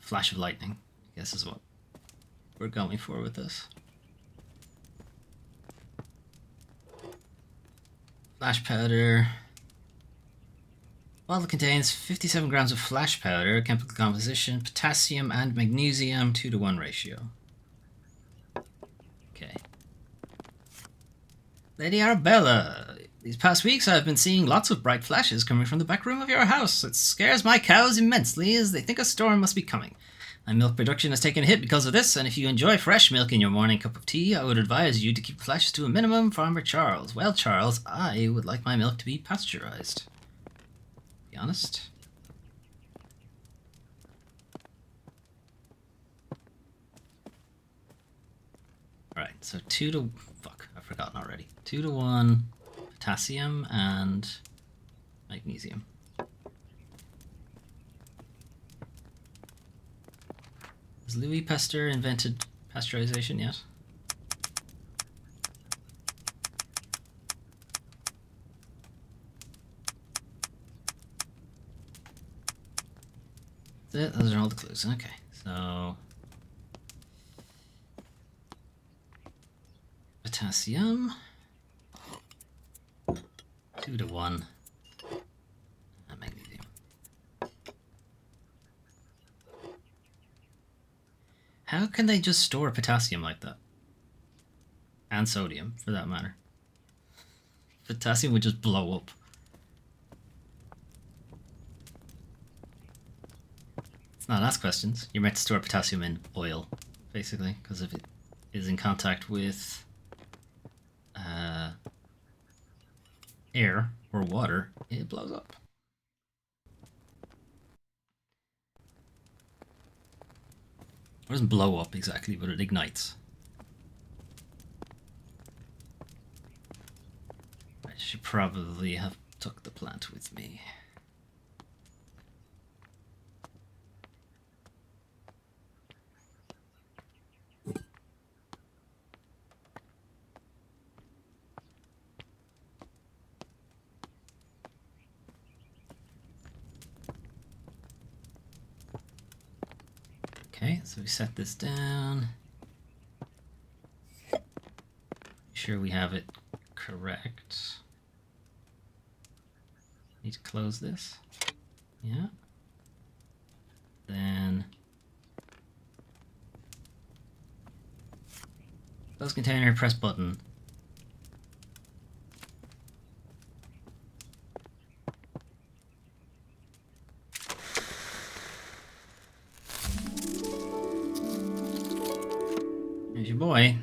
flash of lightning, I guess is what we're going for with this. Flash powder. Bottle contains 57 grams of flash powder, chemical composition, potassium and magnesium, 2:1 ratio. Okay. Lady Arabella, these past weeks I've been seeing lots of bright flashes coming from the back room of your house. It scares my cows immensely as they think a storm must be coming. My milk production has taken a hit because of this, and if you enjoy fresh milk in your morning cup of tea, I would advise you to keep flashes to a minimum. Farmer Charles. Well, Charles, I would like my milk to be pasteurized. Be honest. Alright, so 2 to... Fuck, I've forgotten already. 2:1 potassium and magnesium. Has Louis Pasteur invented pasteurization yet? That's it. Those are all the clues. Okay, so potassium 2:1 and magnesium. How can they just store potassium like that? And sodium, for that matter. Potassium would just blow up. Let's not ask questions. You're meant to store potassium in oil, basically, because if it is in contact with air or water, it blows up. It doesn't blow up exactly, but it ignites. I should probably have took the plant with me. Okay, so we set this down. Make sure we have it correct. Need to close this. Yeah. Then close container, press button. There's your boy.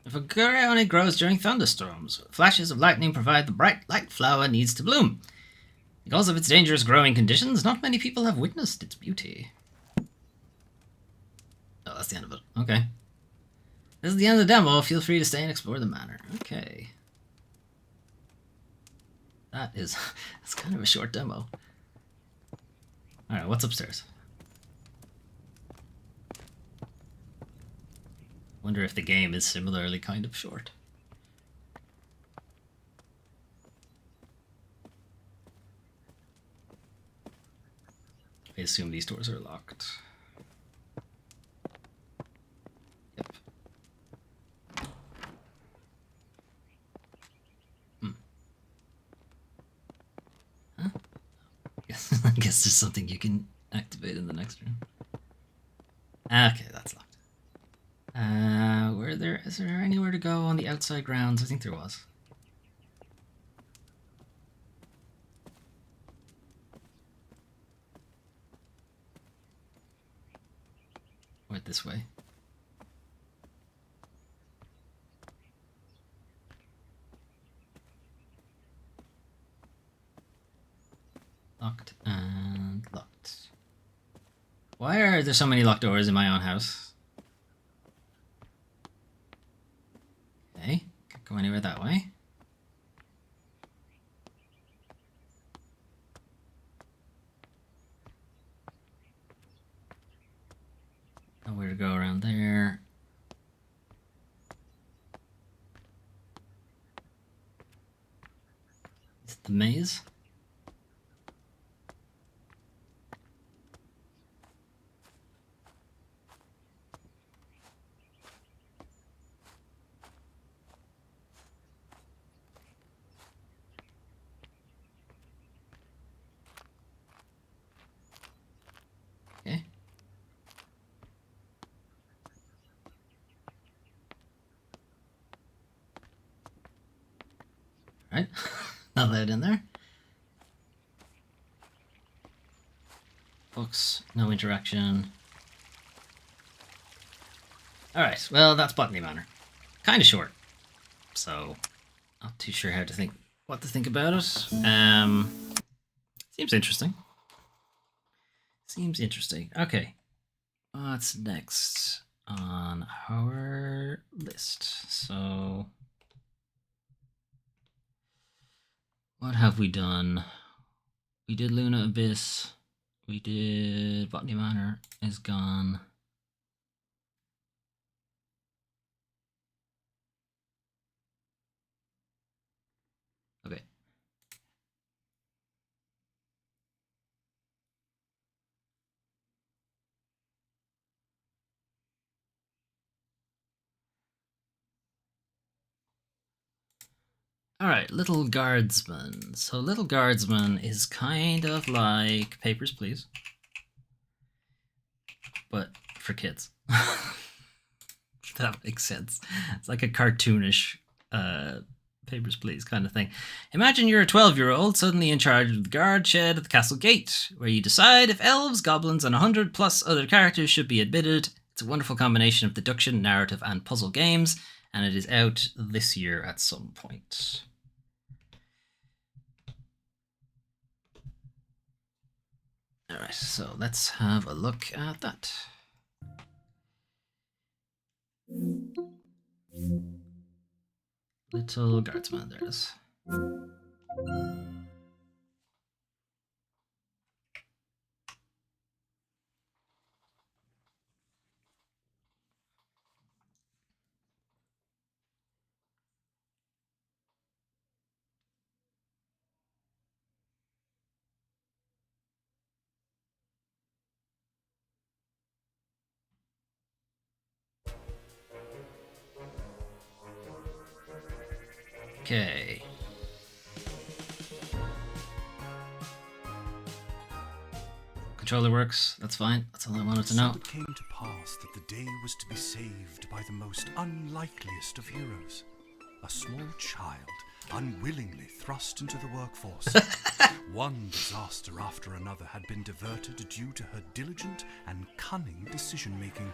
The Figure only grows during thunderstorms. Flashes of lightning provide the bright light flower needs to bloom. Because of its dangerous growing conditions, not many people have witnessed its beauty. Oh, that's the end of it. Okay. This is the end of the demo. Feel free to stay and explore the manor. Okay. That's kind of a short demo. Alright, what's upstairs? Wonder if the game is similarly kind of short. I assume these doors are locked. Yep. Huh? I guess there's something you can activate in the next room. Okay, that's locked. Is there anywhere to go on the outside grounds? I think there was. Went this way. Locked and locked. Why are there so many locked doors in my own house? over that way. Nowhere to go around there. Is it the maze? Okay. Right. Not allowed in there. Books, no interaction. Alright, well, that's Botany Manor. Kind of short. So, not too sure what to think about it. Seems interesting. Seems interesting. Okay. What's next on our list? So, what have we done? We did Luna Abyss. We did Botany Manor is gone. Okay. Alright, Little Guardsman. So Little Guardsman is kind of like Papers, Please. But for kids. If that makes sense. It's like a cartoonish Papers, Please kind of thing. Imagine you're a 12-year-old suddenly in charge of the guard shed at the castle gate, where you decide if elves, goblins, and 100 plus other characters should be admitted. It's a wonderful combination of deduction, narrative, and puzzle games, and it is out this year at some point. Alright, so let's have a look at that. Little Guardsman, there it is. Okay. Controller works, that's fine. That's all I wanted to know. So it came to pass that the day was to be saved by the most unlikeliest of heroes. A small child, unwillingly thrust into the workforce. One disaster after another had been diverted due to her diligent and cunning decision-making.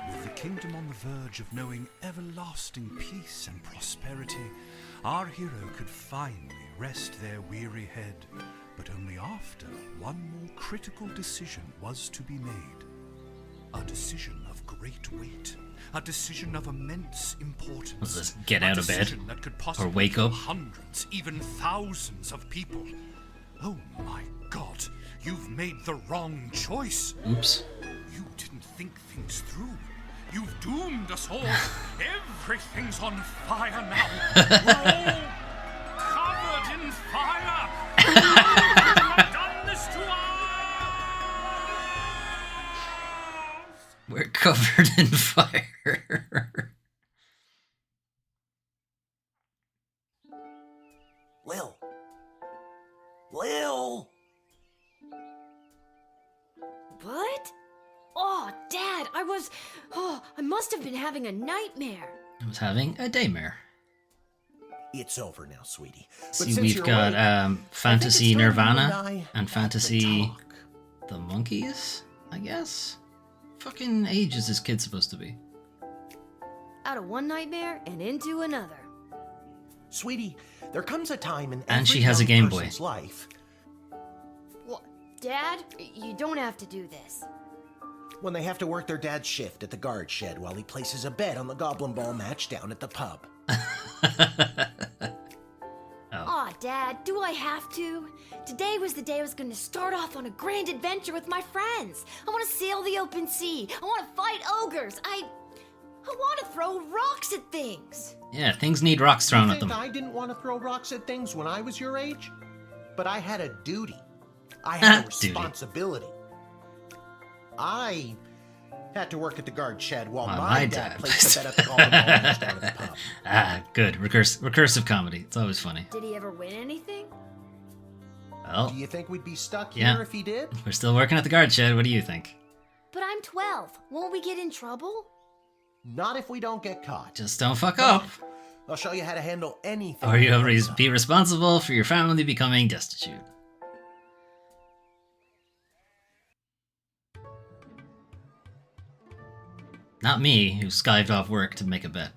With the kingdom on the verge of knowing everlasting peace and prosperity, our hero could finally rest their weary head, but only after one more critical decision was to be made. A decision of great weight. A decision of immense importance. Was this get out of bed? That could or wake up? Hundreds, even thousands of people. Oh my God, you've made the wrong choice. Oops. You didn't think things through. You've doomed us all. Everything's on fire now. We're all covered in fire. You have done this to us. We're covered in fire. Lil! What? Oh, Dad, I must have been having a nightmare. I was having a daymare. It's over now, sweetie. See, we've got Fantasy Nirvana and Fantasy the Monkeys, I guess? Fucking age is this kid supposed to be? Out of one nightmare and into another. Sweetie, there comes a time in and every she has a young Game Boy. person's life. What? Dad, you don't have to do this. When they have to work their dad's shift at the guard shed while he places a bet on the Goblin Ball match down at the pub. Aw, Dad, do I have to? Today was the day I was gonna start off on a grand adventure with my friends. I wanna sail the open sea. I wanna fight ogres. I wanna throw rocks at things. Yeah, things need rocks thrown at them. I didn't want to throw rocks at things when I was your age, but I had a duty. I had a responsibility. I had to work at the guard shed while my dad placed the bet at the golden ball down at the pub. Ah, good. Recursive comedy. It's always funny. Did he ever win anything? Well, do you think we'd be stuck here if he did? We're still working at the guard shed. What do you think? But I'm 12. Won't we get in trouble? Not if we don't get caught. Just don't fuck up. I'll show you how to handle anything. Or you'll be responsible for your family becoming destitute. Not me, who skived off work to make a bet.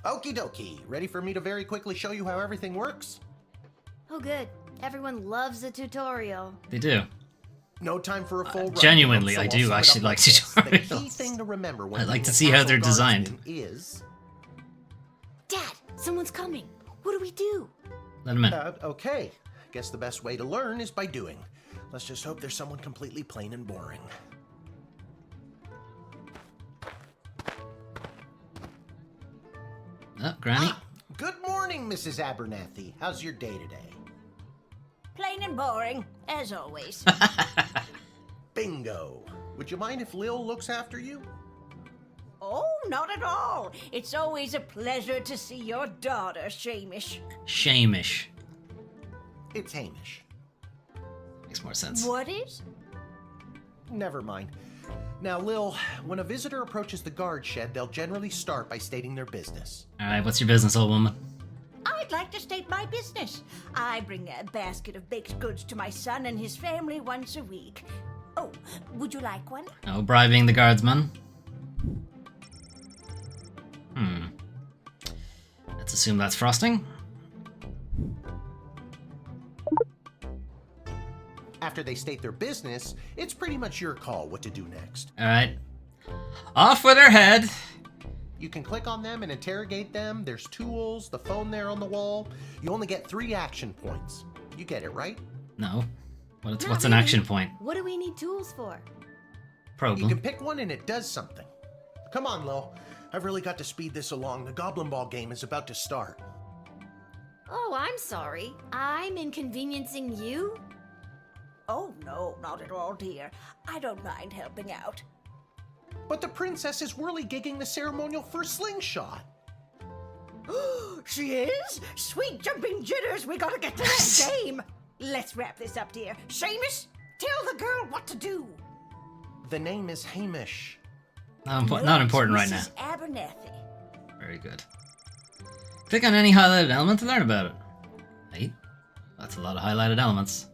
Okie dokie. Ready for me to very quickly show you how everything works? Oh, good. Everyone loves a tutorial. They do. No time for a full run. Genuinely, so I I'll do sum it actually up like this. tutorials. The key thing to remember when I like being to a see how they're castle designed. guardsman is... Dad, someone's coming. What do we do? Let him in. Okay. Guess the best way to learn is by doing. Let's just hope there's someone completely plain and boring. Oh, Granny. Good morning, Mrs. Abernathy. How's your day today? Plain and boring, as always. Bingo. Would you mind if Lil looks after you? Oh, not at all. It's always a pleasure to see your daughter, Shamish. Shamish. It's Hamish. Makes more sense. What is? Never mind. Now, Lil, when a visitor approaches the guard shed, they'll generally start by stating their business. Alright, what's your business, old woman? I'd like to state my business. I bring a basket of baked goods to my son and his family once a week. Oh, would you like one? Oh, bribing the guardsman. Let's assume that's frosting. After they state their business, it's pretty much your call what to do next. Alright. Off with her head. You can click on them and interrogate them. There's tools, the phone there on the wall. You only get 3 action points. You get it, right? No. What's Not an really. action point? What do we need tools for? Probe You them. can pick one and it does something. Come on, Lil. I've really got to speed this along. The Goblin Ball game is about to start. Oh, I'm sorry. I'm inconveniencing you? Oh, no, not at all, dear. I don't mind helping out. But the princess is whirly-gigging the ceremonial first slingshot. She is? Sweet jumping jitters, we gotta get to that game. Let's wrap this up, dear. Seamus, tell the girl what to do. The name is Hamish. Not important right now. Mrs. Abernathy. Very good. Click on any highlighted element to learn about it. Hey, that's a lot of highlighted elements.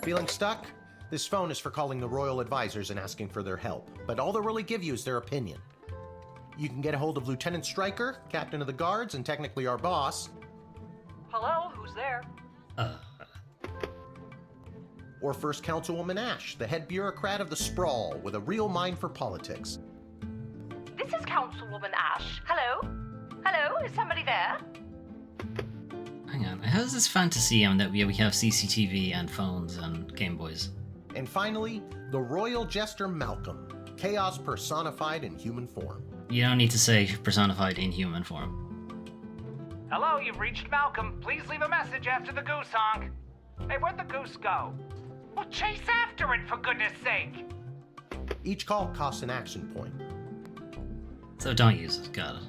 Feeling stuck? This phone is for calling the royal advisors and asking for their help, but all they'll really give you is their opinion. You can get a hold of Lieutenant Stryker, captain of the guards, and technically our boss. Hello, who's there? Or First Councilwoman Ash, the head bureaucrat of the Sprawl, with a real mind for politics. This is Councilwoman Ash. Hello? Hello, is somebody there? Hang on, how's this fantasy that we have CCTV and phones and Game Boys? And finally, the royal jester Malcolm, chaos personified in human form. You don't need to say personified in human form. Hello, you've reached Malcolm. Please leave a message after the goose honk. Hey, where'd the goose go? Well, chase after it, for goodness sake! Each call costs an action point. So don't use it, got it.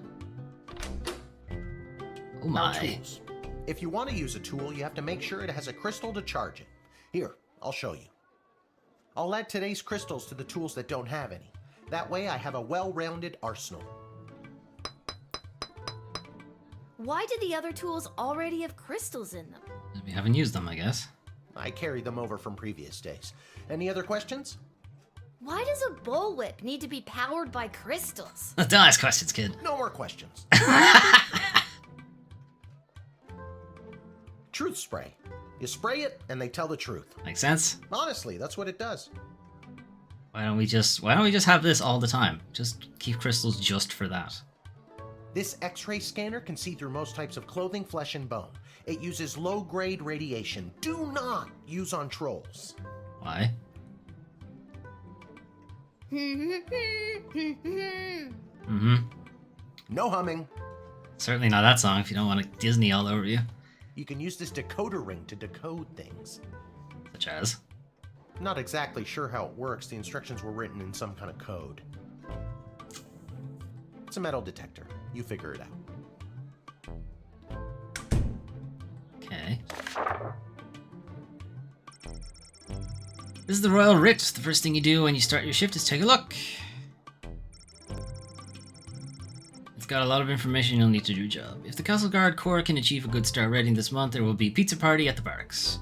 Oh Now, my. tools. If you want to use a tool, you have to make sure it has a crystal to charge it. Here, I'll show you. I'll add today's crystals to the tools that don't have any. That way I have a well-rounded arsenal. Why do the other tools already have crystals in them? We haven't used them, I guess. I carried them over from previous days. Any other questions? Why does a bullwhip need to be powered by crystals? Don't ask questions, kid. No more questions. Truth spray. You spray it and they tell the truth. Makes sense. Honestly, that's what it does. Why don't we just have this all the time? Just keep crystals just for that. This X-ray scanner can see through most types of clothing, flesh, and bone. It uses low-grade radiation. Do not use on trolls. Why? No humming. Certainly not that song if you don't want a Disney all over you. You can use this decoder ring to decode things. Such as? Not exactly sure how it works. The instructions were written in some kind of code. It's a metal detector. You figure it out. Okay. This is the Royal Writ. The first thing you do when you start your shift is take a look. It's got a lot of information you'll need to do your job. If the Castle Guard Corps can achieve a good star rating this month, there will be a pizza party at the barracks.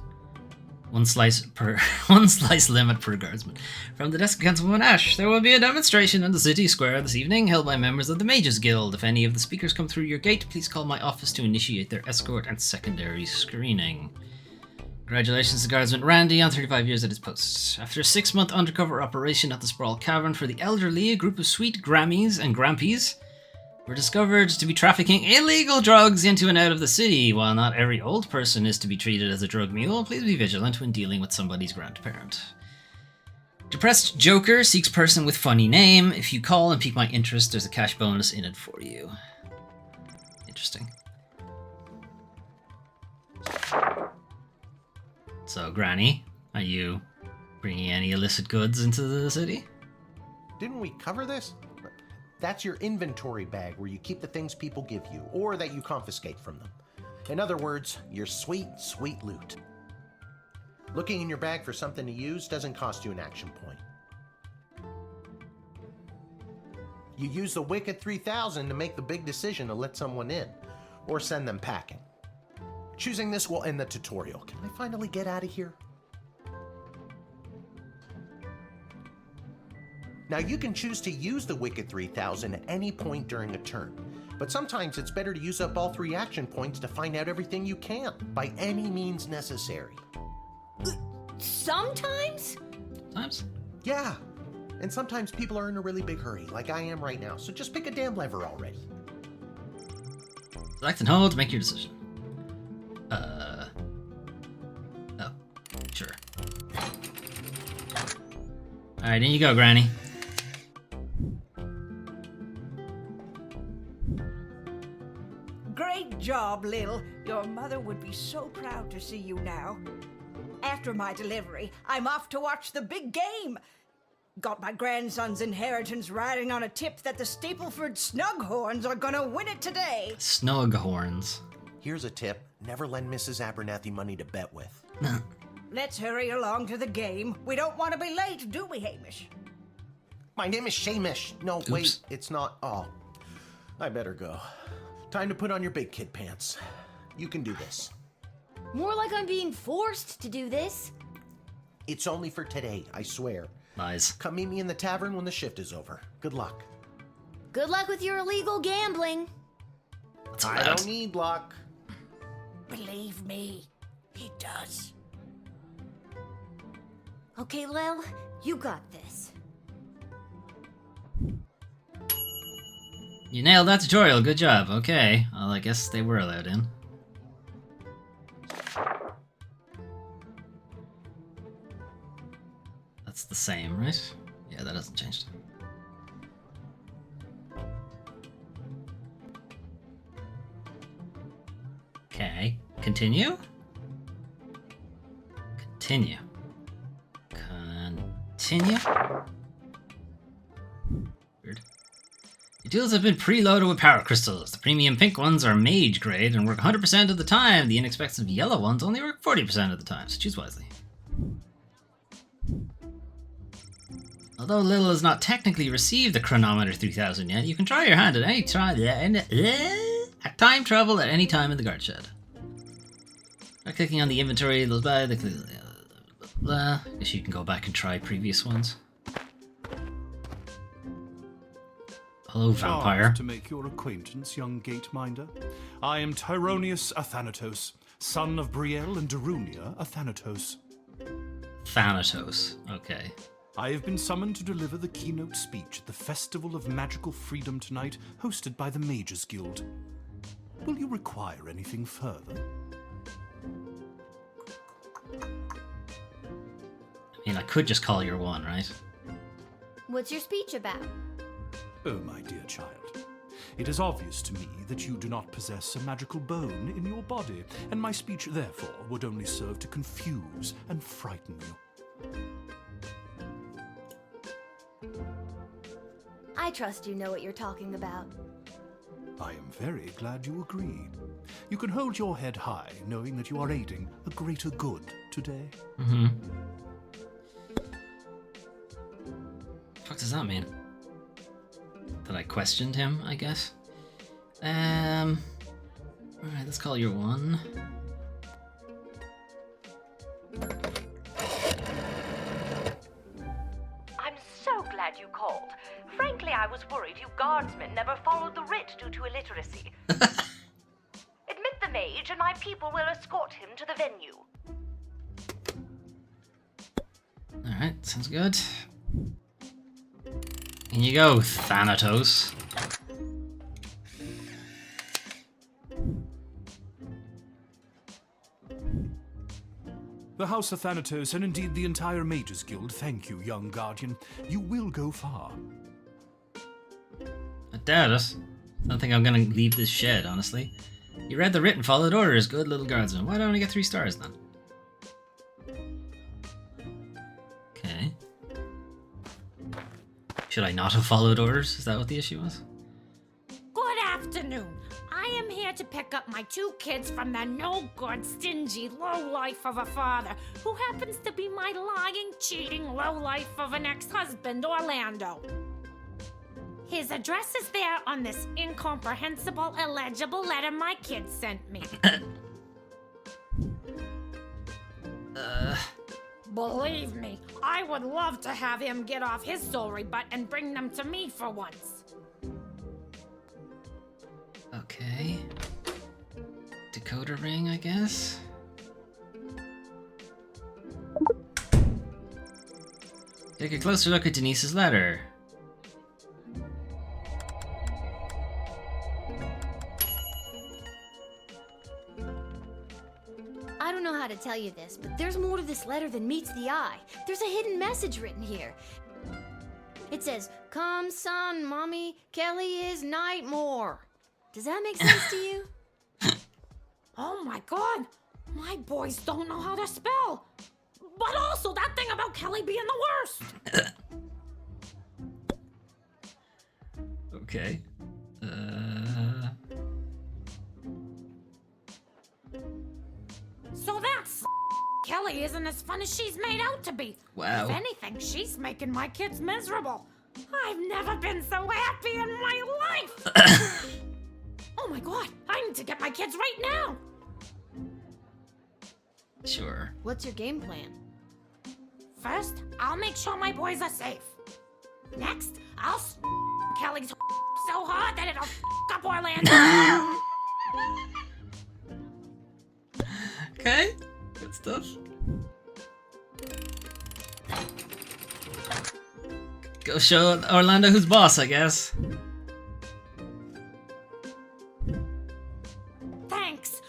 One slice limit per guardsman. From the desk of Councilwoman Ash, there will be a demonstration in the city square this evening held by members of the Mages Guild. If any of the speakers come through your gate, please call my office to initiate their escort and secondary screening. Congratulations to Guardsman Randy on 35 years at his post. After a 6-month undercover operation at the Sprawl Cavern for the elderly, a group of sweet Grammies and Grampies were discovered to be trafficking illegal drugs into and out of the city. While not every old person is to be treated as a drug mule, please be vigilant when dealing with somebody's grandparent. Depressed Joker seeks person with funny name. If you call and pique my interest, there's a cash bonus in it for you. Interesting. So, Granny, are you bringing any illicit goods into the city? Didn't we cover this? That's your inventory bag where you keep the things people give you, or that you confiscate from them. In other words, your sweet, sweet loot. Looking in your bag for something to use doesn't cost you an action point. You use the Wicked 3000 to make the big decision to let someone in, or send them packing. Choosing this will end the tutorial. Can I finally get out of here? Now, you can choose to use the Wicked 3000 at any point during a turn, but sometimes it's better to use up all 3 action points to find out everything you can, by any means necessary. Sometimes? Sometimes? Yeah, and sometimes people are in a really big hurry, like I am right now, so just pick a damn lever already. Select and hold to make your decision. Oh, sure. Alright, in you go, Granny. Great job, Lil. Your mother would be so proud to see you now. After my delivery, I'm off to watch the big game. Got my grandson's inheritance riding on a tip that the Stapleford Snughorns are gonna win it today. Snughorns. Here's a tip. Never lend Mrs. Abernathy money to bet with. Let's hurry along to the game. We don't want to be late, do we, Hamish? My name is Shamish. No, Oops. wait, it's not. Oh, I better go. Time to put on your big kid pants. You can do this. More like I'm being forced to do this. It's only for today, I swear. Lies. Come meet me in the tavern when the shift is over. Good luck. Good luck with your illegal gambling. I don't need luck. Believe me, he does. Okay, Lil, you got this. You nailed that tutorial, good job. Okay, well, I guess they were allowed in. That's the same, right? Yeah, that hasn't changed. Okay, continue. Continue. Continue. Weird. Your tools have been preloaded with power crystals. The premium pink ones are mage grade and work 100% of the time. The inexpensive yellow ones only work 40% of the time, so choose wisely. Although Lil has not technically received the Chronometer 3000 yet, you can try your hand at any time. Time travel at any time in the guard shed. By clicking on the inventory, those by the I guess you can go back and try previous ones. Hello, vampire. Charmed to make your acquaintance, young Gateminder. I am Tyronius Athanatos, son of Brielle and Darunia Athanatos. Thanatos. Okay. I have been summoned to deliver the keynote speech at the Festival of Magical Freedom tonight, hosted by the Mages Guild. Will you require anything further? I mean, I could just call your one, right? What's your speech about? Oh, my dear child. It is obvious to me that you do not possess a magical bone in your body, and my speech, therefore, would only serve to confuse and frighten you. I trust you know what you're talking about. I am very glad you agree. You can hold your head high, knowing that you are aiding a greater good today. Mm-hmm. What does that mean? That I questioned him, I guess? Alright, let's call your one. I'm so glad you called. Frankly, I was worried you guardsmen never followed the writ due to illiteracy. Admit the mage and my people will escort him to the venue. Alright, sounds good. In you go, Thanatos. The House of Thanatos, and indeed the entire Mages Guild, thank you, young guardian. You will go far. I doubt it. I don't think I'm gonna leave this shed, honestly. You read the written followed orders, good little guardsman. Why don't I get 3 stars then? Okay. Should I not have followed orders? Is that what the issue was? Good afternoon. I am here to pick up my 2 kids from the no-good, stingy lowlife of a father, who happens to be my lying, cheating lowlife of an ex-husband, Orlando. His address is there on this incomprehensible, illegible letter my kids sent me. Believe me, I would love to have him get off his sorry butt and bring them to me for once. Okay. Decoder ring, I guess? Take a closer look at Denise's letter. I don't know how to tell you this, but there's more to this letter than meets the eye. There's a hidden message written here. It says, "Come, son, mommy, Kelly is Nightmare." Does that make sense to you? Oh my god! My boys don't know how to spell! But also that thing about Kelly being the worst! Okay. So that's Kelly isn't as fun as she's made out to be. Wow. If anything, she's making my kids miserable. I've never been so happy in my life! Oh my god, I need to get my kids right now! Sure. What's your game plan? First, I'll make sure my boys are safe. Next, I'll Kelly's so hard that it'll up Orlando. Okay, good stuff. Go show Orlando who's boss, I guess. Thanks.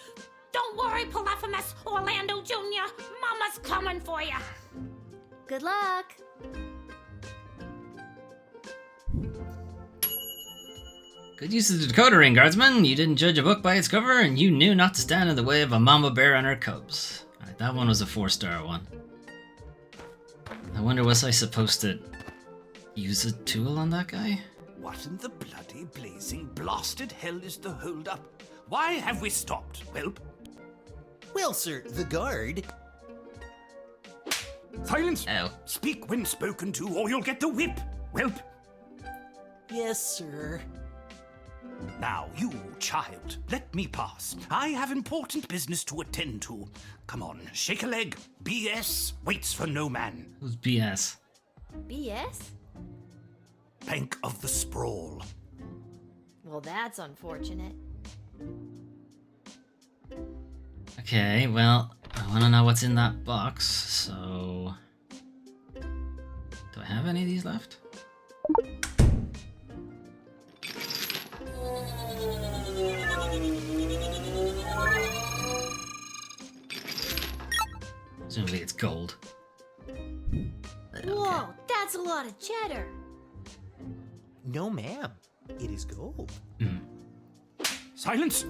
Don't worry, Polyphemus, Orlando Jr. Mama's coming for you. Good luck. Good use of the decoder ring, guardsman. You didn't judge a book by its cover, and you knew not to stand in the way of a mama bear and her cubs. Alright, that one was a 4-star one. I wonder, was I supposed to use a tool on that guy? What in the bloody blazing blasted hell is the hold-up? Why have we stopped, Whelp? Well, sir, the guard... Silence! Ow. Speak when spoken to, or you'll get the whip, Whelp! Yes, sir. Now, you, child, let me pass. I have important business to attend to. Come on, shake a leg. BS waits for no man. Who's BS? BS? Bank of the Sprawl. Well, that's unfortunate. Okay, well, I want to know what's in that box, so... Do I have any of these left? Presumably it's gold. Whoa, that's a lot of cheddar. No, ma'am. It is gold. Silence!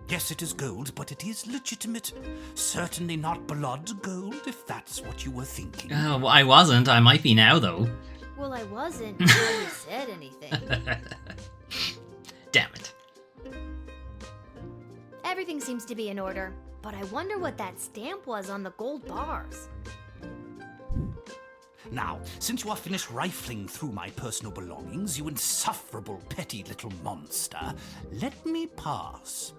Yes, it is gold, but it is legitimate. Certainly not blood gold, if that's what you were thinking. Well, I wasn't. I might be now, though. Well, I wasn't until you said anything. Damn it. Everything seems to be in order, but I wonder what that stamp was on the gold bars. Now, since you are finished rifling through my personal belongings, you insufferable petty little monster, let me pass.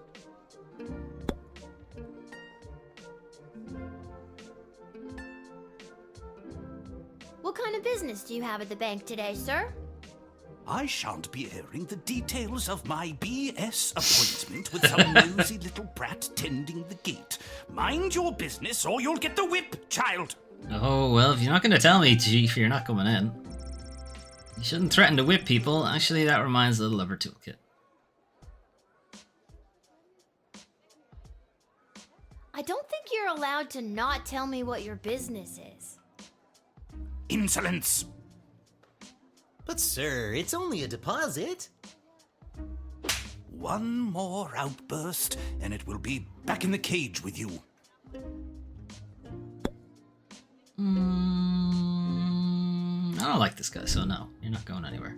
What kind of business do you have at the bank today, sir? I shan't be airing the details of my BS appointment with some nosy little brat tending the gate. Mind your business or you'll get the whip, child! Oh, well, if you're not going to tell me, Chief, you're not coming in. You shouldn't threaten to whip people. Actually, that reminds Little of her toolkit. I don't think you're allowed to not tell me what your business is. Insolence! But sir, it's only a deposit. One more outburst, and it will be back in the cage with you. I don't like this guy, so no, you're not going anywhere.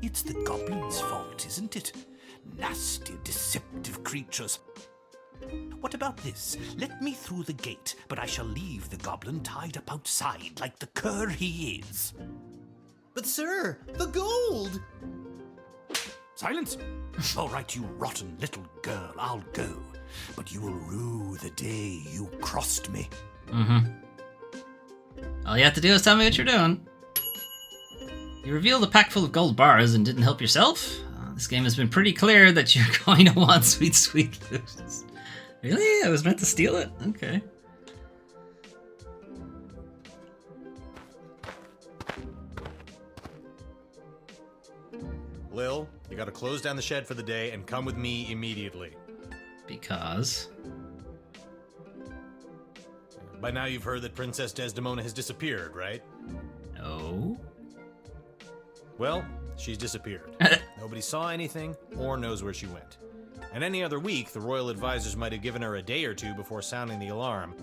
It's the goblin's fault, isn't it? Nasty, deceptive creatures. What about this? Let me through the gate, but I shall leave the goblin tied up outside like the cur he is. But sir, the gold! Silence! All right, you rotten little girl, I'll go. But you will rue the day you crossed me. All you have to do is tell me what you're doing. You revealed a pack full of gold bars and didn't help yourself? This game has been pretty clear that you're going to want sweet, sweet loot. Really? I was meant to steal it? Okay. Lil, you gotta close down the shed for the day and come with me immediately. Because? By now you've heard that Princess Desdemona has disappeared, right? No. Well, she's disappeared. Nobody saw anything or knows where she went. And any other week, the royal advisors might have given her a day or two before sounding the alarm.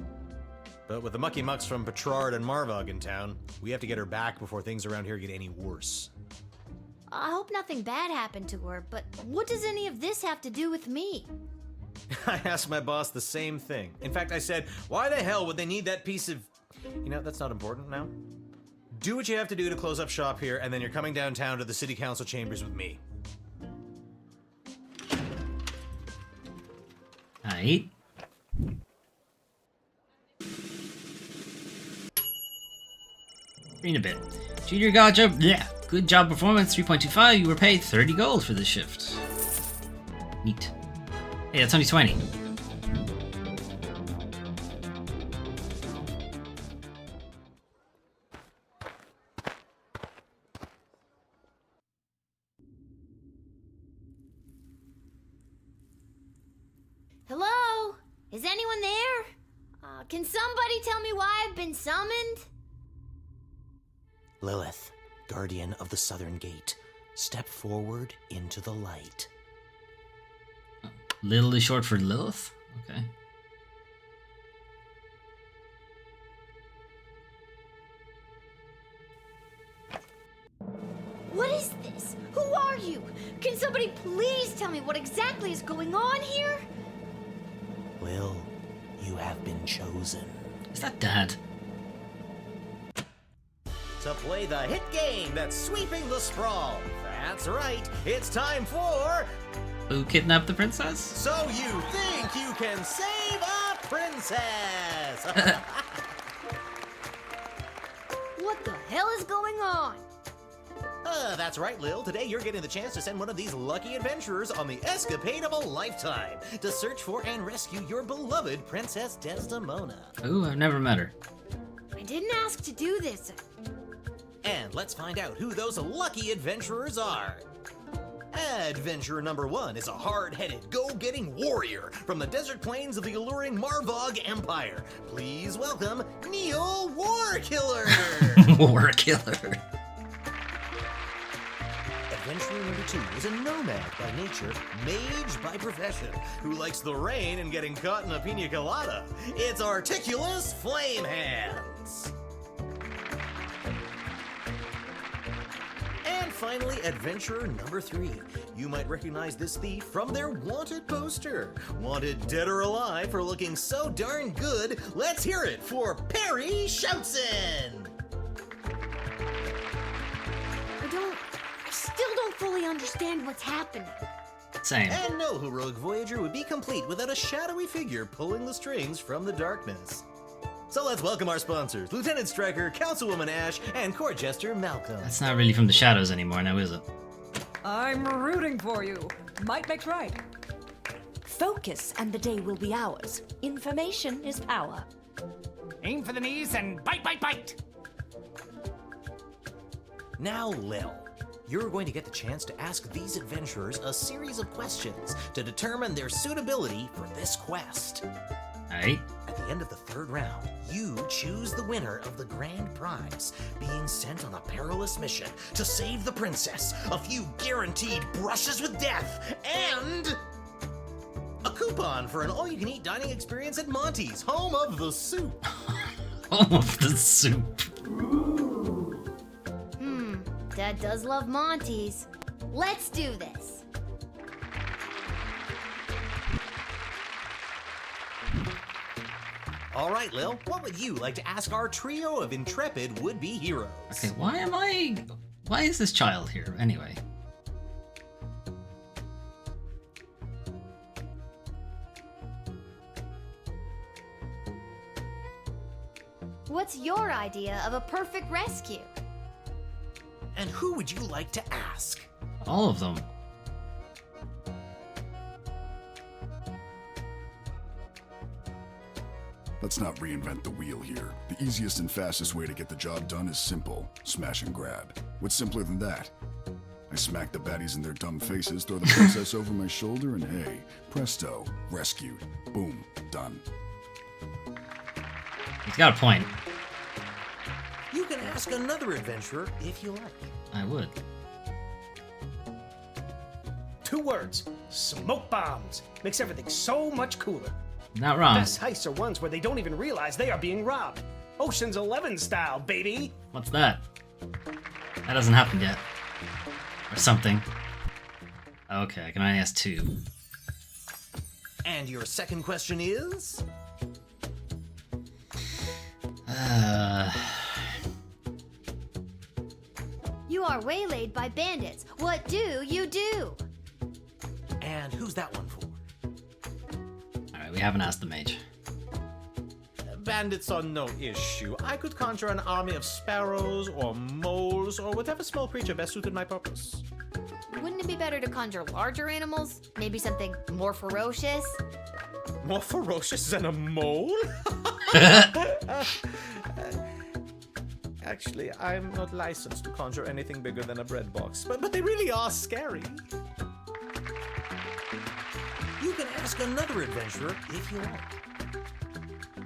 But with the mucky mucks from Petrard and Marvog in town, we have to get her back before things around here get any worse. I hope nothing bad happened to her, but what does any of this have to do with me? I asked my boss the same thing. In fact, I said, why the hell would they need that piece of... You know, that's not important now. Do what you have to do to close up shop here, and then you're coming downtown to the city council chambers with me. Aight. Green a bit. Junior God job. Yeah. Good job performance. 3.25. You were paid 30 gold for this shift. Neat. Hey, that's only 20. Hello? Is anyone there? Can somebody tell me why I've been summoned? Lilith, guardian of the southern gate, step forward into the light. Lil is short for Lilith? Okay. What is this? Who are you? Can somebody please tell me what exactly is going on here? Lil, you have been chosen. Is that Dad? To play the hit game that's sweeping the sprawl. That's right, it's time for... Who kidnapped the princess? So you think you can save a princess? What the hell is going on? That's right, Lil. Today you're getting the chance to send one of these lucky adventurers on the escapade of a lifetime to search for and rescue your beloved Princess Desdemona. Ooh, I've never met her. I didn't ask to do this. And let's find out who those lucky adventurers are. Adventurer number 1 is a hard-headed, go-getting warrior from the desert plains of the alluring Marvog Empire. Please welcome Neil Warkiller! Warkiller. Adventurer number 2 is a nomad by nature, mage by profession, who likes the rain and getting caught in a pina colada. It's Articulous Flamehands. And finally, adventurer number 3. You might recognize this thief from their wanted poster. Wanted dead or alive for looking so darn good. Let's hear it for Perry Shoutson! I still don't fully understand what's happening. Same. And no heroic voyager would be complete without a shadowy figure pulling the strings from the darkness. So let's welcome our sponsors, Lieutenant Stryker, Councilwoman Ash, and Court Jester Malcolm. That's not really from the shadows anymore now, is it? I'm rooting for you. Might makes right. Focus and the day will be ours. Information is power. Aim for the knees and bite, bite, bite! Now, Lil, you're going to get the chance to ask these adventurers a series of questions to determine their suitability for this quest. Alright. At the end of the 3rd round, you choose the winner of the grand prize, being sent on a perilous mission to save the princess, a few guaranteed brushes with death, and a coupon for an all-you-can-eat dining experience at Monty's, home of the soup. Home of the soup. Dad does love Monty's. Let's do this. All right, Lil, what would you like to ask our trio of intrepid would-be heroes? Okay, why is this child here, anyway? What's your idea of a perfect rescue? And who would you like to ask? All of them. Let's not reinvent the wheel here. The easiest and fastest way to get the job done is simple. Smash and grab. What's simpler than that? I smack the baddies in their dumb faces, throw the princess over my shoulder, and hey, presto, rescued. Boom, done. He's got a point. You can ask another adventurer if you like. I would. 2 words. Smoke bombs. Makes everything so much cooler. Not wrong. Best heists are ones where they don't even realize they are being robbed. Ocean's 11 style, baby. What's that? That hasn't happened yet. Or something. Okay, I can only ask 2. And your second question is? You are waylaid by bandits. What do you do? And who's that one for? Alright, we haven't asked the mage. Bandits are no issue. I could conjure an army of sparrows or moles or whatever small creature best suited my purpose. Wouldn't it be better to conjure larger animals? Maybe something more ferocious? More ferocious than a mole? Actually, I'm not licensed to conjure anything bigger than a bread box, but they really are scary. You can ask another adventurer if you like.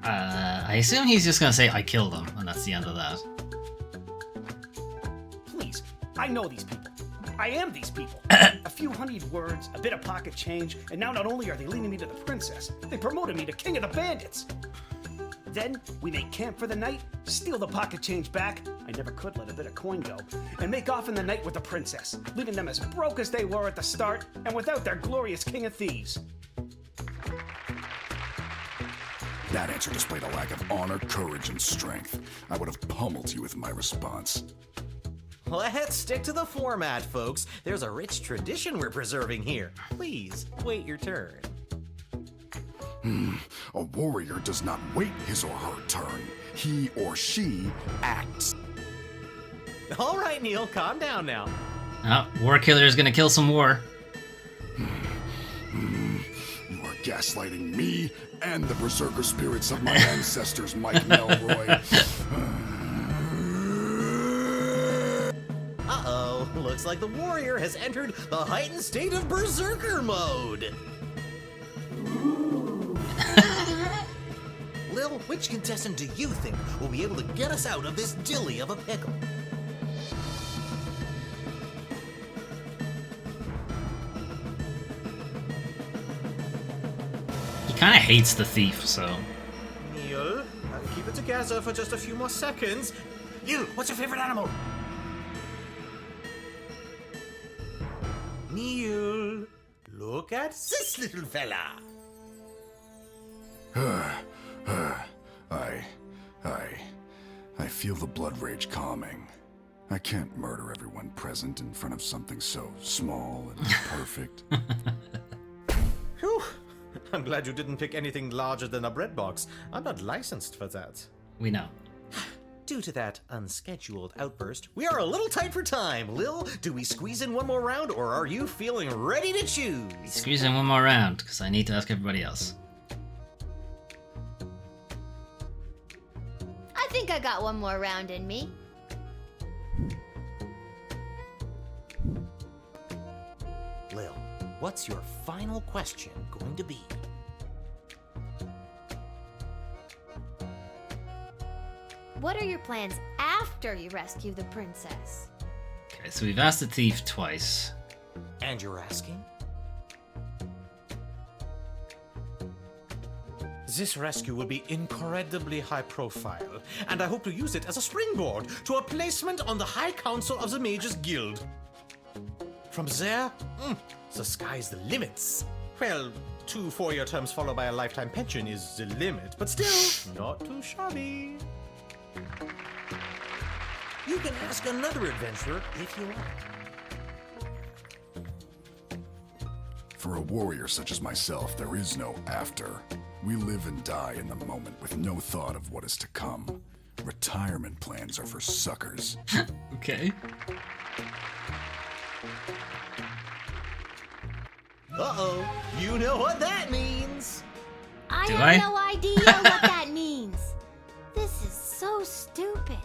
I assume he's just gonna say I killed them, and that's the end of that. Please, I know these people. I am these people. A few honeyed words, a bit of pocket change, and now not only are they leading me to the princess, they promoted me to king of the bandits. Then we make camp for the night, steal the pocket change back, I never could let a bit of coin go, and make off in the night with the princess, leaving them as broke as they were at the start, and without their glorious king of thieves. That answer displayed a lack of honor, courage, and strength. I would have pummeled you with my response. Let's stick to the format, folks. There's a rich tradition we're preserving here. Please, wait your turn. A warrior does not wait his or her turn. He or she acts. All right, Neil, calm down now. Oh, War Killer is gonna kill some war. You are gaslighting me and the berserker spirits of my ancestors, Mike Melroy. Uh-oh, looks like the warrior has entered the heightened state of berserker mode. Lil, which contestant do you think will be able to get us out of this dilly of a pickle? He kind of hates the thief, so. Neil, keep it together for just a few more seconds. Neil, what's your favorite animal? Neil, look at this little fella. I feel the blood rage calming. I can't murder everyone present in front of something so small and perfect. Whew. I'm glad you didn't pick anything larger than a bread box. I'm not licensed for that. We know. Due to that unscheduled outburst, we are a little tight for time. Lil, do we squeeze in one more round, or are you feeling ready to choose? Squeeze in one more round, because I need to ask everybody else. I think I got one more round in me. Lil, what's your final question going to be? What are your plans after you rescue the princess? Okay, so we've asked the thief twice. And you're asking? This rescue will be incredibly high profile, and I hope to use it as a springboard to a placement on the High Council of the Mages Guild. From there, the sky's the limits. Well, 2 4-year terms followed by a lifetime pension is the limit, but still, not too shabby. You can ask another adventurer if you want. For a warrior such as myself, there is no after. We live and die in the moment with no thought of what is to come. Retirement plans are for suckers. Okay. Uh-oh, you know what that means. I have no idea what that means. This is so stupid.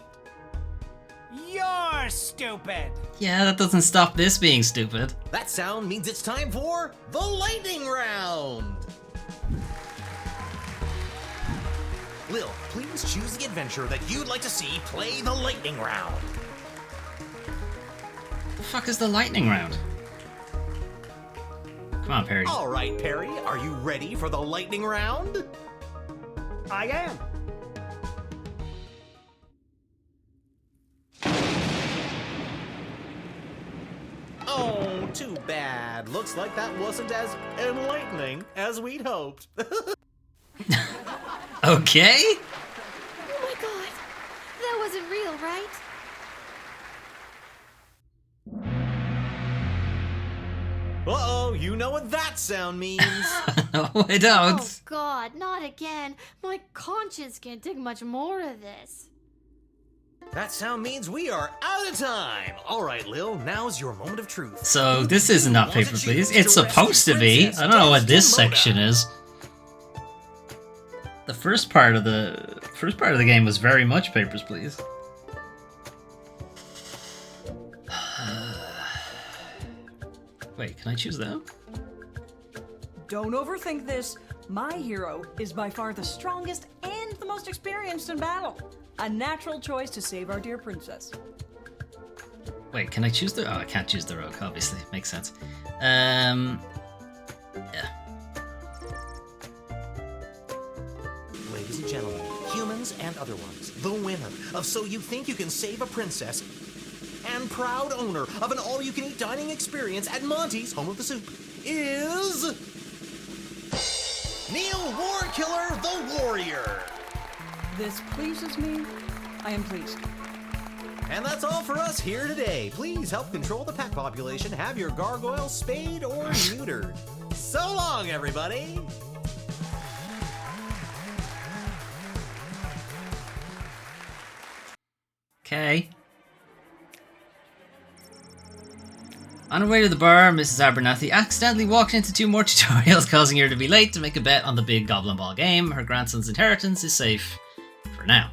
You're stupid! Yeah, that doesn't stop this being stupid. That sound means it's time for the lightning round. Lil, please choose the adventure that you'd like to see play the lightning round. The fuck is the lightning round? Come on, Perry. All right, Perry, are you ready for the lightning round? I am. Oh, too bad. Looks like that wasn't as enlightening as we'd hoped. Okay. Oh my god, that wasn't real, right? Uh-oh, you know what that sound means. No, I don't. Oh god, not again. My conscience can't take much more of this. That sound means we are out of time. All right, Lil, now's your moment of truth. So this is not Paper Please. It's supposed to be. I don't know what this section is. The first part of the game was very much Papers, Please. Wait, can I choose that? Don't overthink this. My hero is by far the strongest and the most experienced in battle. A natural choice to save our dear princess. Wait, can I choose the... Oh, I can't choose the rogue, obviously. Makes sense. Yeah. Ladies and gentlemen, humans and other ones, the winner of So You Think You Can Save a Princess and proud owner of an all-you-can-eat dining experience at Monty's Home of the Soup is... Neil Warkiller the Warrior! This pleases me. I am pleased. And that's all for us here today. Please help control the pet population. Have your gargoyle spayed or neutered. So long, everybody! Okay. On her way to the bar, Mrs. Abernathy accidentally walked into 2 more tutorials, causing her to be late to make a bet on the big Goblin Ball game. Her grandson's inheritance is safe for now.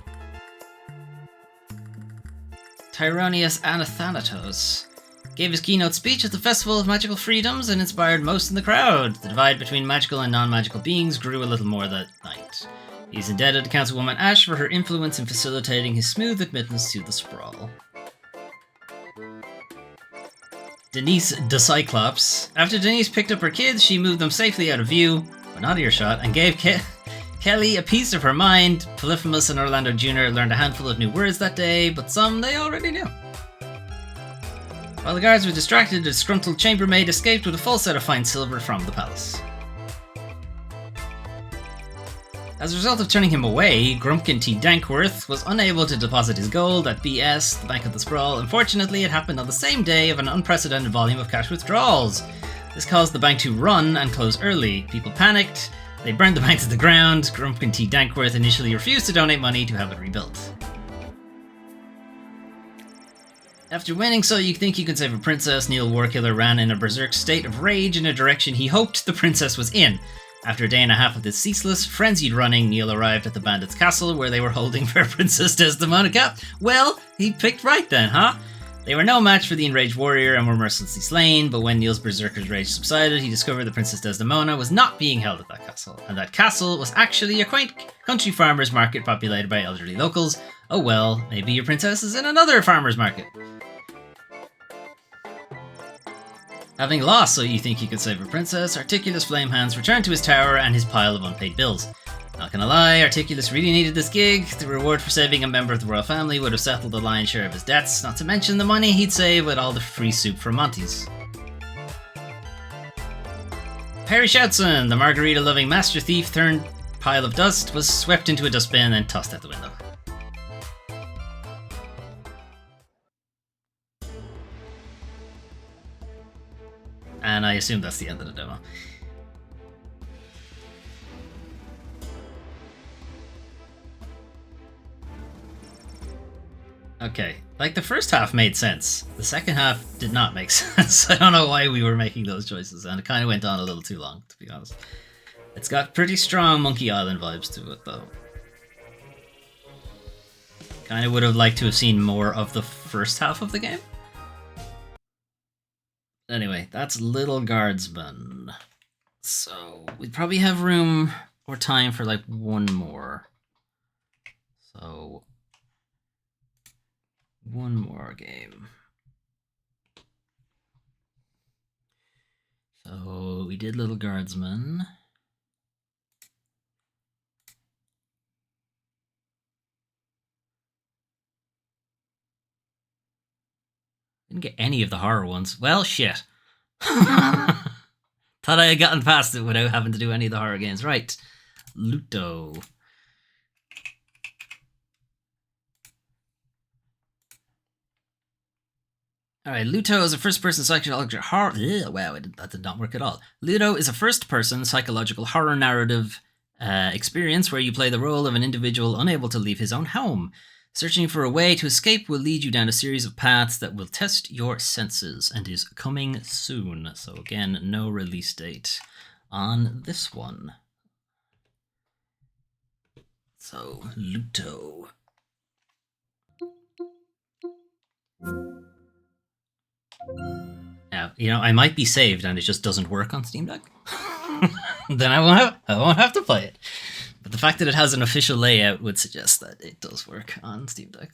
Tyronius Anathanatos gave his keynote speech at the Festival of Magical Freedoms and inspired most in the crowd. The divide between magical and non-magical beings grew a little more that night. He's indebted to Councilwoman Ash for her influence in facilitating his smooth admittance to the sprawl. Denise the Cyclops. After Denise picked up her kids, she moved them safely out of view, but not earshot, and gave Kelly a piece of her mind. Polyphemus and Orlando Jr. learned a handful of new words that day, but some they already knew. While the guards were distracted, a disgruntled chambermaid escaped with a full set of fine silver from the palace. As a result of turning him away, Grumpkin T. Dankworth was unable to deposit his gold at BS, the Bank of the Sprawl. Unfortunately, it happened on the same day of an unprecedented volume of cash withdrawals. This caused the bank to run and close early. People panicked, they burned the bank to the ground. Grumpkin T. Dankworth initially refused to donate money to have it rebuilt. After winning So You Think You Can Save a Princess, Neil Warkiller ran in a berserk state of rage in a direction he hoped the princess was in. After a day and a half of this ceaseless, frenzied running, Neil arrived at the bandits' castle where they were holding fair Princess Desdemona. Well, he picked right then, huh? They were no match for the enraged warrior and were mercilessly slain, but when Neil's berserker's rage subsided, he discovered that Princess Desdemona was not being held at that castle, and that castle was actually a quaint country farmer's market populated by elderly locals. Oh well, maybe your princess is in another farmer's market. Having lost So You Think You Could Save a Princess, Articulus Flamehands returned to his tower and his pile of unpaid bills. Not gonna lie, Articulus really needed this gig. The reward for saving a member of the royal family would have settled the lion's share of his debts, not to mention the money he'd save with all the free soup from Monty's. Harry Shoutson, the margarita-loving master thief turned pile of dust, was swept into a dustbin and tossed out the window. And I assume that's the end of the demo. Okay, like the first half made sense. The second half did not make sense. I don't know why we were making those choices, and it kind of went on a little too long, to be honest. It's got pretty strong Monkey Island vibes to it, though. Kind of would have liked to have seen more of the first half of the game. Anyway, that's Lil Guardsman. So, we probably have room or time for like one more. So, one more game. So, we did Lil Guardsman. Didn't get any of the horror ones. Well, shit. Thought I had gotten past it without having to do any of the horror games. Right. Luto. Alright, Luto is a first-person psychological horror... wow, that did not work at all. Luto is a first-person psychological horror narrative experience where you play the role of an individual unable to leave his own home. Searching for a way to escape will lead you down a series of paths that will test your senses and is coming soon. So again, no release date on this one. So, Luto. Now, you know, I might be saved and it just doesn't work on Steam Deck. Then I won't have to play it. But the fact that it has an official layout would suggest that it does work on Steam Deck.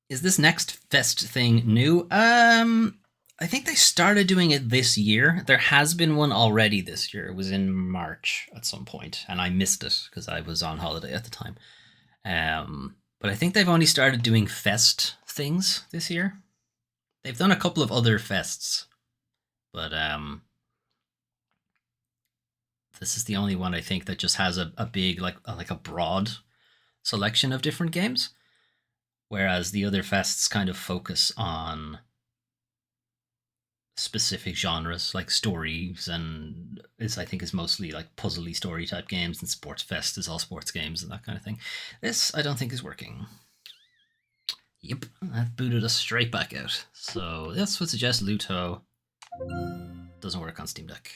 Is this next fest thing new? I think they started doing it this year. There has been one already this year. It was in March at some point, and I missed it because I was on holiday at the time. But I think they've only started doing fest things this year. They've done a couple of other fests, but this is the only one I think that just has a big, like a broad selection of different games, whereas the other fests kind of focus on specific genres, like stories, and I think is mostly like puzzly story type games, and Sports Fest is all sports games and that kind of thing. This I don't think is working. Yep, that booted us straight back out. So this would suggest Luto doesn't work on Steam Deck.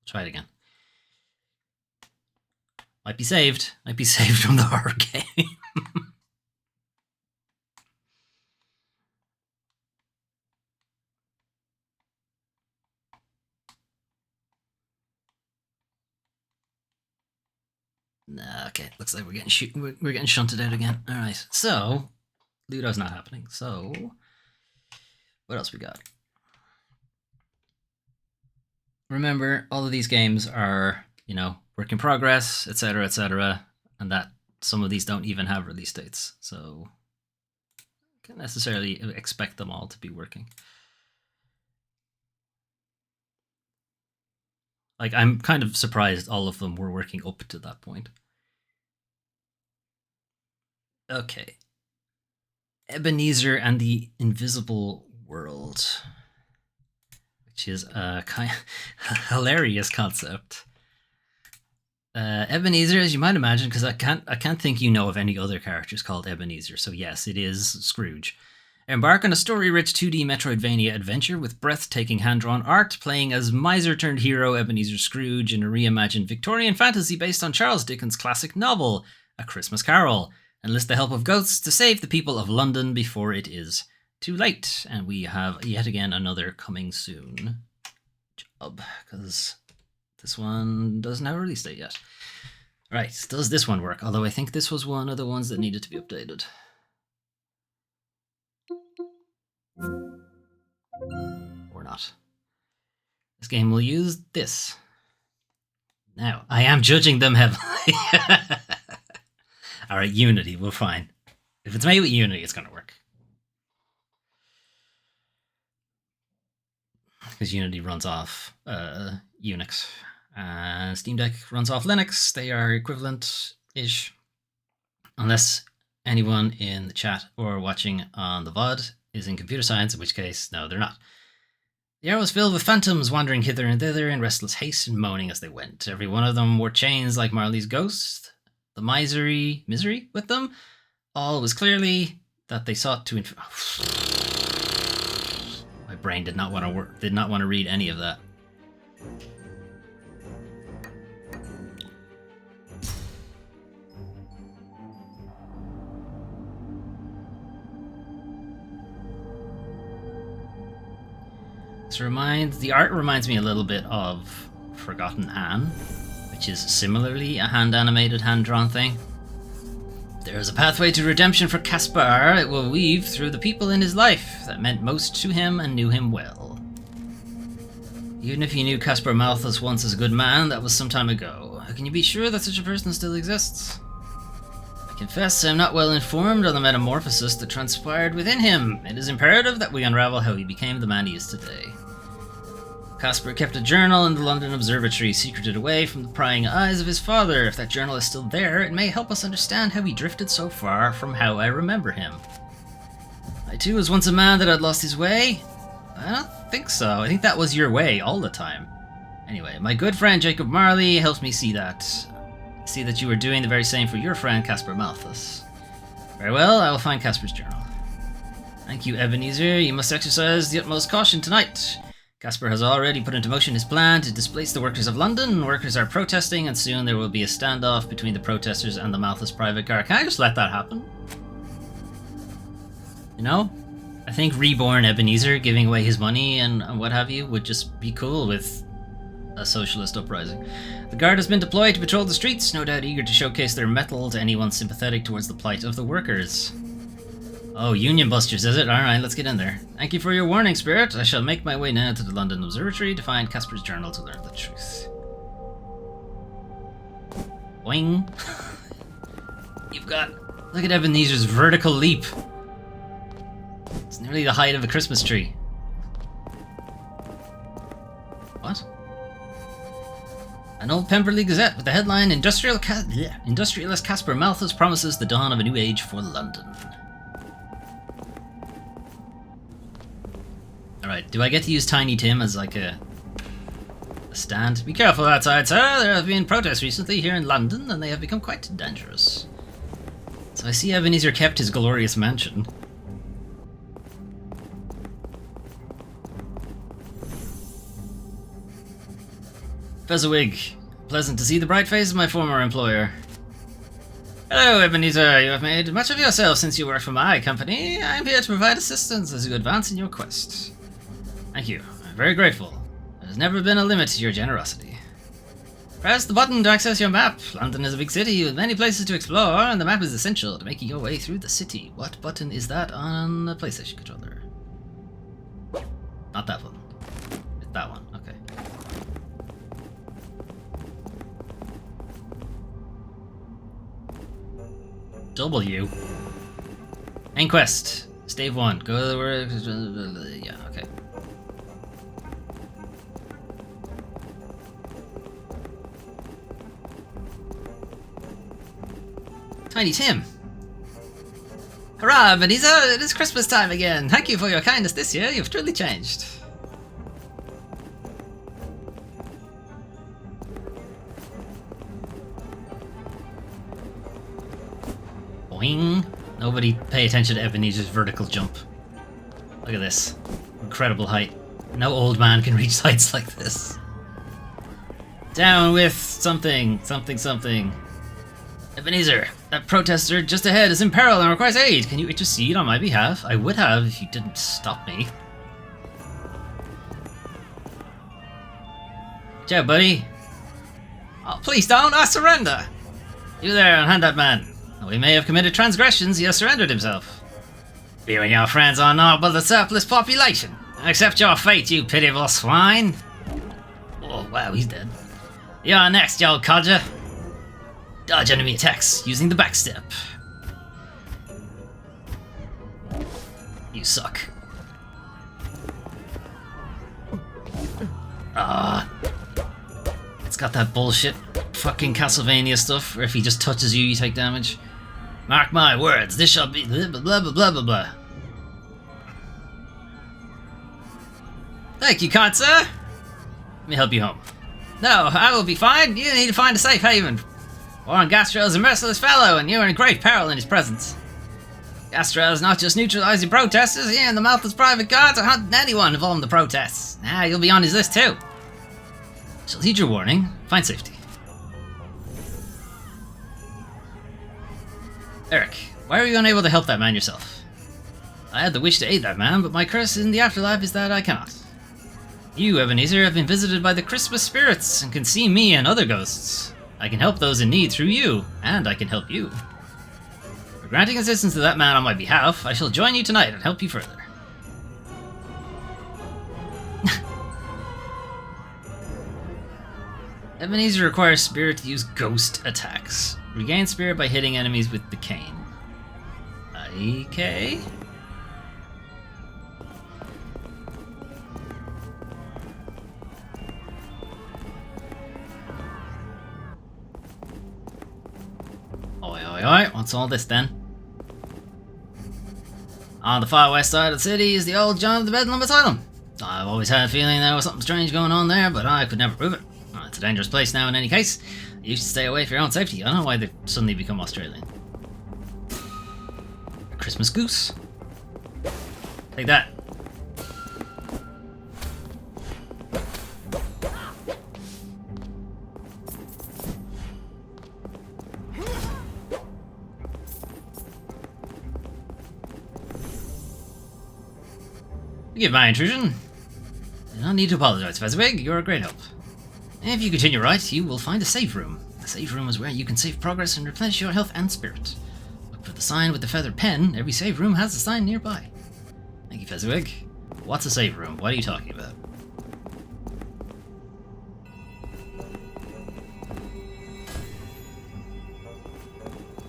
Try it again. Might be saved. Might be saved from the horror game. Okay, looks like we're getting shunted out again. All right, so Ludo's not happening. So what else we got? Remember, all of these games are, you know, work in progress, etc., and that some of these don't even have release dates, so can't necessarily expect them all to be working. Like, I'm kind of surprised all of them were working up to that point. Okay. Ebeneezer and the Invisible World, which is a kind of hilarious concept. Ebeneezer, as you might imagine, because I can't think you know of any other characters called Ebeneezer, so yes, it is Scrooge. Embark on a story-rich 2D Metroidvania adventure with breathtaking hand-drawn art, playing as miser-turned-hero Ebeneezer Scrooge in a reimagined Victorian fantasy based on Charles Dickens' classic novel, A Christmas Carol. Enlist the help of ghosts to save the people of London before it is too late. And we have yet again another coming soon job, because this one doesn't have a release date yet. Right, does this one work? Although I think this was one of the ones that needed to be updated. Or not. This game will use this. Now, I am judging them heavily. Alright, Unity, we're fine. If it's made with Unity, it's going to work. Because Unity runs off Unix. And Steam Deck runs off Linux. They are equivalent-ish. Unless anyone in the chat or watching on the VOD is in computer science, in which case, no, they're not. The air was filled with phantoms wandering hither and thither in restless haste and moaning as they went. Every one of them wore chains like Marley's ghost. The misery with them. All was clearly that they sought to. My brain did not want to read any of that. The art reminds me a little bit of Forgotten Anne, which is similarly a hand-animated, hand-drawn thing. There is a pathway to redemption for Caspar. It will weave through the people in his life that meant most to him and knew him well. Even if you knew Caspar Malthus once as a good man, that was some time ago. How can you be sure that such a person still exists? I confess I am not well informed on the metamorphosis that transpired within him. It is imperative that we unravel how he became the man he is today. Caspar kept a journal in the London Observatory, secreted away from the prying eyes of his father. If that journal is still there, it may help us understand how he drifted so far from how I remember him. I too was once a man that had lost his way. I don't think so. I think that was your way all the time. Anyway, my good friend Jacob Marley helps me see that. See that you are doing the very same for your friend Caspar Malthus. Very well, I will find Caspar's journal. Thank you, Ebeneezer. You must exercise the utmost caution tonight. Caspar has already put into motion his plan to displace the workers of London. Workers are protesting, and soon there will be a standoff between the protesters and the Malthus private guard. Can I just let that happen? You know? I think reborn Ebeneezer giving away his money and what have you would just be cool with a socialist uprising. The guard has been deployed to patrol the streets, no doubt eager to showcase their mettle to anyone sympathetic towards the plight of the workers. Oh, Union Busters, is it? Alright, let's get in there. Thank you for your warning, Spirit. I shall make my way now to the London Observatory to find Caspar's journal to learn the truth. Boing. You've got... Look at Ebenezer's vertical leap. It's nearly the height of a Christmas tree. What? An old Pemberley Gazette with the headline, Industrialist Caspar Malthus promises the dawn of a new age for London. Alright, Do I get to use Tiny Tim as like a stand? Be careful outside, sir. There have been protests recently here in London, and they have become quite dangerous. So I see Ebeneezer kept his glorious mansion. Fezziwig, pleasant to see the bright face of my former employer. Hello, Ebeneezer. You have made much of yourself since you worked for my company. I am here to provide assistance as you advance in your quest. Thank you. I'm very grateful. There's never been a limit to your generosity. Press the button to access your map. London is a big city with many places to explore, and the map is essential to making your way through the city. What button is that on the PlayStation controller? Not that one. It's that one. Okay. W. Main quest. Stave 1. Go to the work. Yeah, okay. Tiny Tim. Hurrah, Ebeneezer! It is Christmas time again. Thank you for your kindness this year. You've truly changed. Boing. Nobody pay attention to Ebenezer's vertical jump. Look at this. Incredible height. No old man can reach heights like this. Down with something. Something. Ebeneezer, that protester just ahead is in peril and requires aid. Can you intercede on my behalf? I would have if you didn't stop me. Ciao, buddy. Oh, please don't. I surrender. You there, unhand that man. Though he may have committed transgressions, he has surrendered himself. You and your friends are not but the surplus population. Accept your fate, you pitiful swine. Oh, wow, he's dead. You're next, you old codger. Dodge enemy attacks using the backstep. You suck. It's got that bullshit fucking Castlevania stuff where if he just touches you, you take damage. Mark my words, this shall be blah blah blah blah blah blah. Thank you, kind sir. Let me help you home. No, I will be fine. You need to find a safe haven. Warren Gastrell is a merciless fellow, and you are in great peril in his presence. Gastrell is not just neutralizing protesters, he and the Malthus private guards are hunting anyone involved in the protests. Now you'll be on his list too. Shall heed your warning. Find safety. Eric, why are you unable to help that man yourself? I had the wish to aid that man, but my curse in the afterlife is that I cannot. You, Ebeneezer, have been visited by the Christmas spirits and can see me and other ghosts. I can help those in need through you, and I can help you. For granting assistance to that man on my behalf, I shall join you tonight and help you further. Ebeneezer requires spirit to use ghost attacks. Regain spirit by hitting enemies with the cane. Okay. Oi, what's all this then? On the far west side of the city is the old John of the Bedlam Asylum. I've always had a feeling there was something strange going on there, but I could never prove it. It's a dangerous place now in any case. You should stay away for your own safety. I don't know why they've suddenly become Australian. A Christmas goose. Take that. Forgive my intrusion. You don't need to apologize, Fezziwig. You're a great help. If you continue right, you will find a save room. The save room is where you can save progress and replenish your health and spirit. Look for the sign with the feathered pen. Every save room has a sign nearby. Thank you, Fezziwig. What's a save room? What are you talking about?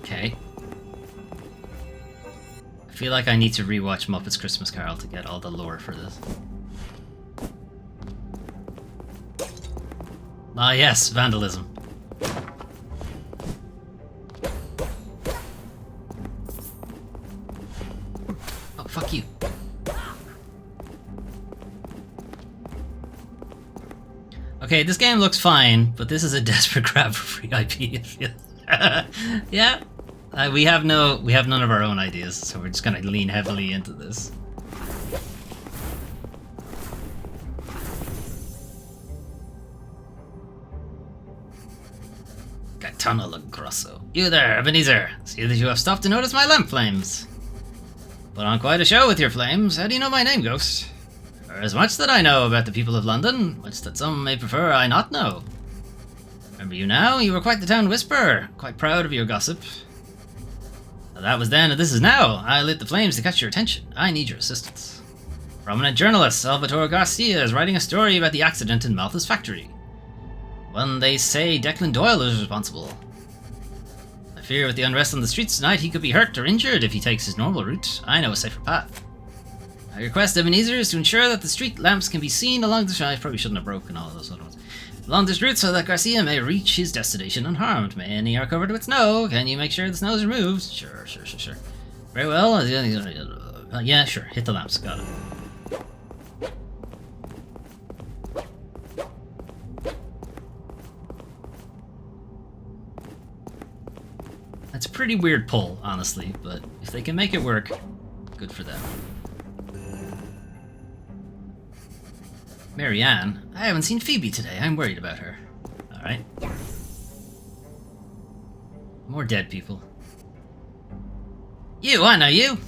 Okay. I feel like I need to rewatch Muppets Christmas Carol to get all the lore for this. Ah yes, vandalism. Oh, fuck you. Okay, this game looks fine, but this is a desperate grab for free IP. Yeah, we have none of our own ideas, so we're just gonna lean heavily into this. Tunnel Grosso. You there, Ebeneezer. See that you have stopped to notice my lamp flames. Put on quite a show with your flames. How do you know my name, Ghost? There is much that I know about the people of London, much that some may prefer I not know. Remember you now? You were quite the town whisperer. Quite proud of your gossip. Now, that was then and this is now. I lit the flames to catch your attention. I need your assistance. Prominent journalist Salvatore Garcia is writing a story about the accident in Malthus factory. One they say Declan Doyle is responsible. I fear with the unrest on the streets tonight he could be hurt or injured if he takes his normal route. I know a safer path. My request, Ebeneezer, is to ensure that the street lamps can be seen along the... I probably shouldn't have broken all of those other ones. Along this route so that Garcia may reach his destination unharmed. Many are covered with snow. Can you make sure the snow is removed? Sure. Very well. Yeah, sure. Hit the lamps. Got it. That's a pretty weird pull, honestly, but if they can make it work, good for them. Marianne? I haven't seen Phoebe today. I'm worried about her. Alright. More dead people. You, I know you!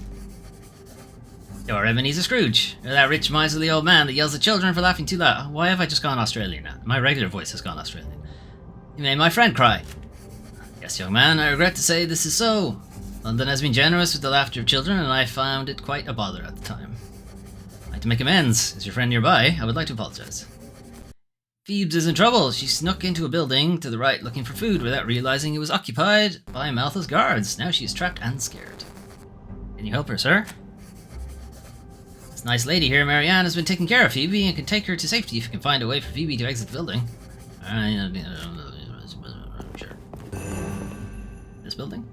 You're Ebeneezer Scrooge. You're that rich, miserly old man that yells at children for laughing too loud. Why have I just gone Australian now? My regular voice has gone Australian. You made my friend cry. Yes, young man, I regret to say this is so. London has been generous with the laughter of children, and I found it quite a bother at the time. I'd like to make amends. Is your friend nearby? I would like to apologize. Phoebes is in trouble. She snuck into a building to the right looking for food without realizing it was occupied by Malthus guards. Now she is trapped and scared. Can you help her, sir? This nice lady here, Marianne, has been taking care of Phoebe and can take her to safety if you can find a way for Phoebe to exit the building. Sure. This building?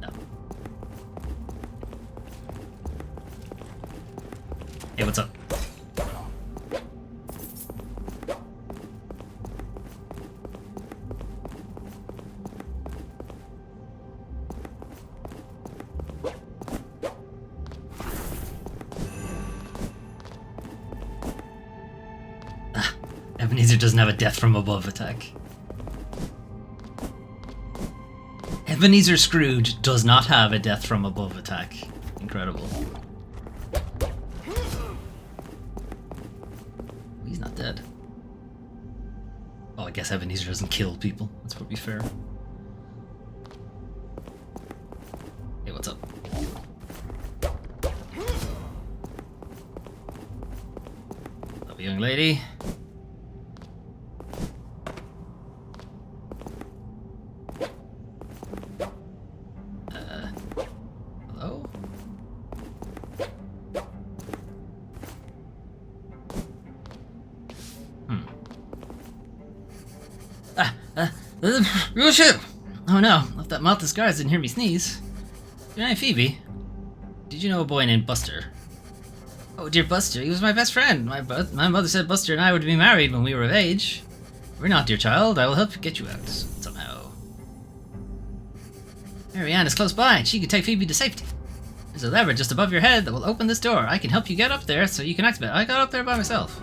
No. Hey, what's up? Ebeneezer doesn't have a death from above attack. Ebeneezer Scrooge does not have a death from above attack. Incredible. He's not dead. Oh, I guess Ebeneezer doesn't kill people. That's probably fair. Hey, what's up? Love you, young lady. Oh no, if that Malthus guards didn't hear me sneeze. Good night, Phoebe. Did you know a boy named Buster? Oh, dear Buster, he was my best friend. My mother said Buster and I would be married when we were of age. We're not, dear child. I will help get you out, somehow. Marianne is close by, and she can take Phoebe to safety. There's a lever just above your head that will open this door. I can help you get up there so you can activate it. I got up there by myself.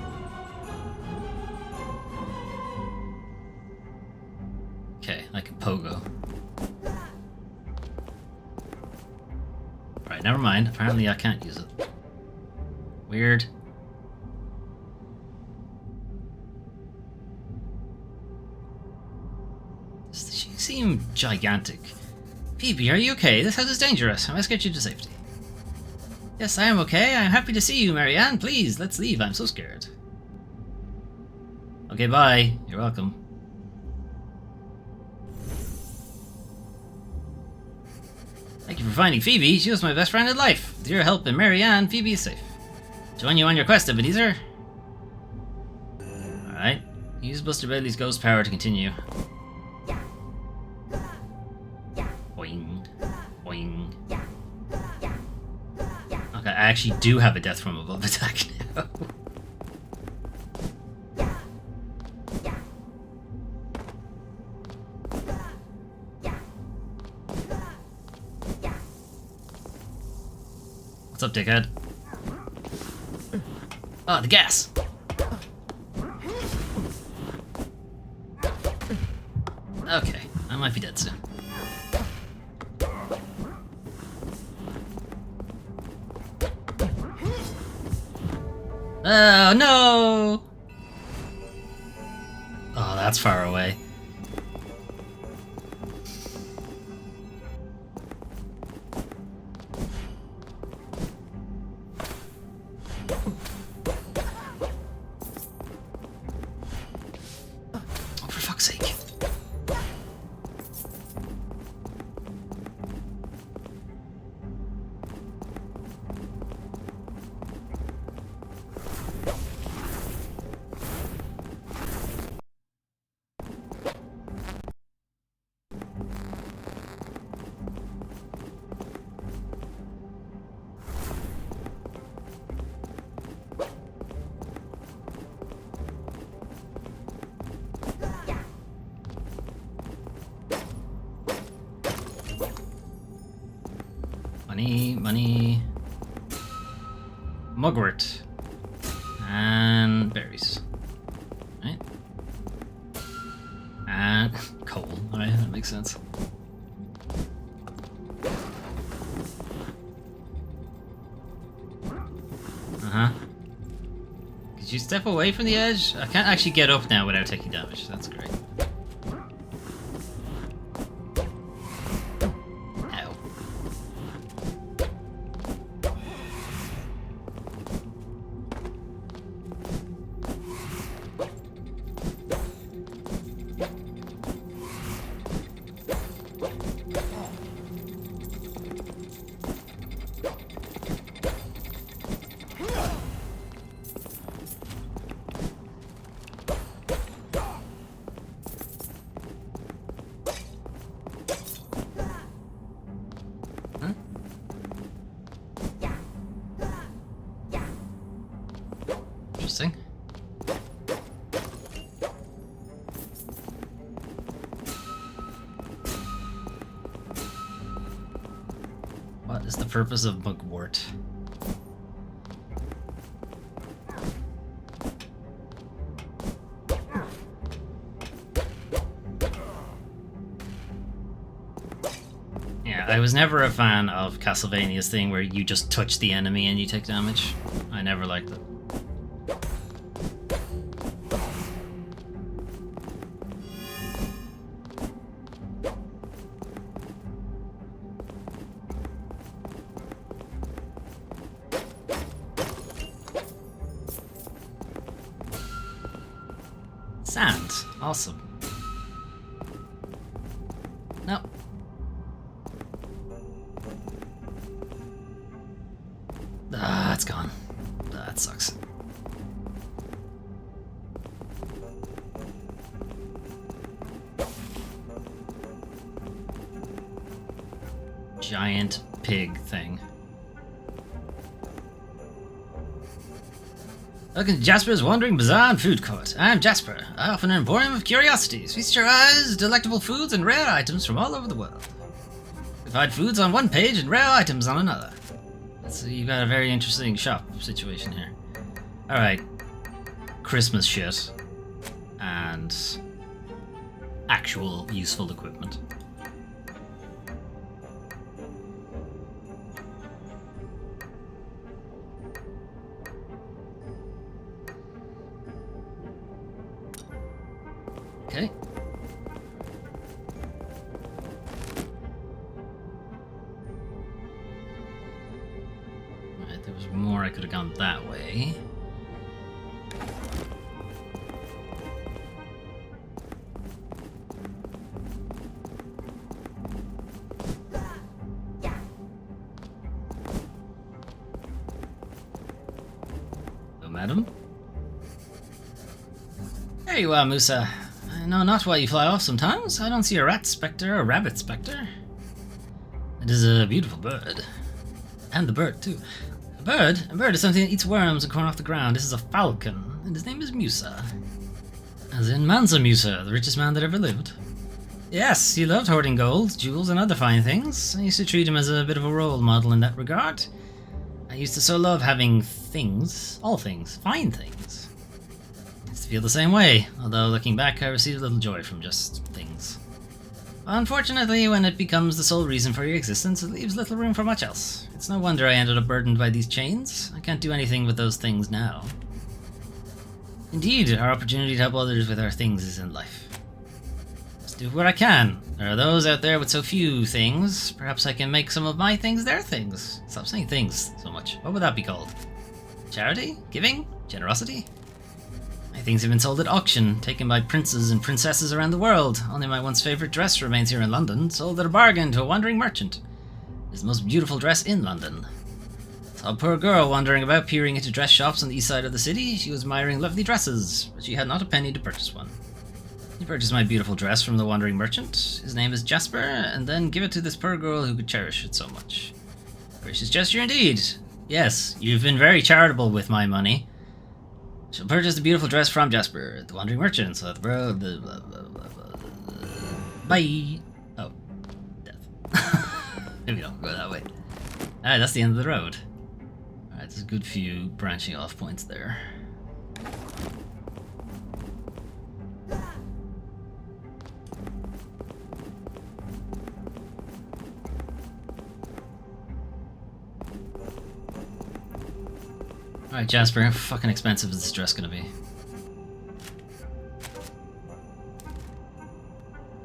Okay, like a pogo. Alright, never mind. Apparently I can't use it. Weird. She seemed gigantic. Phoebe, are you okay? This house is dangerous. I must get you to safety. Yes, I am okay. I am happy to see you, Marianne. Please, let's leave. I'm so scared. Okay, bye. You're welcome. Thank you for finding Phoebe. She was my best friend in life. With your help and Marianne, Phoebe is safe. Join you on your quest, Ebeneezer. Alright. Use Buster Bedley's ghost power to continue. Boing. Boing. Okay, I actually do have a death from above attack now. What's up, dickhead? Oh, the gas! Okay, I might be dead soon. Oh, no! Oh, that's far away. Oh, for fuck's sake. Money. Mugwort. And berries. Right? And coal. Alright, that makes sense. Uh-huh. Could you step away from the edge? I can't actually get up now without taking damage. That's great. Interesting. What is the purpose of mugwort? Yeah, I was never a fan of Castlevania's thing where you just touch the enemy and you take damage. I never liked it. Sand. Awesome. No. Ah, it's gone. That sucks. Giant pig thing. Welcome to Jasper's Wandering Bazaar and Food Court. I'm Jasper. I offer an emporium of curiosities. Feast your eyes, delectable foods, and rare items from all over the world. You find foods on one page and rare items on another. So you've got a very interesting shop situation here. Alright. Christmas shit. And actual useful equipment. Okay. Alright, there was more I could have gone that way. Hello, madam. There you are, Musa. I know not why you fly off sometimes. I don't see a rat spectre or a rabbit spectre. It is a beautiful bird. And the bird, too. A bird is something that eats worms and corn off the ground. This is a falcon, and his name is Musa. As in Mansa Musa, the richest man that ever lived. Yes, he loved hoarding gold, jewels, and other fine things. I used to treat him as a bit of a role model in that regard. I used to so love having things, all things, fine things. I used to feel the same way, although looking back I received little joy from just things. Unfortunately, when it becomes the sole reason for your existence, it leaves little room for much else. It's no wonder I ended up burdened by these chains. I can't do anything with those things now. Indeed, our opportunity to help others with our things is in life. Just do what I can. There are those out there with so few things. Perhaps I can make some of my things their things. Stop saying things so much. What would that be called? Charity? Giving? Generosity? My things have been sold at auction, taken by princes and princesses around the world. Only my once favourite dress remains here in London, sold at a bargain to a wandering merchant. It is the most beautiful dress in London. Saw a poor girl wandering about, peering into dress shops on the east side of the city. She was admiring lovely dresses, but she had not a penny to purchase one. He purchased my beautiful dress from the wandering merchant. His name is Jasper, and then give it to this poor girl who could cherish it so much. Gracious gesture indeed. Yes, you've been very charitable with my money. She'll purchase the beautiful dress from Jasper, the wandering merchant, so the blah, blah, blah, blah, blah, blah. Bye! Oh. Death. Maybe don't go that way. Alright, that's the end of the road. Alright, there's a good few branching off points there. Alright, Jasper, how fucking expensive is this dress gonna be?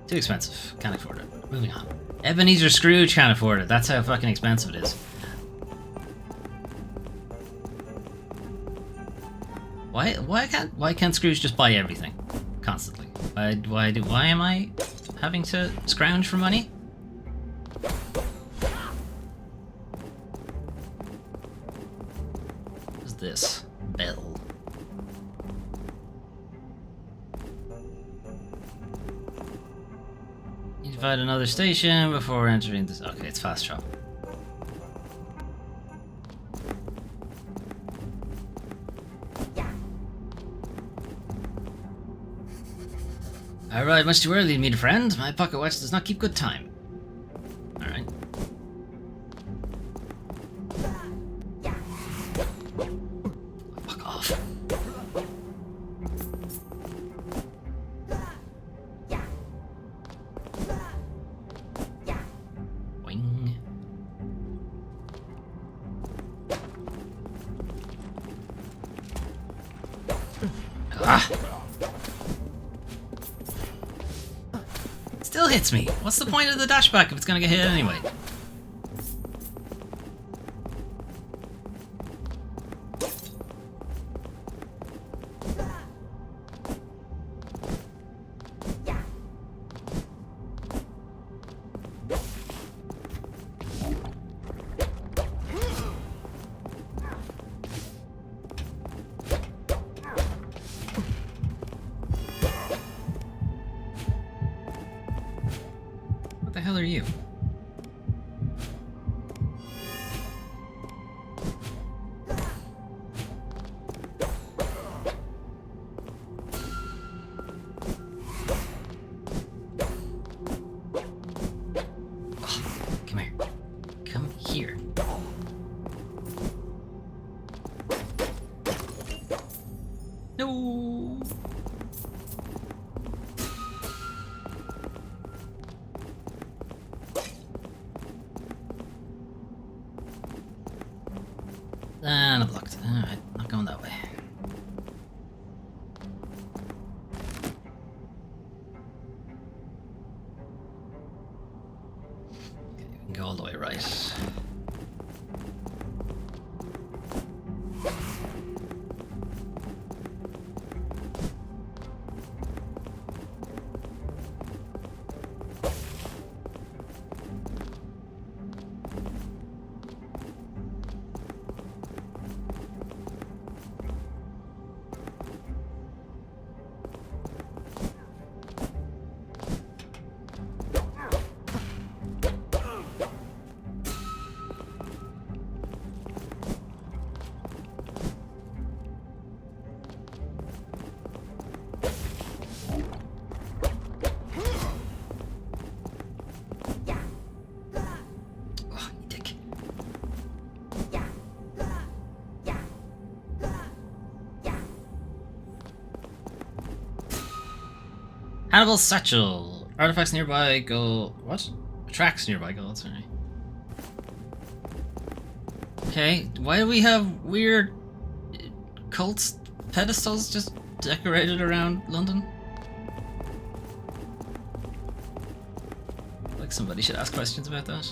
Too expensive. Can't afford it. Moving on. Ebeneezer Scrooge can't afford it. That's how fucking expensive it is. Why can't Scrooge just buy everything? Constantly. Why am I having to scrounge for money? What's this? Bell. Need to find another station before entering this. Okay, it's fast travel. I arrived much too early to meet a friend. My pocket watch does not keep good time. Alright. Fuck off. Wing. Ah! Still hits me. What's the point of the dashback if it's gonna get hit anyway? What the hell are you? Oh, come here. Come here. No. And I'm blocked. Alright, not going that way. Okay, we can go all the way right. Hannibal's satchel. Artifacts nearby go... What? Attracts nearby gold, sorry. Okay, why do we have weird cult pedestals just decorated around London? Like somebody should ask questions about that.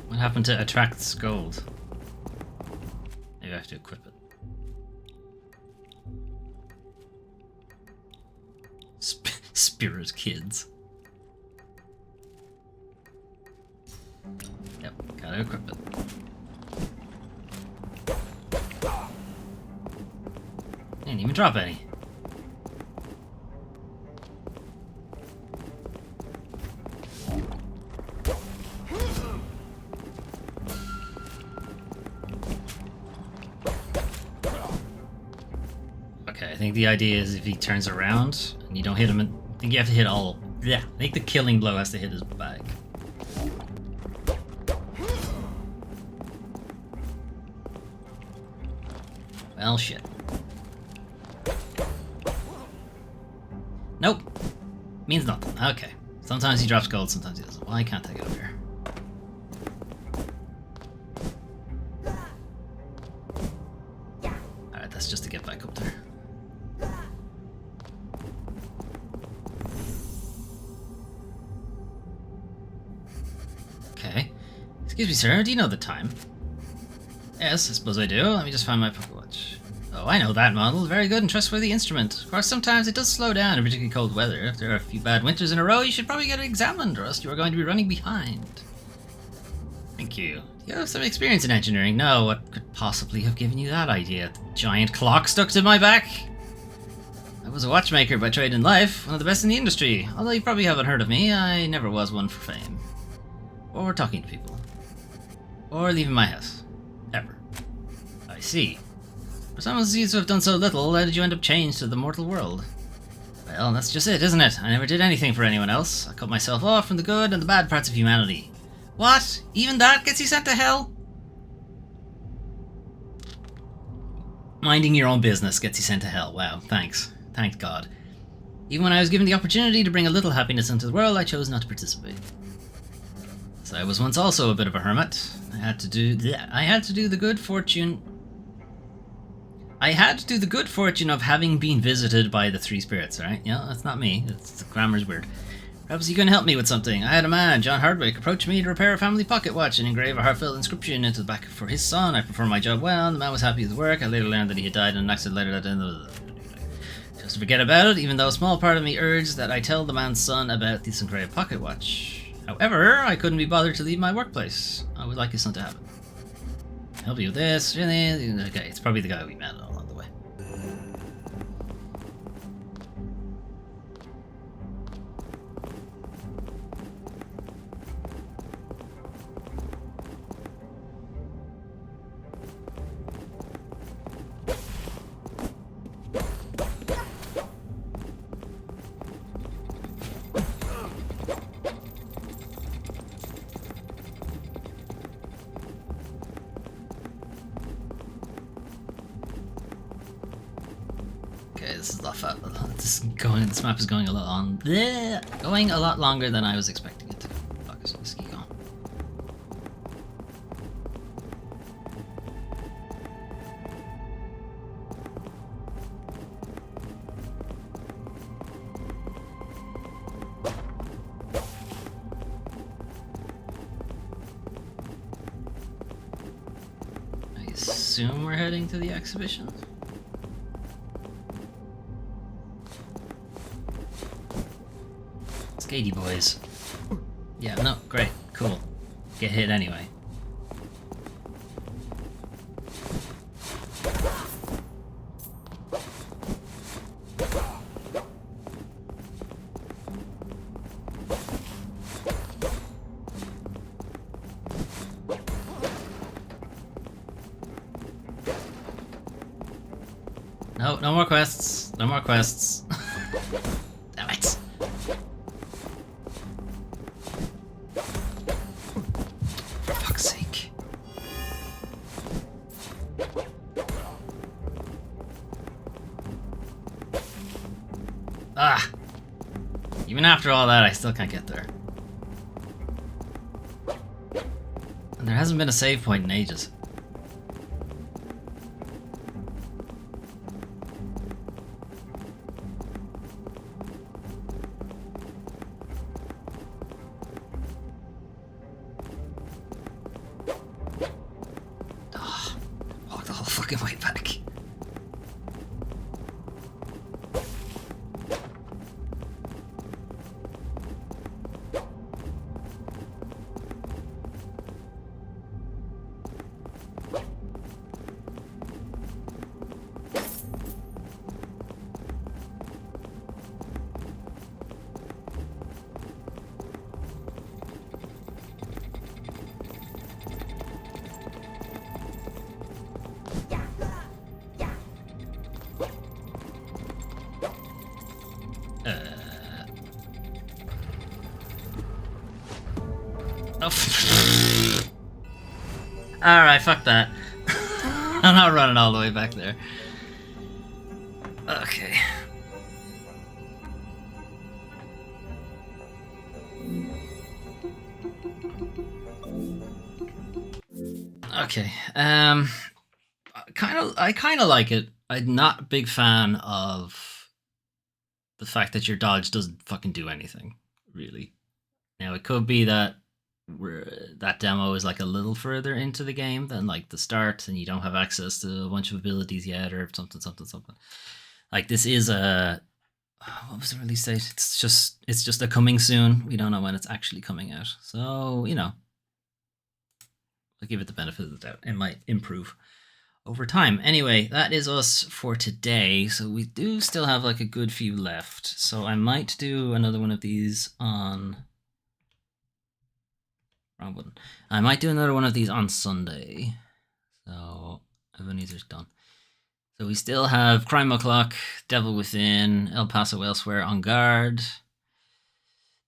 What happened to attracts gold? Maybe I have to equip it. Spirit kids. Yep, gotta equip it. Didn't even drop any. Okay, I think the idea is if he turns around and you don't hit him, I think you have to hit all. Yeah, I think the killing blow has to hit his bag. Well, shit. Nope. Means nothing. Okay. Sometimes he drops gold, sometimes he doesn't. Why can't I get up here? Alright, that's just to get back up there. Okay. Excuse me, sir, do you know the time? Yes, I suppose I do. Let me just find my pocket watch. Oh, I know that model. Very good and trustworthy instrument. Of course, sometimes it does slow down in particularly cold weather. If there are a few bad winters in a row, you should probably get it examined, or else you are going to be running behind. Thank you. You have some experience in engineering. No, what could possibly have given you that idea? The giant clock stuck to my back? I was a watchmaker by trade in life, one of the best in the industry. Although you probably haven't heard of me, I never was one for fame. Or talking to people. Or leaving my house. Ever. I see. For someone who seems to have done so little, how did you end up changed to the mortal world? Well, that's just it, isn't it? I never did anything for anyone else. I cut myself off from the good and the bad parts of humanity. What? Even that gets you sent to hell? Minding your own business gets you sent to hell. Wow, thanks. Thank God. Even when I was given the opportunity to bring a little happiness into the world, I chose not to participate. So I was once also a bit of a hermit. I had to do the good fortune of having been visited by the three spirits, alright? Yeah, that's not me. The grammar's weird. Perhaps you can help me with something. I had a man, John Hardwick, approach me to repair a family pocket watch and engrave a heartfelt inscription into the back for his son. I performed my job well, and the man was happy with the work. I later learned that he had died in an accident later that day. Just to forget about it, even though a small part of me urged that I tell the man's son about this engraved pocket watch. However, I couldn't be bothered to leave my workplace. I would like his son to have it. Help you with this, really? Okay, it's probably the guy we met along the way. Okay, this map is going a lot longer than I was expecting it to. Okay, so let's keep going. I assume we're heading to the exhibition. Skatey boys. Yeah, no, great, cool. Get hit anyway. No, no more quests. No more quests. Ah! Even after all that, I still can't get there. And there hasn't been a save point in ages. Walk the whole fucking way back. Alright, fuck that. I'm not running all the way back there. Okay. Okay. I kind of like it. I'm not a big fan of the fact that your dodge doesn't fucking do anything, really. Now, it could be that that demo is like a little further into the game than like the start, and you don't have access to a bunch of abilities yet, or something. Like, this is a what was the release date? It's just a coming soon. We don't know when it's actually coming out, so you know, I'll give it the benefit of the doubt. It might improve over time. Anyway, that is us for today. So we do still have like a good few left. So I might do another one of these on. Wrong button. I might do another one of these on Sunday. So Ebenezer's done. So we still have Crime O'Clock, Devil Within, El Paso Elsewhere, On Guard,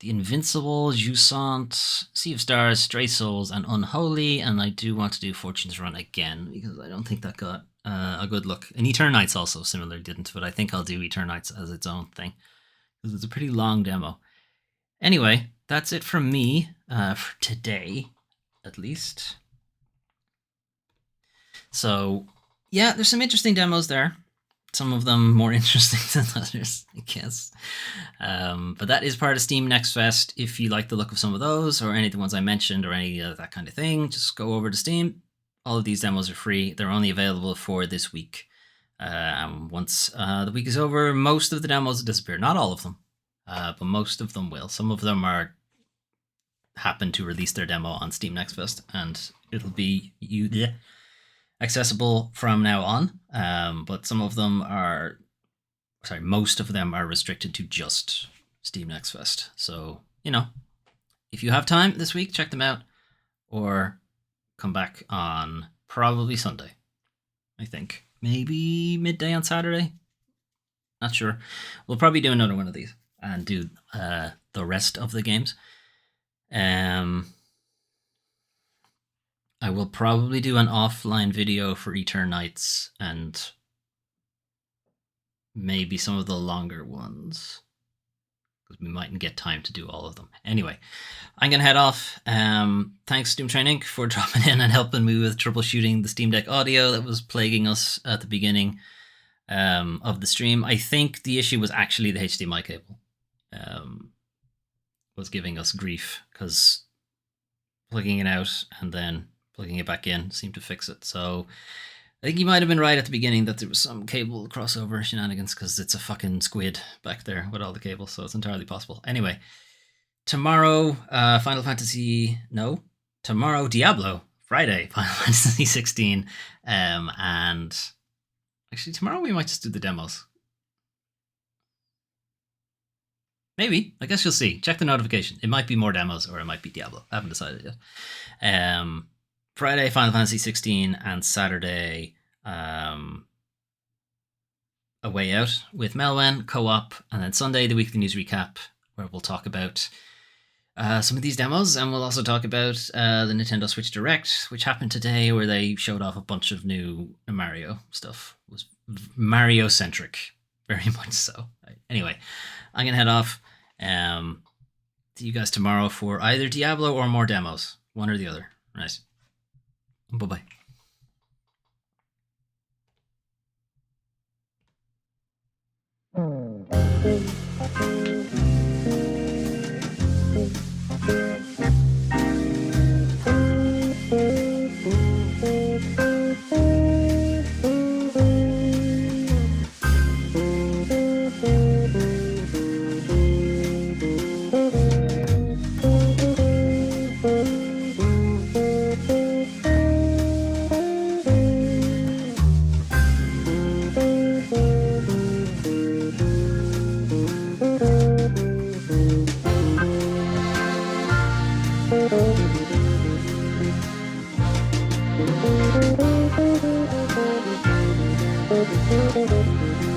The Invincible, Jusant, Sea of Stars, Stray Souls, and Unholy. And I do want to do Fortune's Run again, because I don't think that got a good look. And Eternights also similarly didn't, but I think I'll do Eternights as its own thing, because it's a pretty long demo. Anyway, that's it from me for today, at least. So, yeah, there's some interesting demos there. Some of them more interesting than others, I guess. But that is part of Steam Next Fest. If you like the look of some of those, or any of the ones I mentioned, or any of that kind of thing, just go over to Steam. All of these demos are free. They're only available for this week. And once the week is over, most of the demos will disappear. Not all of them, but most of them will. Some of them happen to release their demo on Steam Next Fest, and it'll be accessible from now on. But most of them are restricted to just Steam Next Fest. So, you know, if you have time this week, check them out, or come back on probably Sunday, I think. Maybe midday on Saturday. Not sure. We'll probably do another one of these and do the rest of the games. I will probably do an offline video for Eternights and maybe some of the longer ones, because we mightn't get time to do all of them. Anyway, I'm going to head off. Thanks, Doom Train Inc. for dropping in and helping me with troubleshooting the Steam Deck audio that was plaguing us at the beginning of the stream. I think the issue was actually the HDMI cable. Was giving us grief, because plugging it out and then plugging it back in seemed to fix it. So I think you might have been right at the beginning that there was some cable crossover shenanigans, because it's a fucking squid back there with all the cables, so it's entirely possible. Anyway, tomorrow, tomorrow, Diablo. Friday, Final Fantasy 16. And actually, tomorrow we might just do the demos. Maybe. I guess you'll see. Check the notification. It might be more demos, or it might be Diablo. I haven't decided yet. Friday, Final Fantasy 16, and Saturday, A Way Out with Melwen, co-op, and then Sunday, the weekly news recap, where we'll talk about some of these demos, and we'll also talk about the Nintendo Switch Direct, which happened today, where they showed off a bunch of new Mario stuff. It was Mario-centric, very much so. Right. Anyway, I'm gonna head off. See you guys tomorrow for either Diablo or more demos. One or the other. Nice. Bye-bye. Thank you.